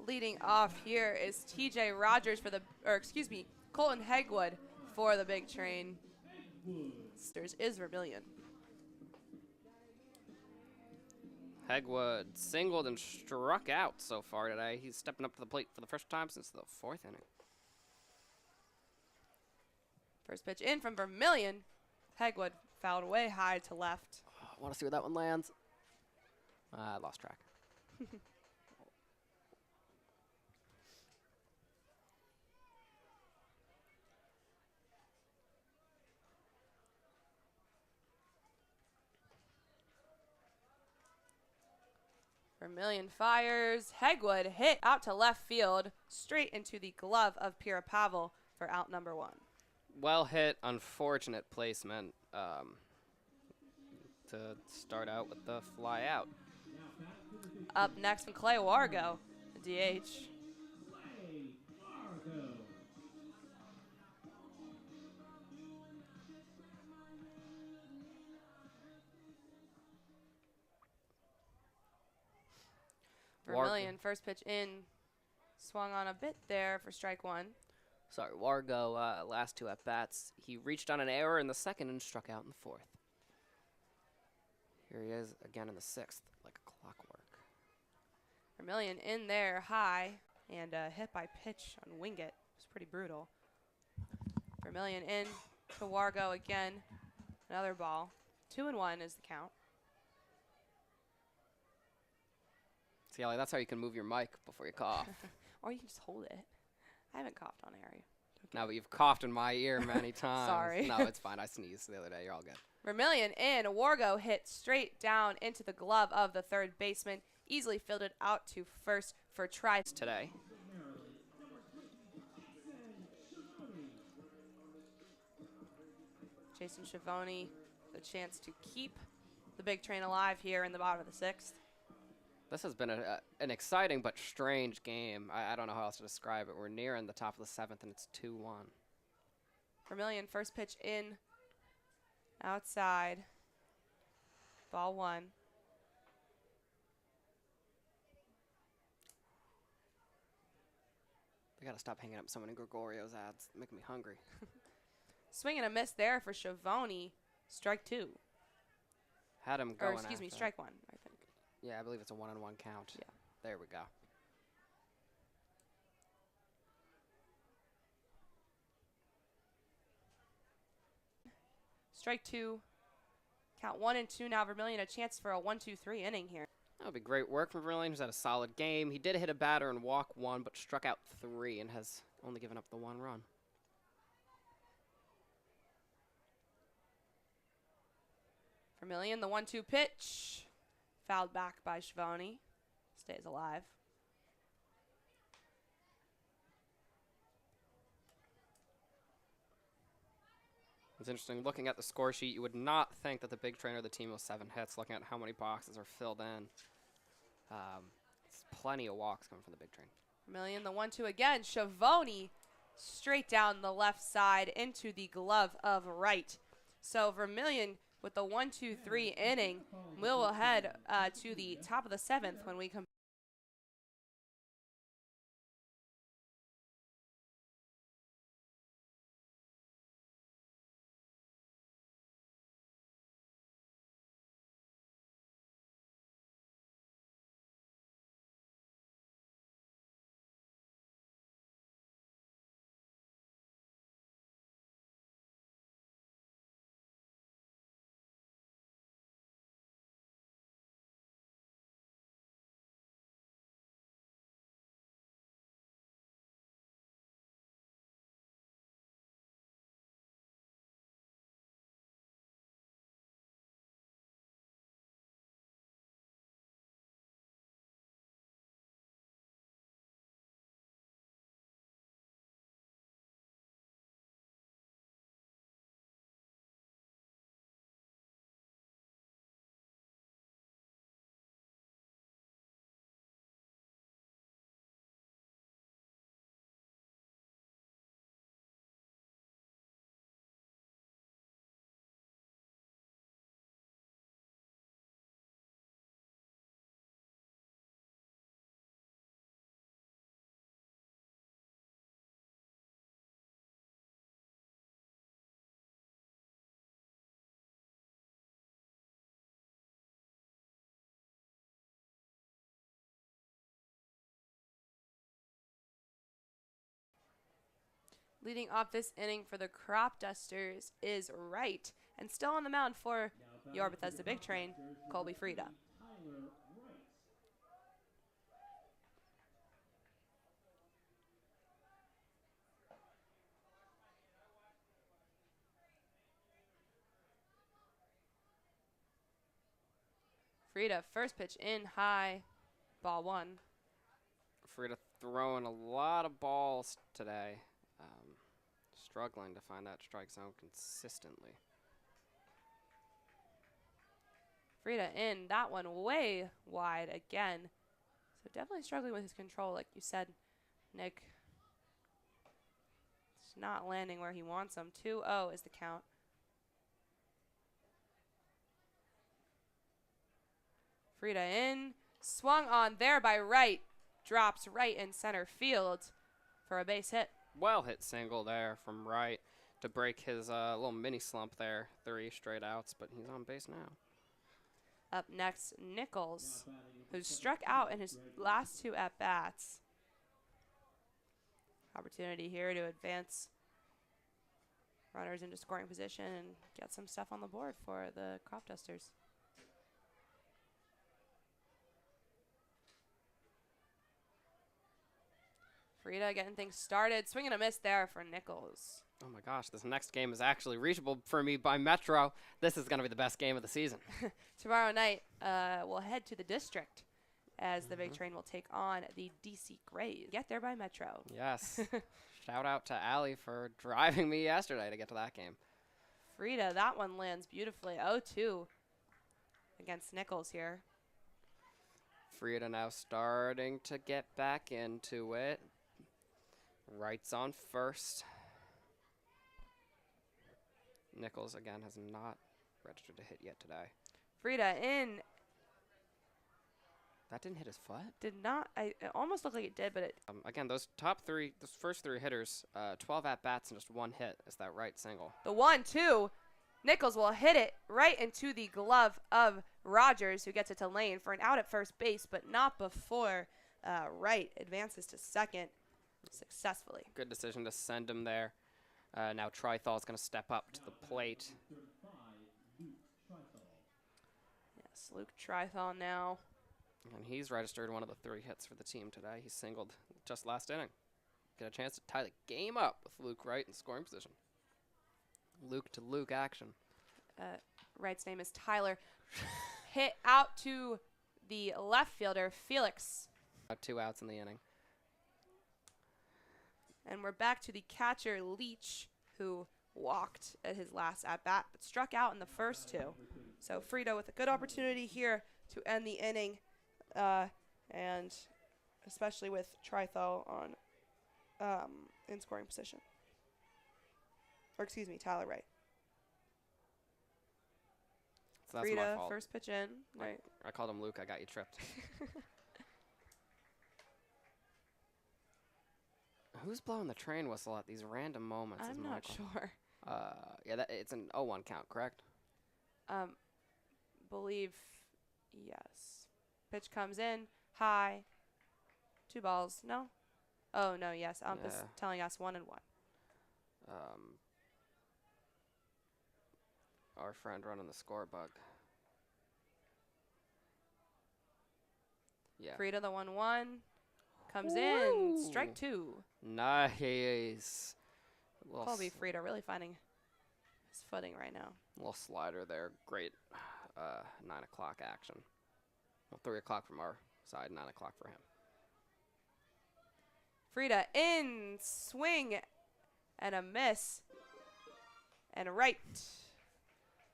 Leading off here is TJ Rogers for the, or excuse me, Colton Hegwood for the Big Train. Sters is Vermillion. Hegwood singled and struck out so far today. He's stepping up to the plate for the first time since the 4th inning. First pitch in from Vermillion. Hegwood fouled way high to left. I want to see where that one lands. I lost track. Vermillion fires. Hegwood hit out to left field, straight into the glove of Pira Pavel for out number 1. Well hit, unfortunate placement to start out with the fly out. Up next from Clay Wargo, DH. Vermillion, first pitch in, swung on a bit there for strike 1. Sorry, Wargo, last 2 at-bats. He reached on an error in the 2nd and struck out in the 4th. Here he is again in the 6th, like a clockwork. Vermillion in there high and hit by pitch on Wingett. It was pretty brutal. Vermillion in to Wargo again. Another ball. 2-1 is the count. See, Ellie, that's how you can move your mic before you cough. Or you can just hold it. I haven't coughed on air. No, but you've coughed in my ear many times. Sorry. No, it's fine. I sneezed the other day. You're all good. Vermillion in. Wargo hit straight down into the glove of the third baseman. Easily fielded out to first for tries Today. Jason Shavoni, the chance to keep the Big Train alive here in the bottom of the 6th. This has been an exciting but strange game. I don't know how else to describe it. We're nearing the top of the 7th, and it's 2-1. Vermillion, first pitch in, outside, ball 1. They gotta stop hanging up so many Gregorio's ads. They're making me hungry. Swing and a miss there for Shavoni. Strike 2. Had him going. Or excuse me, strike 1, I think. Yeah, I believe it's a 1-on-1 count. Yeah. There we go. Strike 2. Count 1 and 2 now. Vermillion a chance for a 1-2-3 inning here. That would be great work from Vermillion, who's had a solid game. He did hit a batter and walk 1, but struck out 3 and has only given up the 1 run. Vermillion, the 1-2 pitch. Fouled back by Shavoni. Stays alive. It's interesting. Looking at the score sheet, you would not think that the Big Train are the team with 7 hits, looking at how many boxes are filled in. It's plenty of walks coming from the Big Train. Vermillion, the 1-2 again. Shavoni straight down the left side into the glove of right. So Vermillion with the 1-2-3 inning will head to the top of the 7th when we come Leading off this inning for the Cropdusters is Wright. And still on the mound for your Bethesda Big Train, Colby Frieda. Frieda, first pitch in high, ball 1. Frieda throwing a lot of balls today. Struggling to find that strike zone consistently. Frieda in, that one way wide again. So definitely struggling with his control, like you said, Nick. It's not landing where he wants him. 2-0 is the count. Frieda in, swung on there by Wright. Drops right in center field for a base hit. Well hit single there from Wright to break his little mini slump there. 3 straight outs, but he's on base now. Up next, Nichols, who struck out in his last 2 at-bats. Opportunity here to advance runners into scoring position and get some stuff on the board for the Cropdusters. Frieda getting things started. Swing and a miss there for Nichols. Oh my gosh, this next game is actually reachable for me by Metro. This is going to be the best game of the season. Tomorrow night, we'll head to the district as the Big Train will take on the DC Grays. Get there by Metro. Yes. Shout out to Allie for driving me yesterday to get to that game. Frieda, that one lands beautifully. 0-2 against Nichols here. Frieda now starting to get back into it. Wright's on first. Nichols, again, has not registered a hit yet today. Frieda in. That didn't hit his foot? Did not. It almost looked like it did, but it. Again, those first 3 hitters, 12 at-bats and just 1 hit is that Wright single. The 1-2. Nichols will hit it right into the glove of Rogers, who gets it to Lane for an out at first base, but not before Wright advances to second successfully. Good decision to send him there. Now Trithal is going to step up to the plate. Yes, Luke Trithal now. And he's registered one of the 3 hits for the team today. He singled just last inning. Get a chance to tie the game up with Luke Wright in scoring position. Luke to Luke action. Wright's name is Tyler. Hit out to the left fielder, Felix. 2 outs in the inning. And we're back to the catcher, Leach, who walked at his last at-bat, but struck out in the first 2. So Frieda with a good opportunity here to end the inning, and especially with Trithal on in scoring position. Or excuse me, Tyler Wright. So that's Frieda, my fault. first pitch in. Right. I called him Luke. I got you tripped. Who's blowing the train whistle at these random moments? I'm not sure. Yeah, it's an 0-1 count, correct? Believe, yes. Pitch comes in, high, 2 balls. No? Oh, no, yes. Ump is telling us 1-1. Our friend running the score bug. Yeah. Frieda, the 1-1. Comes in, strike 2. Nice. Colby Frieda really finding his footing right now. Little slider there. Great 9 o'clock action. Well, 3 o'clock from our side, 9 o'clock for him. Frieda in, swing, and a miss. And right.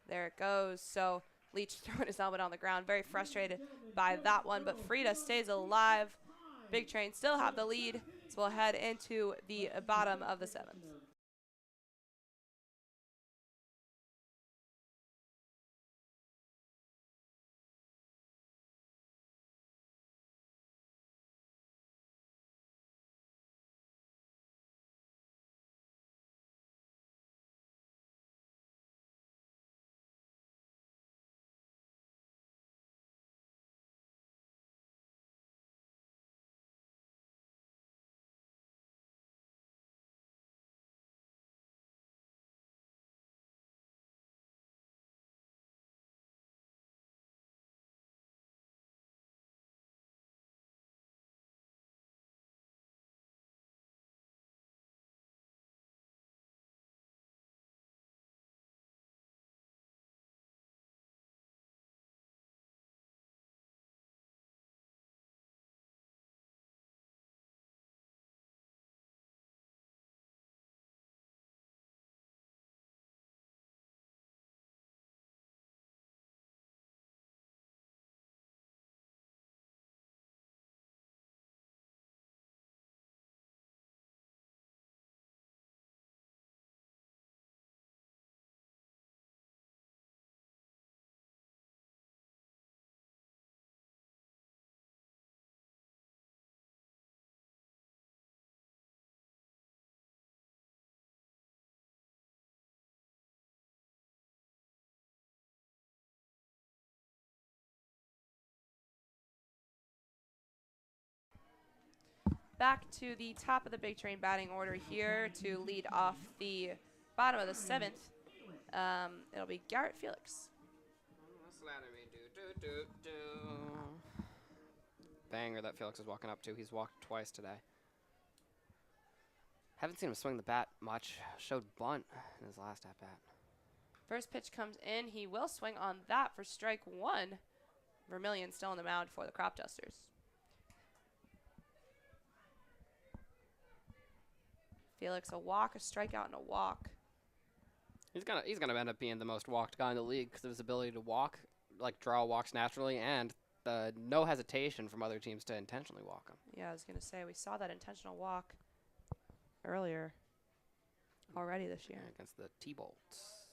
There it goes. So Leach throwing his helmet on the ground. Very frustrated by that one, but Frieda stays alive. Big Train still have the lead, so we'll head into the bottom of the 7th. back to the top of the Big Train batting order here to lead off the bottom of the 7th. It'll be Garrett Felix. Banger that Felix is walking up to. He's walked twice today. Haven't seen him swing the bat much. Showed bunt in his last at-bat. First pitch comes in. He will swing on that for strike 1. Vermillion still on the mound for the Cropdusters. Felix, a walk, a strikeout, and a walk. He's gonna end up being the most walked guy in the league because of his ability to walk, like draw walks naturally, and no hesitation from other teams to intentionally walk him. Yeah, I was gonna say we saw that intentional walk earlier already this year against the T-Bolts.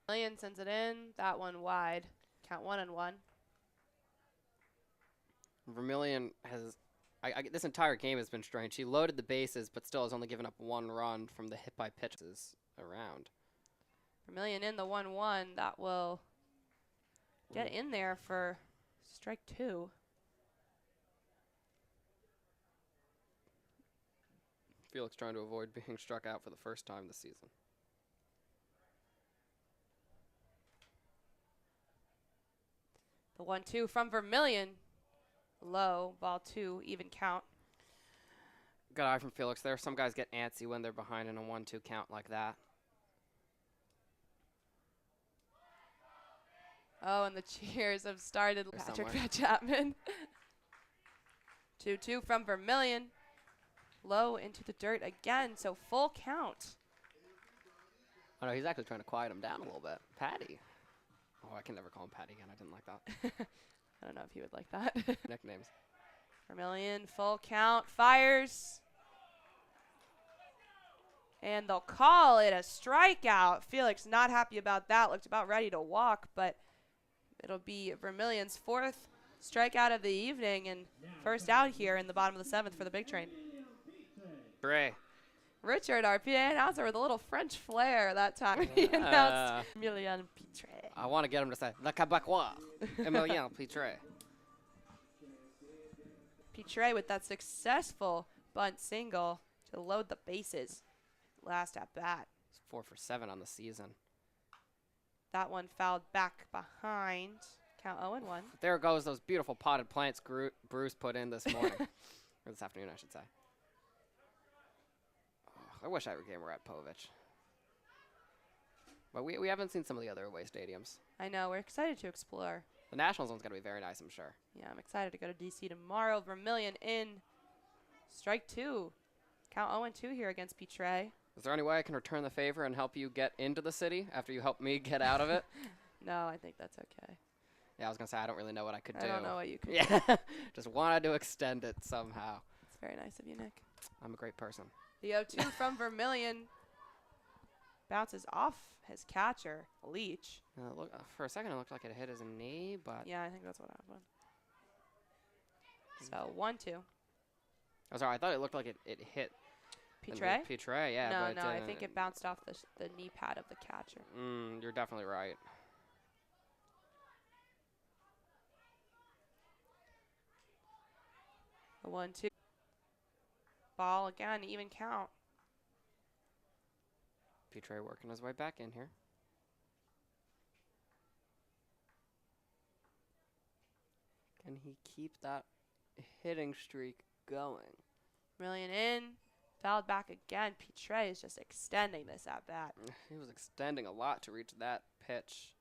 Vermillion sends it in. That one wide. Count 1-1. Vermillion has, this entire game has been strange. He loaded the bases, but still has only given up 1 run from the hit by pitches around. Vermillion in the 1-1. That will get in there for strike 2. Felix trying to avoid being struck out for the first time this season. The 1-2 from Vermillion. Low, ball 2, even count. Good eye from Felix there. Some guys get antsy when they're behind in a 1-2 count like that. Oh, and the cheers have started. Patrick Chapman. 2-2 from Vermillion. Low into the dirt again, so full count. Oh, no, he's actually trying to quiet him down a little bit. Patty. Oh, I can never call him Patty again. I didn't like that. I don't know if he would like that. Nicknames. Vermillion, full count, fires. And they'll call it a strikeout. Felix not happy about that. Looked about ready to walk, but it'll be Vermillion's 4th strikeout of the evening and first out here in the bottom of the 7th for the Big Train. Bray. Richard, our PA announcer, with a little French flair that time. He announced Emilien Pitre. I want to get him to say, Le Québécois, Emilien Pitre. Pitre with that successful bunt single to load the bases. Last at bat. He's 4 for 7 on the season. That one fouled back behind. Count 0-1. There goes those beautiful potted plants Bruce put in this morning. Or this afternoon, I should say. I wish every game were at Povich. But we haven't seen some of the other away stadiums. I know. We're excited to explore. The Nationals one's going to be very nice, I'm sure. Yeah, I'm excited to go to D.C. tomorrow. Vermillion in. Strike 2. Count 0-2 here against Pitre. Is there any way I can return the favor and help you get into the city after you help me get out of it? No, I think that's okay. Yeah, I was going to say, I don't really know what I could do. I don't know what you could do. Yeah, just wanted to extend it somehow. It's very nice of you, Nick. I'm a great person. The 0-2 from Vermillion bounces off his catcher, Leach. Look, for a second, it looked like it hit his knee, but... Yeah, I think that's what happened. So, 1-2. Oh, sorry, I thought it looked like it hit... Pitre? Pitre, yeah. No, but I think it bounced off the knee pad of the catcher. You're definitely right. The 1-2. Ball again, even count. Pitre working his way back in here. Can he keep that hitting streak going? Vermillion in. Fouled back again. Pitre is just extending this at bat. He was extending a lot to reach that pitch.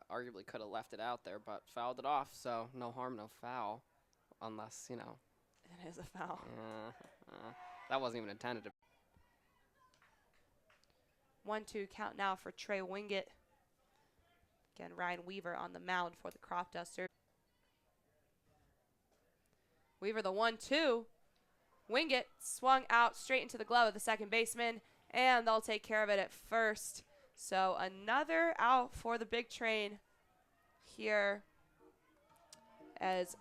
Arguably could have left it out there, but fouled it off, so no harm, no foul. Unless, you know. It is a foul. That wasn't even intended to. 1-2 count now for Trey Wingett. Again, Ryan Weaver on the mound for the Cropdusters. Weaver the 1-2. Wingett swung out straight into the glove of the second baseman, and they'll take care of it at first. So another out for the Big Train here as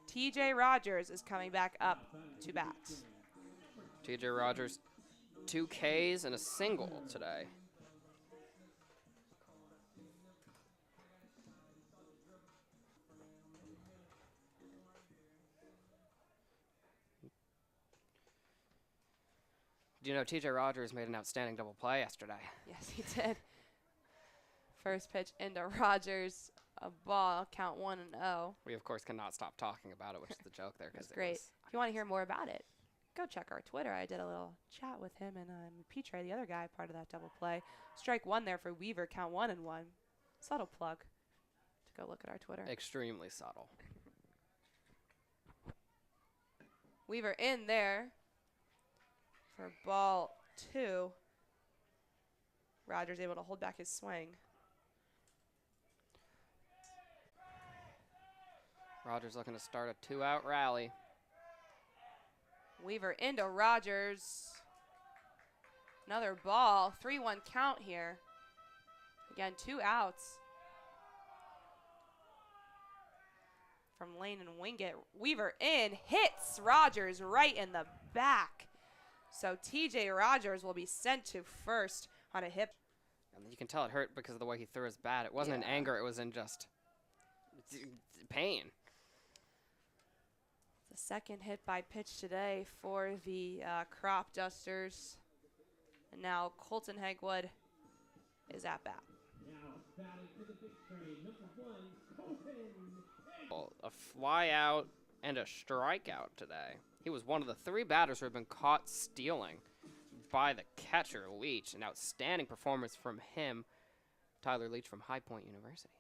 TJ Rogers is coming back up to bat. T.J. Rogers, 2 Ks and a single today. Do you know T.J. Rogers made an outstanding double play yesterday? Yes, he did. First pitch into Rogers, a ball, count 1-0. We, of course, cannot stop talking about it, which is the joke there. That's great. If you want to hear more about it, go check our Twitter. I did a little chat with him and Trey, the other guy, part of that double play. Strike 1 there for Weaver, count 1-1. Subtle plug to go look at our Twitter. Extremely subtle. Weaver in there for ball 2. Rogers able to hold back his swing. Rogers looking to start a 2-out rally. Weaver into Rogers. Another ball. 3-1 count here. Again, 2 outs. From Lane and Wingett. Weaver in. Hits Rogers right in the back. So T.J. Rogers will be sent to first on a hip. And you can tell it hurt because of the way he threw his bat. It wasn't in anger. It was in just pain. The second hit by pitch today for the Cropdusters. And now Colton Hegwood is at bat. A fly out and a strikeout today. He was one of the 3 batters who have been caught stealing by the catcher, Leach. An outstanding performance from him, Tyler Leach from High Point University.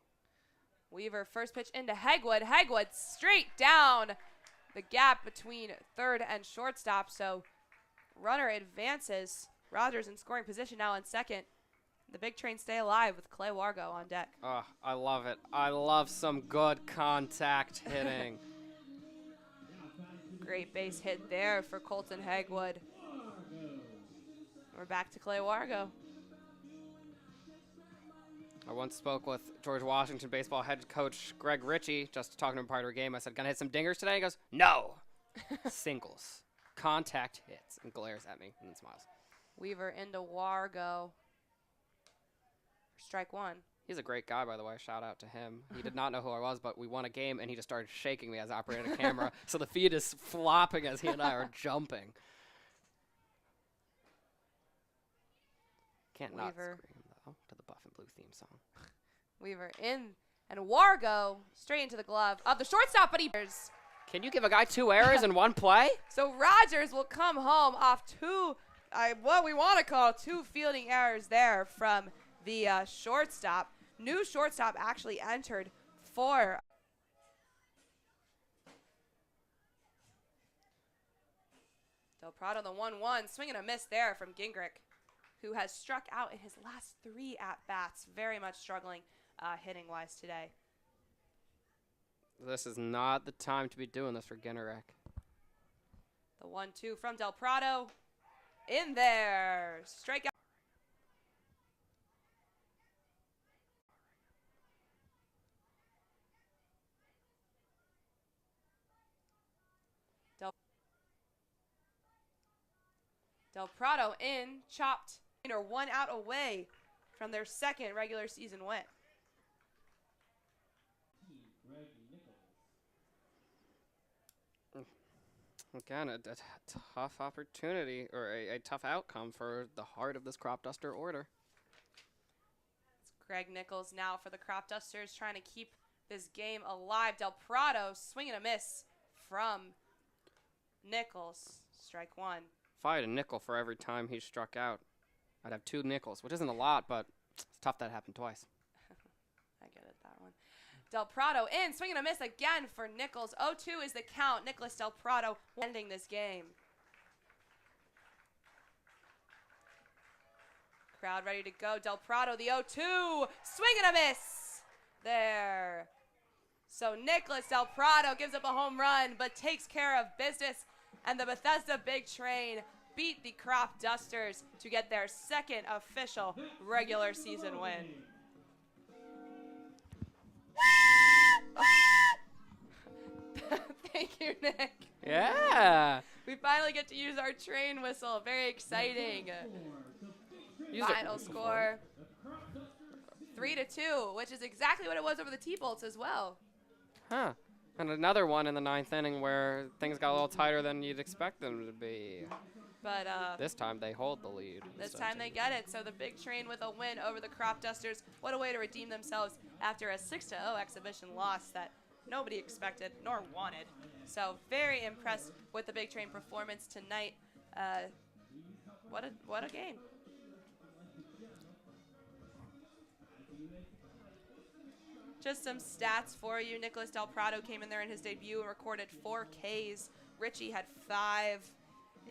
Weaver first pitch into Hegwood. Hegwood straight down the gap between third and shortstop. So runner advances. Rogers in scoring position now on second. The Big Train stay alive with Clay Wargo on deck. Oh, I love it. I love some good contact hitting. Great base hit there for Colton Hegwood. We're back to Clay Wargo. I once spoke with George Washington baseball head coach Greg Richie, just talking to him prior to a game. I said, "Gonna hit some dingers today?" He goes, "No." Singles. Contact hits. And glares at me and then smiles. Weaver into Wargo. Strike 1. He's a great guy, by the way. Shout out to him. He did not know who I was, but we won a game, and he just started shaking me as I operated a camera. So the feed is flopping as he and I are jumping. Can't not scream, though, to the Buff and Blue theme song. Weaver in, and Wargo straight into the glove of the shortstop, but he... Can you give a guy 2 errors in one play? So Rogers will come home off 2, what we want to call 2 fielding errors there from the shortstop. New shortstop actually entered for Del Prado, the 1-1. Swing and a miss there from Gingrich, who has struck out in his last 3 at-bats. Very much struggling hitting-wise today. This is not the time to be doing this for Gingrich. The 1-2 from Del Prado. In there. Strikeout. Del Prado in, chopped, or 1 out away from their second regular season win. Again, a tough opportunity, or a tough outcome for the heart of this Cropduster order. It's Greg Nichols now for the Cropdusters, trying to keep this game alive. Del Prado, swing and a miss from Nichols. Strike 1. If I had a nickel for every time he struck out, I'd have 2 nickels, which isn't a lot, but it's tough that happened twice. I get it, that one. Del Prado in, swing and a miss again for Nichols. 0-2 is the count. Nicholas Del Prado ending this game. Crowd ready to go. Del Prado, the 0-2. Swing and a miss. There. So Nicholas Del Prado gives up a home run, but takes care of business. And the Bethesda Big Train beat the Cropdusters to get their second official regular season win. Thank you, Nick. Yeah. We finally get to use our train whistle. Very exciting. Final score 3-2, which is exactly what it was over the T-Bolts as well. Huh. And another one in the 9th inning where things got a little tighter than you'd expect them to be. But this time they hold the lead. This time they get it. So the Big Train with a win over the Cropdusters. What a way to redeem themselves after a 6-0 exhibition loss that nobody expected nor wanted. So very impressed with the Big Train performance tonight. What a game. Just some stats for you. Nicholas Del Prado came in there in his debut and recorded 4 Ks. Richie had 5.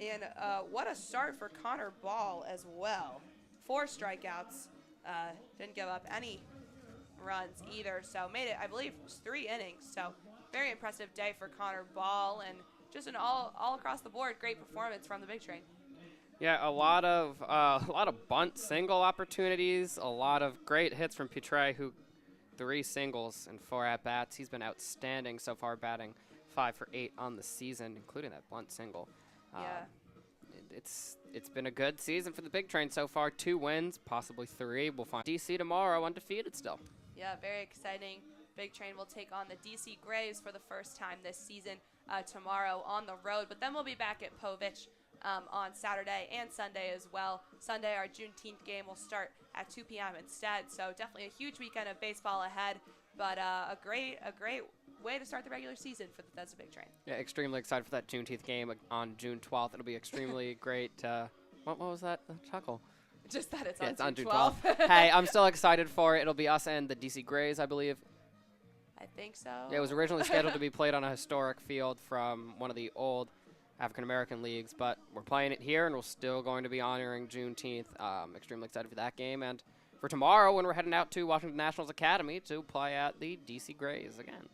And what a start for Connor Ball as well. 4 strikeouts. Didn't give up any runs either. So made it, I believe, 3 innings. So very impressive day for Connor Ball. And just an all across the board great performance from the Big Train. Yeah, a lot of bunt single opportunities. A lot of great hits from Petray, who 3 singles and 4 at-bats. He's been outstanding so far, batting 5 for 8 on the season, including that bunt single. Yeah. It's been a good season for the Big Train so far. 2 wins, possibly 3. We'll find DC tomorrow, undefeated still. Yeah, very exciting. Big Train will take on the DC Grays for the first time this season tomorrow on the road. But then we'll be back at Povich on Saturday and Sunday as well. Sunday, our Juneteenth game will start at 2 p.m. instead. So definitely a huge weekend of baseball ahead, but a great way to start the regular season for the Bethesda Big Train. Yeah, extremely excited for that Juneteenth game on June 12th. It'll be extremely great. What was that chuckle? Just that it's on June June 12th. 12th. Hey, I'm still excited for it. It'll be us and the DC Grays, I believe. I think so. Yeah, it was originally scheduled to be played on a historic field from one of the old African-American leagues, but we're playing it here, and we're still going to be honoring Juneteenth. Extremely excited for that game, and for tomorrow when we're heading out to Washington Nationals Academy to play at the DC Grays again.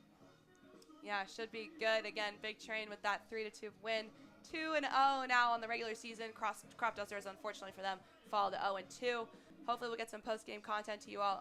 Yeah, should be good. Again, Big Train with that 3-2 win. 2-0 now on the regular season. Cropdusters, unfortunately for them, fall to 0-2. Hopefully we'll get some post-game content to you all